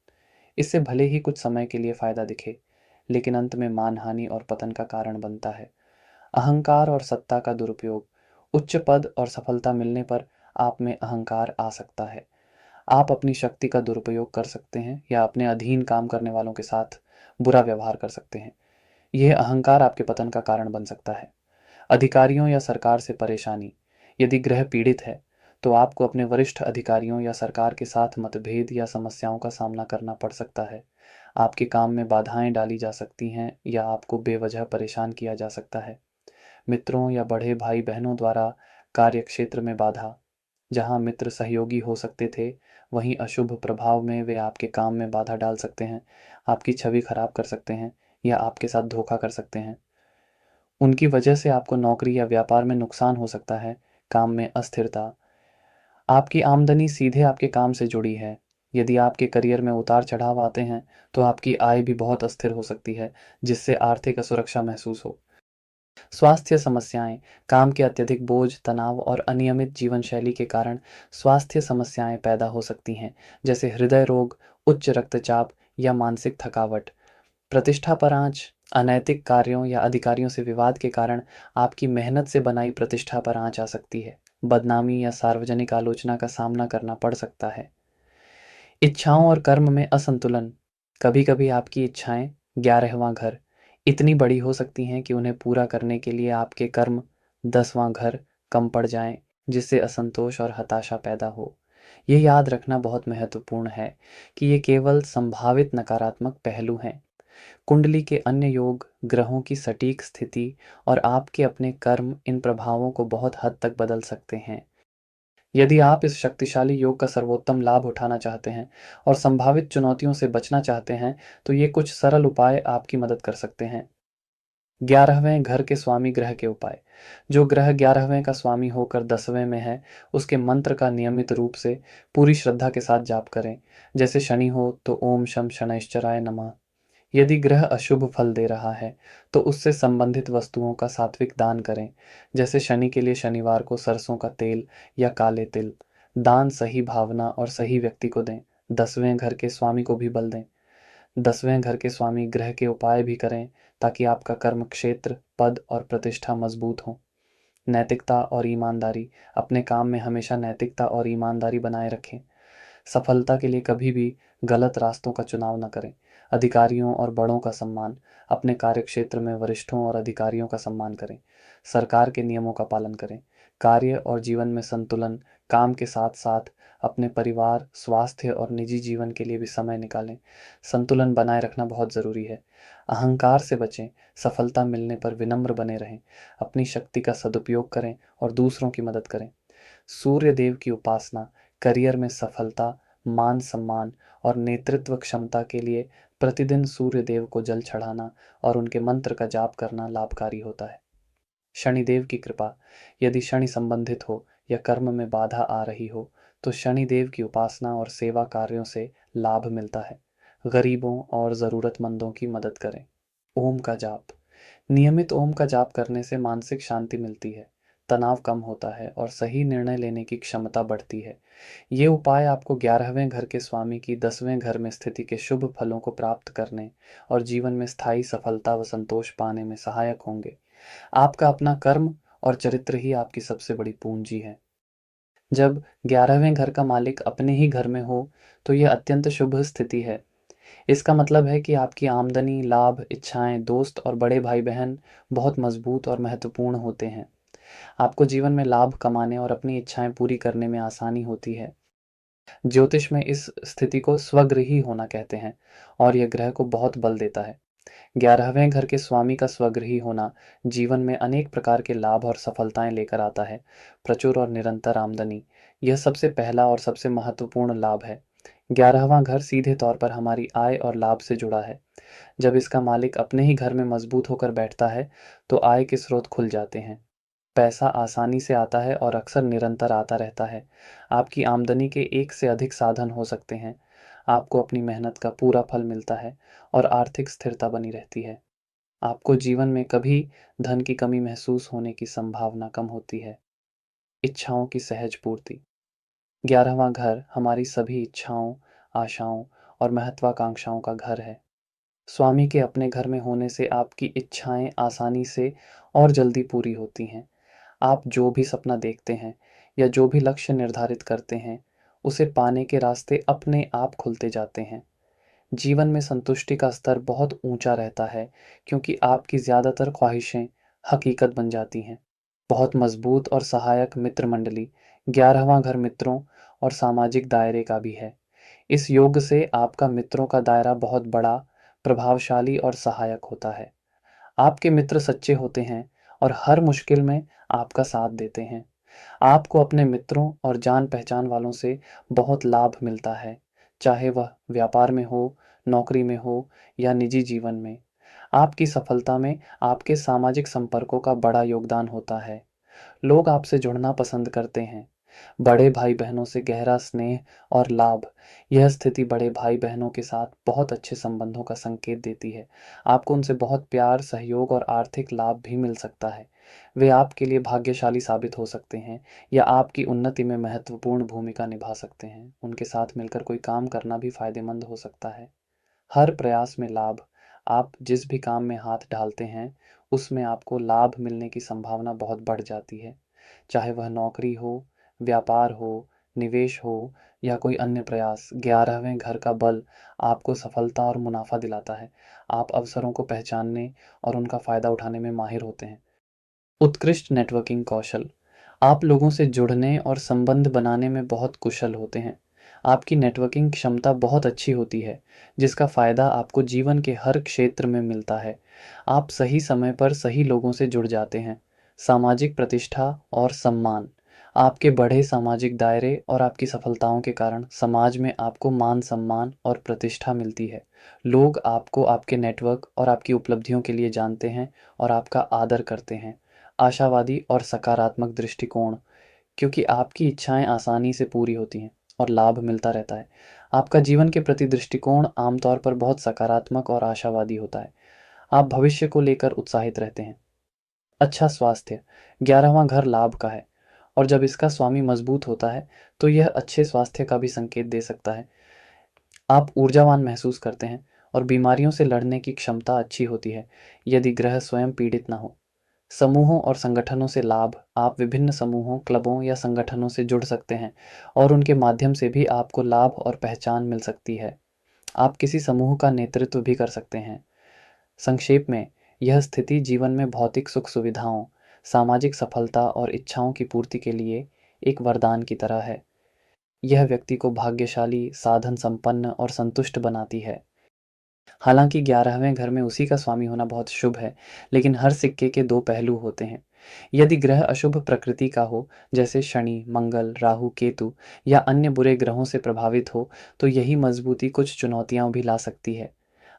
इससे भले ही कुछ समय के लिए फायदा दिखे, लेकिन अंत में मानहानि और पतन का कारण बनता है। अहंकार और सत्ता का दुरुपयोग। उच्च पद और सफलता मिलने पर आप में अहंकार आ सकता है। आप अपनी शक्ति का दुरुपयोग कर सकते हैं या अपने अधीन काम करने वालों के साथ बुरा व्यवहार कर सकते हैं। यह अहंकार आपके पतन का कारण बन सकता है। अधिकारियों या सरकार से परेशानी। यदि ग्रह पीड़ित है, तो आपको अपने वरिष्ठ अधिकारियों या सरकार के साथ मतभेद या समस्याओं का सामना करना पड़ सकता है। आपके काम में बाधाएं डाली जा सकती हैं या आपको बेवजह परेशान किया जा सकता है। मित्रों या बड़े भाई बहनों द्वारा कार्यक्षेत्र में बाधा। जहां मित्र सहयोगी हो सकते थे, वहीं अशुभ प्रभाव में वे आपके काम में बाधा डाल सकते हैं, आपकी छवि खराब कर सकते हैं या आपके साथ धोखा कर सकते हैं। उनकी वजह से आपको नौकरी या व्यापार में नुकसान हो सकता है। काम में अस्थिरता। आपकी आमदनी सीधे आपके काम से जुड़ी है। यदि आपके करियर में उतार चढ़ाव आते हैं, तो आपकी आय भी बहुत अस्थिर हो सकती है, जिससे आर्थिक असुरक्षा महसूस हो। स्वास्थ्य समस्याएं। काम के अत्यधिक बोझ, तनाव और अनियमित जीवन शैली के कारण स्वास्थ्य समस्याएं पैदा हो सकती हैं, जैसे हृदय रोग, उच्च रक्तचाप या मानसिक थकावट। प्रतिष्ठा पर आंच। अनैतिक कार्यों या अधिकारियों से विवाद के कारण आपकी मेहनत से बनाई प्रतिष्ठा पर आंच आ सकती है। बदनामी या सार्वजनिक आलोचना का सामना करना पड़ सकता है। इच्छाओं और कर्म में असंतुलन। कभी-कभी आपकी इच्छाएं, 11वां घर, इतनी बड़ी हो सकती हैं कि उन्हें पूरा करने के लिए आपके कर्म, 10वां घर, कम पड़ जाएं, जिससे असंतोष और हताशा पैदा हो। ये याद रखना बहुत महत्वपूर्ण है कि ये केवल संभावित नकारात्मक पहलू हैं। कुंडली के अन्य योग, ग्रहों की सटीक स्थिति और आपके अपने कर्म इन प्रभावों को बहुत हद तक बदल सकते हैं। यदि आप इस शक्तिशाली योग का सर्वोत्तम लाभ उठाना चाहते हैं और संभावित चुनौतियों से बचना चाहते हैं, तो ये कुछ सरल उपाय आपकी मदद कर सकते हैं। 11वें घर के स्वामी ग्रह के उपाय। जो ग्रह 11वें का स्वामी होकर 10वें में है, उसके मंत्र का नियमित रूप से पूरी श्रद्धा के साथ जाप करें। जैसे शनि हो तो ओम शम शनैश्चराय नमः। यदि ग्रह अशुभ फल दे रहा है, तो उससे संबंधित वस्तुओं का सात्विक दान करें। जैसे शनि के लिए शनिवार को सरसों का तेल या काले तिल। दान सही भावना और सही व्यक्ति को दें। 10वें घर के स्वामी को भी बल दें। 10वें घर के स्वामी ग्रह के उपाय भी करें, ताकि आपका कर्म क्षेत्र, पद और प्रतिष्ठा मजबूत हो। नैतिकता और ईमानदारी। अपने काम में हमेशा नैतिकता और ईमानदारी बनाए रखें। सफलता के लिए कभी भी गलत रास्तों का चुनाव न करें। अधिकारियों और बड़ों का सम्मान। अपने कार्यक्षेत्र में वरिष्ठों और अधिकारियों का सम्मान करें। सरकार के नियमों का पालन करें। कार्य और जीवन में संतुलन। काम के साथ साथ अपने परिवार, स्वास्थ्य और निजी जीवन के लिए भी समय निकालें। संतुलन बनाए रखना बहुत ज़रूरी है। अहंकार से बचें। सफलता मिलने पर विनम्र बने रहें। अपनी शक्ति का सदुपयोग करें और दूसरों की मदद करें। सूर्य देव की उपासना। करियर में सफलता, मान सम्मान और नेतृत्व क्षमता के लिए प्रतिदिन सूर्य देव को जल चढ़ाना और उनके मंत्र का जाप करना लाभकारी होता है। शनिदेव की कृपा। यदि शनि संबंधित हो या कर्म में बाधा आ रही हो, तो शनिदेव की उपासना और सेवा कार्यों से लाभ मिलता है। गरीबों और ज़रूरतमंदों की मदद करें। ओम का जाप। नियमित ओम का जाप करने से मानसिक शांति मिलती है, तनाव कम होता है और सही निर्णय लेने की क्षमता बढ़ती है। ये उपाय आपको 11वें घर के स्वामी की 10वें घर में स्थिति के शुभ फलों को प्राप्त करने और जीवन में स्थायी सफलता व संतोष पाने में सहायक होंगे। आपका अपना कर्म और चरित्र ही आपकी सबसे बड़ी पूंजी है। जब 11वें घर का मालिक अपने ही घर में हो, तो यह अत्यंत शुभ स्थिति है। इसका मतलब है कि आपकी आमदनी, लाभ, इच्छाएं, दोस्त और बड़े भाई-बहन बहुत मजबूत और महत्वपूर्ण होते हैं। आपको जीवन में लाभ कमाने और अपनी इच्छाएं पूरी करने में आसानी होती है। ज्योतिष में इस स्थिति को स्वगृही होना कहते हैं और यह ग्रह को बहुत बल देता है। 11वें घर के स्वामी का स्वगृही होना जीवन में अनेक प्रकार के लाभ और सफलताएं लेकर आता है। प्रचुर और निरंतर आमदनी, यह सबसे पहला और सबसे महत्वपूर्ण लाभ है। 11वां घर सीधे तौर पर हमारी आय और लाभ से जुड़ा है। जब इसका मालिक अपने ही घर में मजबूत होकर बैठता है, तो आय के स्रोत खुल जाते हैं। पैसा आसानी से आता है और अक्सर निरंतर आता रहता है। आपकी आमदनी के एक से अधिक साधन हो सकते हैं। आपको अपनी मेहनत का पूरा फल मिलता है और आर्थिक स्थिरता बनी रहती है। आपको जीवन में कभी धन की कमी महसूस होने की संभावना कम होती है। इच्छाओं की सहज पूर्ति। 11वां घर हमारी सभी इच्छाओं, आशाओं और महत्वाकांक्षाओं का घर है। स्वामी के अपने घर में होने से आपकी इच्छाएं आसानी से और जल्दी पूरी होती हैं। आप जो भी सपना देखते हैं या जो भी लक्ष्य निर्धारित करते हैं, उसे पाने के रास्ते अपने आप खुलते जाते हैं। जीवन में संतुष्टि का स्तर बहुत ऊंचा रहता है, क्योंकि आपकी ज़्यादातर ख्वाहिशें हकीकत बन जाती हैं। बहुत मजबूत और सहायक मित्र मंडली, 11वां घर मित्रों और सामाजिक दायरे का भी है। इस योग से आपका मित्रों का दायरा बहुत बड़ा, प्रभावशाली और सहायक होता है। आपके मित्र सच्चे होते हैं और हर मुश्किल में आपका साथ देते हैं। आपको अपने मित्रों और जान-पहचान वालों से बहुत लाभ मिलता है, चाहे वह व्यापार में हो, नौकरी में हो या निजी जीवन में। आपकी सफलता में आपके सामाजिक संपर्कों का बड़ा योगदान होता है। लोग आपसे जुड़ना पसंद करते हैं। बड़े भाई-बहनों से गहरा स्नेह और लाभ, यह स्थिति बड़े भाई-बहनों के साथ बहुत अच्छे संबंधों का संकेत देती है। आपको उनसे बहुत प्यार, सहयोग और आर्थिक लाभ भी मिल सकता है। वे आपके लिए भाग्यशाली साबित हो सकते हैं या आपकी उन्नति में महत्वपूर्ण भूमिका निभा सकते हैं। उनके साथ मिलकर कोई काम करना भी फायदेमंद हो सकता है। हर प्रयास में लाभ, आप जिस भी काम में हाथ डालते हैं, उसमें आपको लाभ मिलने की संभावना बहुत बढ़ जाती है। चाहे वह नौकरी हो, व्यापार हो, निवेश हो या कोई अन्य प्रयास, 11वें घर का बल आपको सफलता और मुनाफा दिलाता है। आप अवसरों को पहचानने और उनका फायदा उठाने में माहिर होते हैं। उत्कृष्ट नेटवर्किंग कौशल, आप लोगों से जुड़ने और संबंध बनाने में बहुत कुशल होते हैं। आपकी नेटवर्किंग क्षमता बहुत अच्छी होती है, जिसका फायदा आपको जीवन के हर क्षेत्र में मिलता है। आप सही समय पर सही लोगों से जुड़ जाते हैं। सामाजिक प्रतिष्ठा और सम्मान, आपके बढ़े सामाजिक दायरे और आपकी सफलताओं के कारण समाज में आपको मान सम्मान और प्रतिष्ठा मिलती है। लोग आपको आपके नेटवर्क और आपकी उपलब्धियों के लिए जानते हैं और आपका आदर करते हैं। आशावादी और सकारात्मक दृष्टिकोण, क्योंकि आपकी इच्छाएं आसानी से पूरी होती हैं और लाभ मिलता रहता है। आपका जीवन के प्रति दृष्टिकोण आमतौर पर बहुत सकारात्मक और आशावादी होता है। आप भविष्य को लेकर उत्साहित रहते हैं। अच्छा स्वास्थ्य, 11वां घर लाभ का है और जब इसका स्वामी मजबूत होता है, तो यह अच्छे स्वास्थ्य का भी संकेत दे सकता है। आप ऊर्जावान महसूस करते हैं और बीमारियों से लड़ने की क्षमता अच्छी होती है, यदि ग्रह स्वयं पीड़ित ना हो। समूहों और संगठनों से लाभ, आप विभिन्न समूहों, क्लबों या संगठनों से जुड़ सकते हैं और उनके माध्यम से भी आपको लाभ और पहचान मिल सकती है। आप किसी समूह का नेतृत्व भी कर सकते हैं। संक्षेप में, यह स्थिति जीवन में भौतिक सुख सुविधाओं, सामाजिक सफलता और इच्छाओं की पूर्ति के लिए एक वरदान की तरह है। यह व्यक्ति को भाग्यशाली, साधन संपन्न और संतुष्ट बनाती है। हालांकि 11वें घर में उसी का स्वामी होना बहुत शुभ है, लेकिन हर सिक्के के दो पहलू होते हैं। यदि ग्रह अशुभ प्रकृति का हो, जैसे शनि, मंगल, राहु, केतु या अन्य बुरे ग्रहों से प्रभावित हो, तो यही मजबूती कुछ चुनौतियां भी ला सकती है।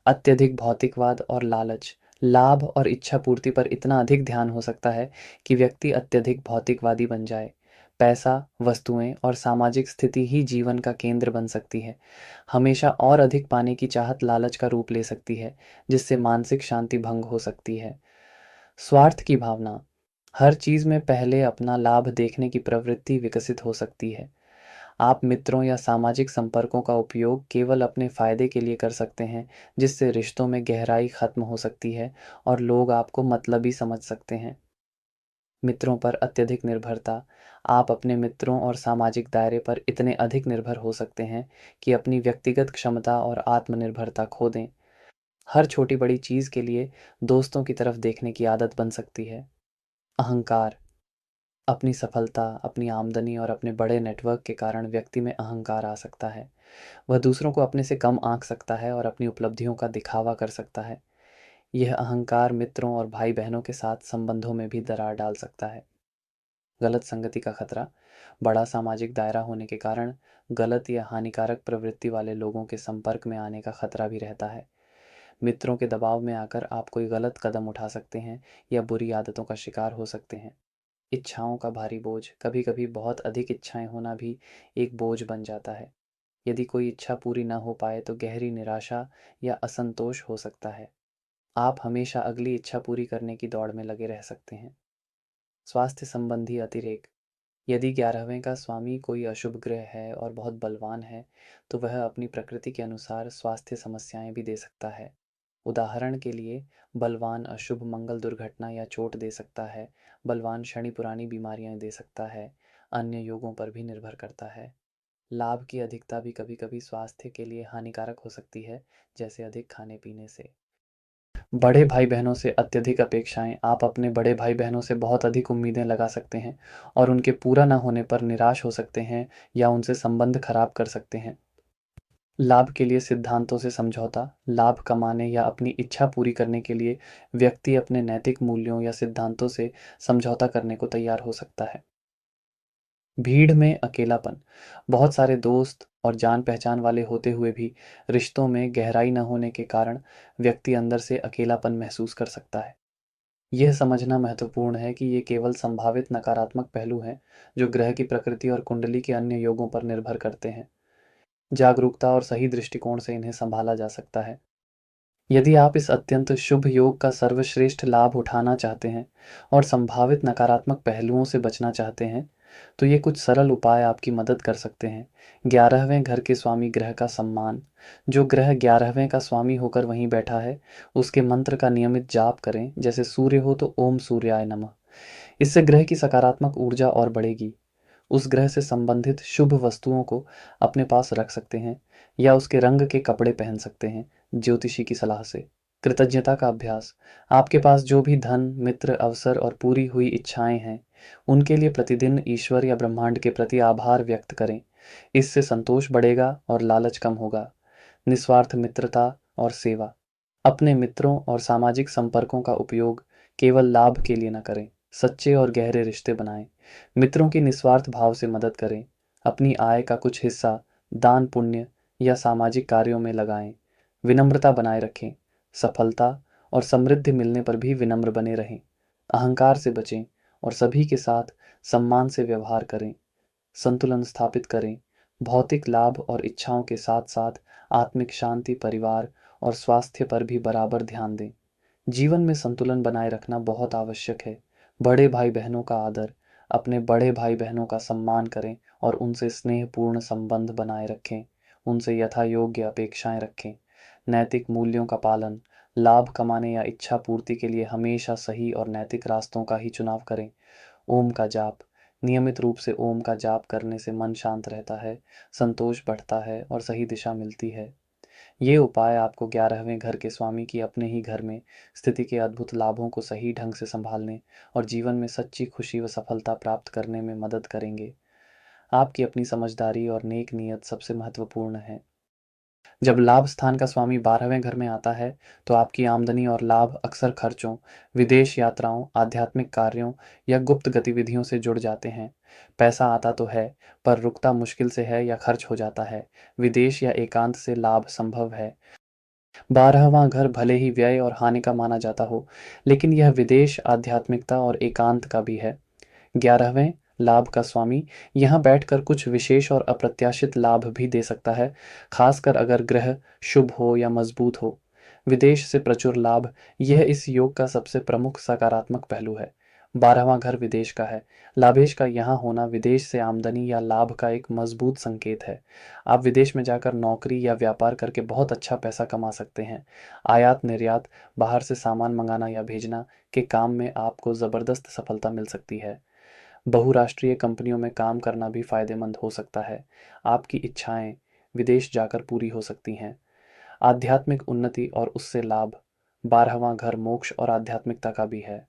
अत्यधिक भौतिकवाद और लालच, लाभ और इच्छा पूर्ति पर इतना अधिक ध्यान हो सकता है कि व्यक्ति अत्यधिक भौतिकवादी बन जाए। पैसा, वस्तुएं और सामाजिक स्थिति ही जीवन का केंद्र बन सकती है। हमेशा और अधिक पाने की चाहत लालच का रूप ले सकती है, जिससे मानसिक शांति भंग हो सकती है। स्वार्थ की भावना, हर चीज़ में पहले अपना लाभ देखने की प्रवृत्ति विकसित हो सकती है। आप मित्रों या सामाजिक संपर्कों का उपयोग केवल अपने फ़ायदे के लिए कर सकते हैं, जिससे रिश्तों में गहराई खत्म हो सकती है और लोग आपको मतलबी समझ सकते हैं। मित्रों पर अत्यधिक निर्भरता। आप अपने मित्रों और सामाजिक दायरे पर इतने अधिक निर्भर हो सकते हैं कि अपनी व्यक्तिगत क्षमता और आत्मनिर्भरता खो दें। हर छोटी-बड़ी चीज़ के लिए दोस्तों की तरफ देखने की आदत बन सकती है। अहंकार। अपनी सफलता, अपनी आमदनी और अपने बड़े नेटवर्क के कारण व्यक्ति में अहंकार आ सकता है। वह दूसरों को अपने से कम आंक सकता है और अपनी उपलब्धियों का दिखावा कर सकता है। यह अहंकार मित्रों और भाई-बहनों के साथ संबंधों में भी दरार डाल सकता है। गलत संगति का खतरा। बड़ा सामाजिक दायरा होने के कारण गलत या हानिकारक प्रवृत्ति वाले लोगों के संपर्क में आने का खतरा भी रहता है। मित्रों के दबाव में आकर आप कोई गलत कदम उठा सकते हैं या बुरी आदतों का शिकार हो सकते हैं। इच्छाओं का भारी बोझ। कभी-कभी बहुत अधिक इच्छाएं होना भी एक बोझ बन जाता है। यदि कोई इच्छा पूरी न हो पाए तो गहरी निराशा या असंतोष हो सकता है। आप हमेशा अगली इच्छा पूरी करने की दौड़ में लगे रह सकते हैं। स्वास्थ्य संबंधी अतिरेक। यदि 11वें का स्वामी कोई अशुभ ग्रह है और बहुत बलवान है, तो वह अपनी प्रकृति के अनुसार स्वास्थ्य समस्याएं भी दे सकता है। उदाहरण के लिए, बलवान अशुभ मंगल दुर्घटना या चोट दे सकता है, बलवान शनि पुरानी बीमारियां दे सकता है, अन्य योगों पर भी निर्भर करता है। लाभ की अधिकता भी कभी-कभी स्वास्थ्य के लिए हानिकारक हो सकती है, जैसे अधिक खाने-पीने से। बड़े भाई-बहनों से अत्यधिक अपेक्षाएँ। आप अपने बड़े भाई-बहनों से बहुत अधिक उम्मीदें लगा सकते हैं और उनके पूरा न होने पर निराश हो सकते हैं या उनसे संबंध खराब कर सकते हैं। लाभ के लिए सिद्धांतों से समझौता। लाभ कमाने या अपनी इच्छा पूरी करने के लिए व्यक्ति अपने नैतिक मूल्यों या सिद्धांतों से समझौता करने को तैयार हो सकता है। भीड़ में अकेलापन। बहुत सारे दोस्त और जान-पहचान वाले होते हुए भी रिश्तों में गहराई न होने के कारण व्यक्ति अंदर से अकेलापन महसूस कर सकता है। यह समझना महत्वपूर्ण है कि ये केवल संभावित नकारात्मक पहलू हैं, जो ग्रह की प्रकृति और कुंडली के अन्य योगों पर निर्भर करते हैं। जागरूकता और सही दृष्टिकोण से इन्हें संभाला जा सकता है। यदि आप इस अत्यंत शुभ योग का सर्वश्रेष्ठ लाभ उठाना चाहते हैं और संभावित नकारात्मक पहलुओं से बचना चाहते हैं, तो ये कुछ सरल उपाय आपकी मदद कर सकते हैं। 11वें घर के स्वामी ग्रह का सम्मान। जो ग्रह 11वें का स्वामी होकर वहीं बैठा है, उसके मंत्र का नियमित जाप करें। जैसे सूर्य हो तो ओम सूर्याय नमः। इससे ग्रह की सकारात्मक ऊर्जा और बढ़ेगी। उस ग्रह से संबंधित शुभ वस्तुओं को अपने पास रख सकते हैं या उसके रंग के कपड़े पहन सकते हैं, ज्योतिषी की सलाह से। कृतज्ञता का अभ्यास। आपके पास जो भी धन, मित्र, अवसर और पूरी हुई इच्छाएं हैं, उनके लिए प्रतिदिन ईश्वर या ब्रह्मांड के प्रति आभार व्यक्त करें। इससे संतोष बढ़ेगा और लालच कम होगा। निस्वार्थ मित्रता और सेवा। अपने मित्रों और सामाजिक संपर्कों का उपयोग केवल लाभ के लिए न करें। सच्चे और गहरे रिश्ते बनाएं। मित्रों की निस्वार्थ भाव से मदद करें। अपनी आय का कुछ हिस्सा दान पुण्य या सामाजिक कार्यों में लगाएं। विनम्रता बनाए रखें। सफलता और समृद्धि मिलने पर भी विनम्र बने रहें। अहंकार से बचें और सभी के साथ सम्मान से व्यवहार करें। संतुलन स्थापित करें। भौतिक लाभ और इच्छाओं के साथ-साथ आत्मिक शांति, परिवार और स्वास्थ्य पर भी बराबर ध्यान दें। जीवन में संतुलन बनाए रखना बहुत आवश्यक है। बड़े भाई-बहनों का आदर, अपने बड़े भाई-बहनों का सम्मान करें और उनसे स्नेहपूर्ण संबंध बनाए रखें। उनसे यथायोग्य अपेक्षाएं रखें। नैतिक मूल्यों का पालन, लाभ कमाने या इच्छा पूर्ति के लिए हमेशा सही और नैतिक रास्तों का ही चुनाव करें। ओम का जाप। नियमित रूप से ओम का जाप करने से मन शांत रहता है, संतोष बढ़ता है और सही दिशा मिलती है। ये उपाय आपको 11वें घर के स्वामी की अपने ही घर में स्थिति के अद्भुत लाभों को सही ढंग से संभालने और जीवन में सच्ची खुशी व सफलता प्राप्त करने में मदद करेंगे। आपकी अपनी समझदारी और नेक नीयत सबसे महत्वपूर्ण है। जब लाभ स्थान का स्वामी 12वें घर में आता है, तो आपकी आमदनी और लाभ अक्सर खर्चों, विदेश यात्राओं, आध्यात्मिक कार्यों या गुप्त गतिविधियों से जुड़ जाते हैं। पैसा आता तो है, पर रुकता मुश्किल से है या खर्च हो जाता है। विदेश या एकांत से लाभ संभव है। 12वां घर भले ही व्यय और हानि का माना जाता हो, लेकिन यह विदेश, आध्यात्मिकता और एकांत का भी है। 11वें लाभ का स्वामी यहाँ बैठकर कुछ विशेष और अप्रत्याशित लाभ भी दे सकता है, खासकर अगर ग्रह शुभ हो या मजबूत हो। विदेश से प्रचुर लाभ, यह इस योग का सबसे प्रमुख सकारात्मक पहलू है। 12वां घर विदेश का है। लाभेश का यहाँ होना विदेश से आमदनी या लाभ का एक मजबूत संकेत है। आप विदेश में जाकर नौकरी या व्यापार करके बहुत अच्छा पैसा कमा सकते हैं। आयात निर्यात, बाहर से सामान मंगाना या भेजना के काम में आपको ज़बरदस्त सफलता मिल सकती है। बहुराष्ट्रीय कंपनियों में काम करना भी फायदेमंद हो सकता है। आपकी इच्छाएं विदेश जाकर पूरी हो सकती हैं। आध्यात्मिक उन्नति और उससे लाभ, 12वां घर मोक्ष और आध्यात्मिकता का भी है।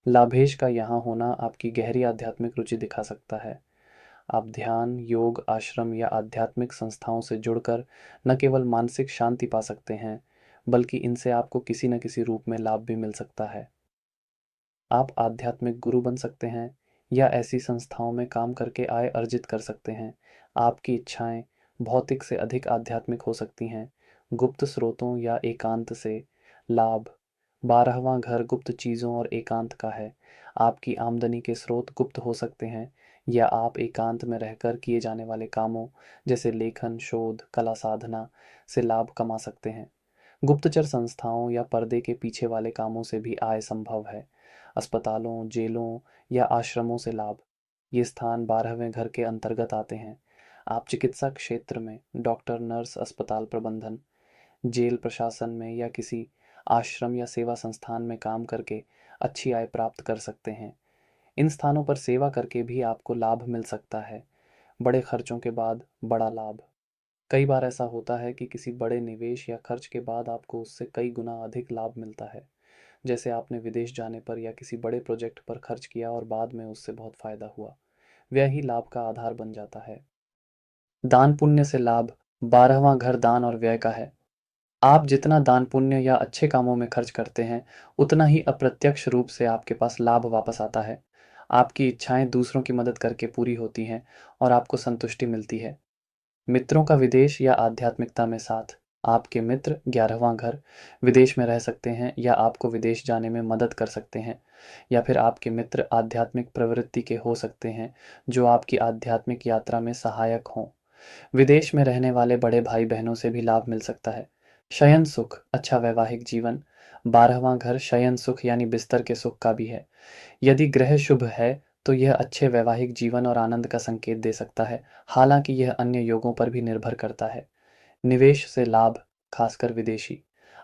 लाभेश का यहाँ होना आपकी गहरी आध्यात्मिक रुचि दिखा सकता है। आप ध्यान, योग, आश्रम या आध्यात्मिक संस्थाओं से जुड़कर न केवल मानसिक शांति पा सकते हैं, बल्कि इनसे आपको किसी न किसी रूप में लाभ भी मिल सकता है। आप आध्यात्मिक गुरु बन सकते हैं या ऐसी संस्थाओं में काम करके आय अर्जित कर सकते हैं। आपकी इच्छाएं भौतिक से अधिक आध्यात्मिक हो सकती हैं। गुप्त स्रोतों या एकांत से लाभ, 12वां घर गुप्त चीज़ों और एकांत का है। आपकी आमदनी के स्रोत गुप्त हो सकते हैं या आप एकांत में रहकर किए जाने वाले कामों जैसे लेखन, शोध, कला साधना से लाभ कमा सकते हैं। गुप्तचर संस्थाओं या पर्दे के पीछे वाले कामों से भी आय संभव है। अस्पतालों, जेलों या आश्रमों से लाभ, ये स्थान 12वें घर के अंतर्गत आते हैं। आप चिकित्सा क्षेत्र में डॉक्टर, नर्स, अस्पताल प्रबंधन, जेल प्रशासन में या किसी आश्रम या सेवा संस्थान में काम करके अच्छी आय प्राप्त कर सकते हैं। इन स्थानों पर सेवा करके भी आपको लाभ मिल सकता है। बड़े खर्चों के बाद बड़ा लाभ। कई बार ऐसा होता है कि किसी बड़े निवेश या खर्च के बाद आपको उससे कई गुना अधिक लाभ मिलता है। जैसे आपने विदेश जाने पर या किसी बड़े प्रोजेक्ट पर खर्च किया और बाद में उससे बहुत फायदा हुआ। वह ही लाभ का आधार बन जाता है। दान पुण्य से लाभ, 12वां घर दान और व्यय का है। आप जितना दान पुण्य या अच्छे कामों में खर्च करते हैं, उतना ही अप्रत्यक्ष रूप से आपके पास लाभ वापस आता है। आपकी इच्छाएं दूसरों की मदद करके पूरी होती हैं और आपको संतुष्टि मिलती है। मित्रों का विदेश या आध्यात्मिकता में साथ, आपके मित्र 11वां घर विदेश में रह सकते हैं या आपको विदेश जाने में मदद कर सकते हैं, या फिर आपके मित्र आध्यात्मिक प्रवृत्ति के हो सकते हैं जो आपकी आध्यात्मिक यात्रा में सहायक हों। विदेश में रहने वाले बड़े भाई बहनों से भी लाभ मिल सकता है। शयन सुख, अच्छा वैवाहिक जीवन, 12वां घर शयन सुख यानी बिस्तर के सुख का भी है। यदि ग्रह शुभ है तो यह अच्छे वैवाहिक जीवन और आनंद का संकेत दे सकता है। हालांकि यह अन्य योगों पर भी निर्भर करता है। निवेश से लाभ, खासकर विदेशी।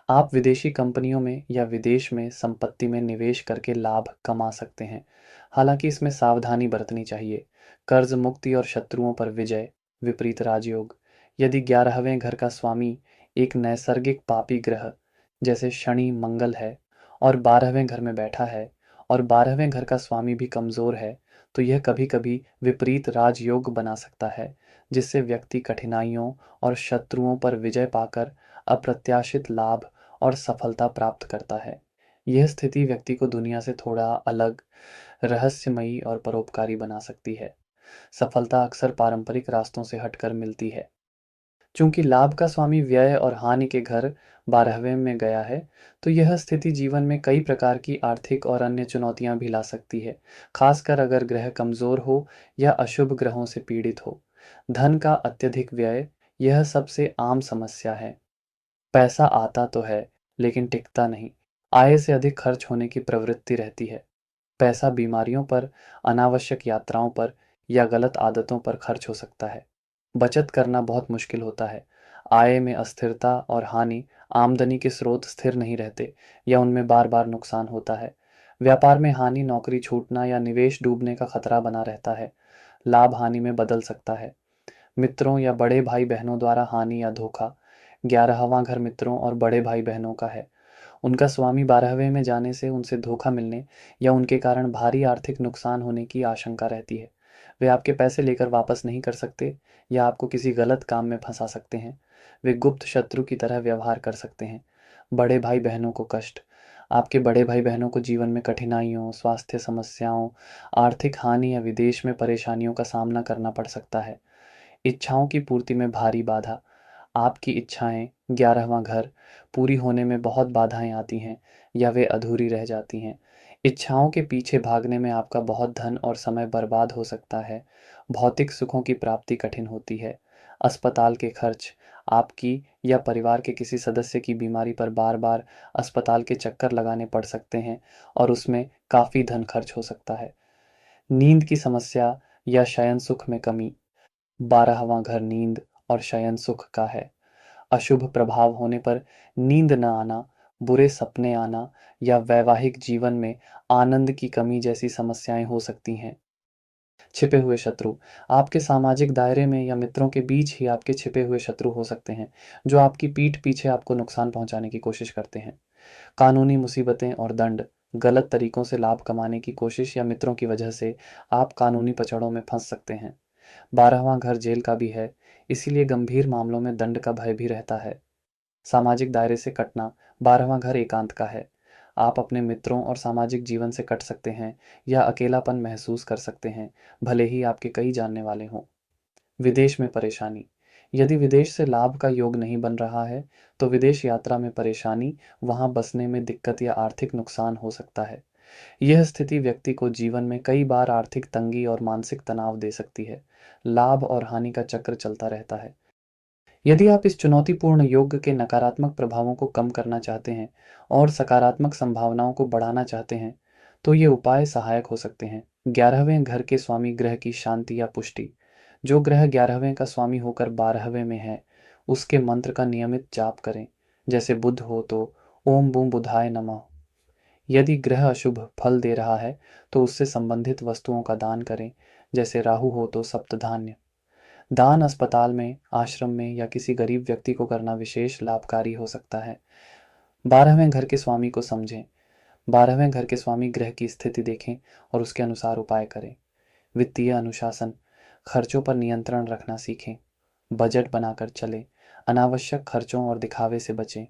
आप विदेशी कंपनियों में या विदेश में संपत्ति में निवेश करके लाभ कमा सकते हैं। हालांकि इसमें सावधानी बरतनी चाहिए। कर्ज मुक्ति और शत्रुओं पर विजय, विपरीत राजयोग। यदि 11वें घर का स्वामी एक नैसर्गिक पापी ग्रह जैसे शनि, मंगल है और 12वें घर में बैठा है और 12वें घर का स्वामी भी कमजोर है, तो यह कभी कभी विपरीत राजयोग बना सकता है, जिससे व्यक्ति कठिनाइयों और शत्रुओं पर विजय पाकर अप्रत्याशित लाभ और सफलता प्राप्त करता है। यह स्थिति व्यक्ति को दुनिया से थोड़ा अलग, रहस्यमयी और परोपकारी बना सकती है। सफलता अक्सर पारंपरिक रास्तों से हटकर मिलती है। चूंकि लाभ का स्वामी व्यय और हानि के घर 12वें में गया है, तो यह स्थिति जीवन में कई प्रकार की आर्थिक और अन्य चुनौतियां भी ला सकती है, खासकर अगर ग्रह कमजोर हो या अशुभ ग्रहों से पीड़ित हो। धन का अत्यधिक व्यय, यह सबसे आम समस्या है। पैसा आता तो है, लेकिन टिकता नहीं। आय से अधिक खर्च होने की प्रवृत्ति रहती है। पैसा बीमारियों पर, अनावश्यक यात्राओं पर या गलत आदतों पर खर्च हो सकता है। बचत करना बहुत मुश्किल होता है। आय में अस्थिरता और हानि, आमदनी के स्रोत स्थिर नहीं रहते या उनमें बार बार नुकसान होता है। व्यापार में हानि, नौकरी छूटना या निवेश डूबने का खतरा बना रहता है। लाभ हानि में बदल सकता है। मित्रों या बड़े भाई बहनों द्वारा हानि या धोखा, 11वां घर मित्रों और बड़े भाई बहनों का है। उनका स्वामी 12वें में जाने से उनसे धोखा मिलने या उनके कारण भारी आर्थिक नुकसान होने की आशंका रहती है। वे आपके पैसे लेकर वापस नहीं कर सकते या आपको किसी गलत काम में फंसा सकते हैं। वे गुप्त शत्रु की तरह व्यवहार कर सकते हैं। बड़े भाई बहनों को कष्ट, आपके बड़े भाई बहनों को जीवन में कठिनाइयों, स्वास्थ्य समस्याओं, आर्थिक हानि या विदेश में परेशानियों का सामना करना पड़ सकता है। इच्छाओं की पूर्ति में भारी बाधा, आपकी इच्छाएं 11वां घर पूरी होने में बहुत बाधाएं आती हैं या वे अधूरी रह जाती हैं। इच्छाओं के पीछे भागने में आपका बहुत धन और समय बर्बाद हो सकता है। भौतिक सुखों की प्राप्ति कठिन होती है। अस्पताल के खर्च, आपकी या परिवार के किसी सदस्य की बीमारी पर बार बार अस्पताल के चक्कर लगाने पड़ सकते हैं और उसमें काफ़ी धन खर्च हो सकता है। नींद की समस्या या शयन सुख में कमी। 12वां घर नींद और शयन सुख का है। अशुभ प्रभाव होने पर नींद न आना, बुरे सपने आना या वैवाहिक जीवन में आनंद की कमी जैसी समस्याएं हो सकती हैं। छिपे हुए शत्रु। आपके सामाजिक दायरे में या मित्रों के बीच ही आपके छिपे हुए शत्रु हो सकते हैं, जो आपकी पीठ पीछे आपको नुकसान पहुंचाने की कोशिश करते हैं। कानूनी मुसीबतें और दंड। गलत तरीकों से लाभ कमाने की कोशिश या मित्रों की वजह से आप कानूनी पचड़ों में फंस सकते हैं। 12वां घर जेल का भी है, इसीलिए गंभीर मामलों में दंड का भय भी रहता है। सामाजिक दायरे से कटना। 12वां घर एकांत का है। आप अपने मित्रों और सामाजिक जीवन से कट सकते हैं या अकेलापन महसूस कर सकते हैं, भले ही आपके कई जानने वाले हों। विदेश में परेशानी। यदि विदेश से लाभ का योग नहीं बन रहा है, तो विदेश यात्रा में परेशानी, वहां बसने में दिक्कत या आर्थिक नुकसान हो सकता है। यह स्थिति व्यक्ति को जीवन में कई बार आर्थिक तंगी और मानसिक तनाव दे सकती है। लाभ और हानि का चक्र चलता रहता है। यदि आप इस चुनौतीपूर्ण योग के नकारात्मक प्रभावों को कम करना चाहते हैं और सकारात्मक संभावनाओं को बढ़ाना चाहते हैं, तो ये उपाय सहायक हो सकते हैं। 11वें घर के स्वामी ग्रह की शांति या पुष्टि। जो ग्रह 11वें का स्वामी होकर 12वें में है, उसके मंत्र का नियमित जाप करें। जैसे बुध हो तो ओम बूम बुधाय नमः। यदि ग्रह अशुभ फल दे रहा है, तो उससे संबंधित वस्तुओं का दान करें। जैसे राहु हो तो सप्तधान्य। दान अस्पताल में, आश्रम में या किसी गरीब व्यक्ति को करना विशेष लाभकारी हो सकता है। 12वें घर के स्वामी को समझें। 12वें घर के स्वामी ग्रह की स्थिति देखें और उसके अनुसार उपाय करें। वित्तीय अनुशासन। खर्चों पर नियंत्रण रखना सीखें। बजट बनाकर चलें। अनावश्यक खर्चों और दिखावे से बचें।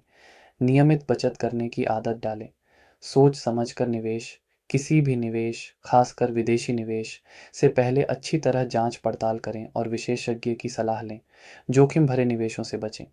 नियमित बचत करने की आदत डालें। सोच समझकर निवेश। किसी भी निवेश, खासकर विदेशी निवेश, से पहले अच्छी तरह जांच पड़ताल करें और विशेषज्ञ की सलाह लें। जोखिम भरे निवेशों से बचें।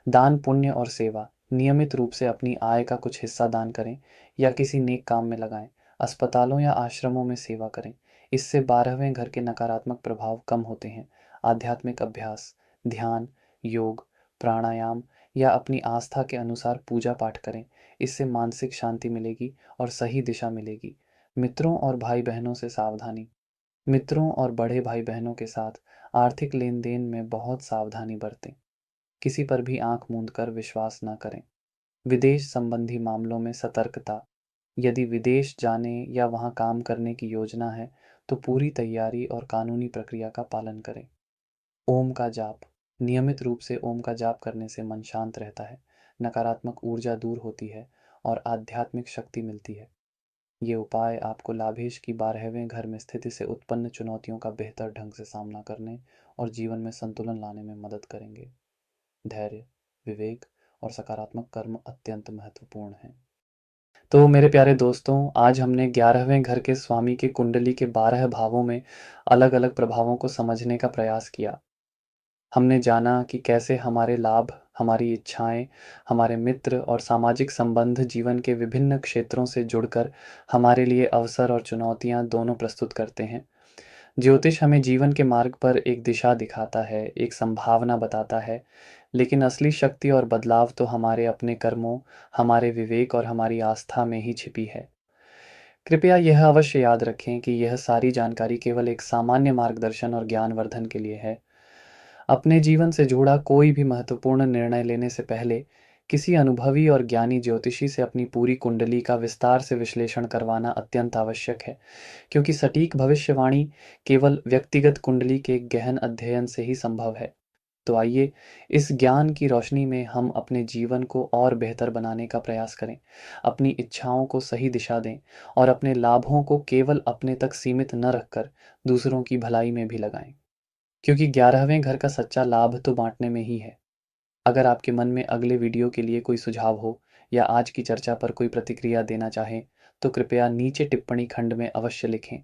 दान पुण्य और सेवा। नियमित रूप से अपनी आय का कुछ हिस्सा दान करें या किसी नेक काम में लगाएं। अस्पतालों या आश्रमों में सेवा करें। इससे 12वें घर के नकारात्मक प्रभाव कम होते हैं। आध्यात्मिक अभ्यास, ध्यान, योग, प्राणायाम या अपनी आस्था के अनुसार पूजा पाठ करें। इससे मानसिक शांति मिलेगी और सही दिशा मिलेगी। मित्रों और भाई बहनों से सावधानी। मित्रों और बड़े भाई बहनों के साथ आर्थिक लेन देन में बहुत सावधानी बरतें। किसी पर भी आंख मूंद कर विश्वास न करें। विदेश संबंधी मामलों में सतर्कता। यदि विदेश जाने या वहां काम करने की योजना है, तो पूरी तैयारी और कानूनी प्रक्रिया का पालन करें। ओम का जाप। नियमित रूप से ओम का जाप करने से मन शांत रहता है, नकारात्मक ऊर्जा दूर होती है और आध्यात्मिक शक्ति मिलती है। ये उपाय आपको लाभेश की 12वें घर में स्थिति से उत्पन्न चुनौतियों का बेहतर ढंग से सामना करने और जीवन में संतुलन लाने में मदद करेंगे। धैर्य, विवेक और सकारात्मक कर्म अत्यंत महत्वपूर्ण हैं। तो मेरे प्यारे दोस्तों, आज हमने 11वें घर के स्वामी की कुंडली के 12 भावों में अलग अलग प्रभावों को समझने का प्रयास किया। हमने जाना कि कैसे हमारे लाभ, हमारी इच्छाएं, हमारे मित्र और सामाजिक संबंध जीवन के विभिन्न क्षेत्रों से जुड़कर हमारे लिए अवसर और चुनौतियां दोनों प्रस्तुत करते हैं। ज्योतिष हमें जीवन के मार्ग पर एक दिशा दिखाता है, एक संभावना बताता है, लेकिन असली शक्ति और बदलाव तो हमारे अपने कर्मों, हमारे विवेक और हमारी आस्था में ही छिपी है। कृपया यह अवश्य याद रखें कि यह सारी जानकारी केवल एक सामान्य मार्गदर्शन और ज्ञानवर्धन के लिए है। अपने जीवन से जुड़ा कोई भी महत्वपूर्ण निर्णय लेने से पहले किसी अनुभवी और ज्ञानी ज्योतिषी से अपनी पूरी कुंडली का विस्तार से विश्लेषण करवाना अत्यंत आवश्यक है, क्योंकि सटीक भविष्यवाणी केवल व्यक्तिगत कुंडली के गहन अध्ययन से ही संभव है। तो आइए, इस ज्ञान की रोशनी में हम अपने जीवन को और बेहतर बनाने का प्रयास करें, अपनी इच्छाओं को सही दिशा दें और अपने लाभों को केवल अपने तक सीमित न रखकर दूसरों की भलाई में भी लगाएं। क्योंकि 11वें घर का सच्चा लाभ तो बांटने में ही है। अगर आपके मन में अगले वीडियो के लिए कोई सुझाव हो या आज की चर्चा पर कोई प्रतिक्रिया देना चाहें, तो कृपया नीचे टिप्पणी खंड में अवश्य लिखें।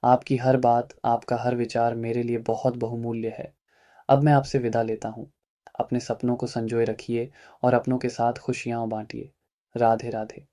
आपकी हर बात, आपका हर विचार मेरे लिए बहुत बहुमूल्य है। अब मैं आपसे विदा लेता हूँ। अपने सपनों को संजोए रखिए और अपनों के साथ खुशियाँ बांटिए। राधे राधे।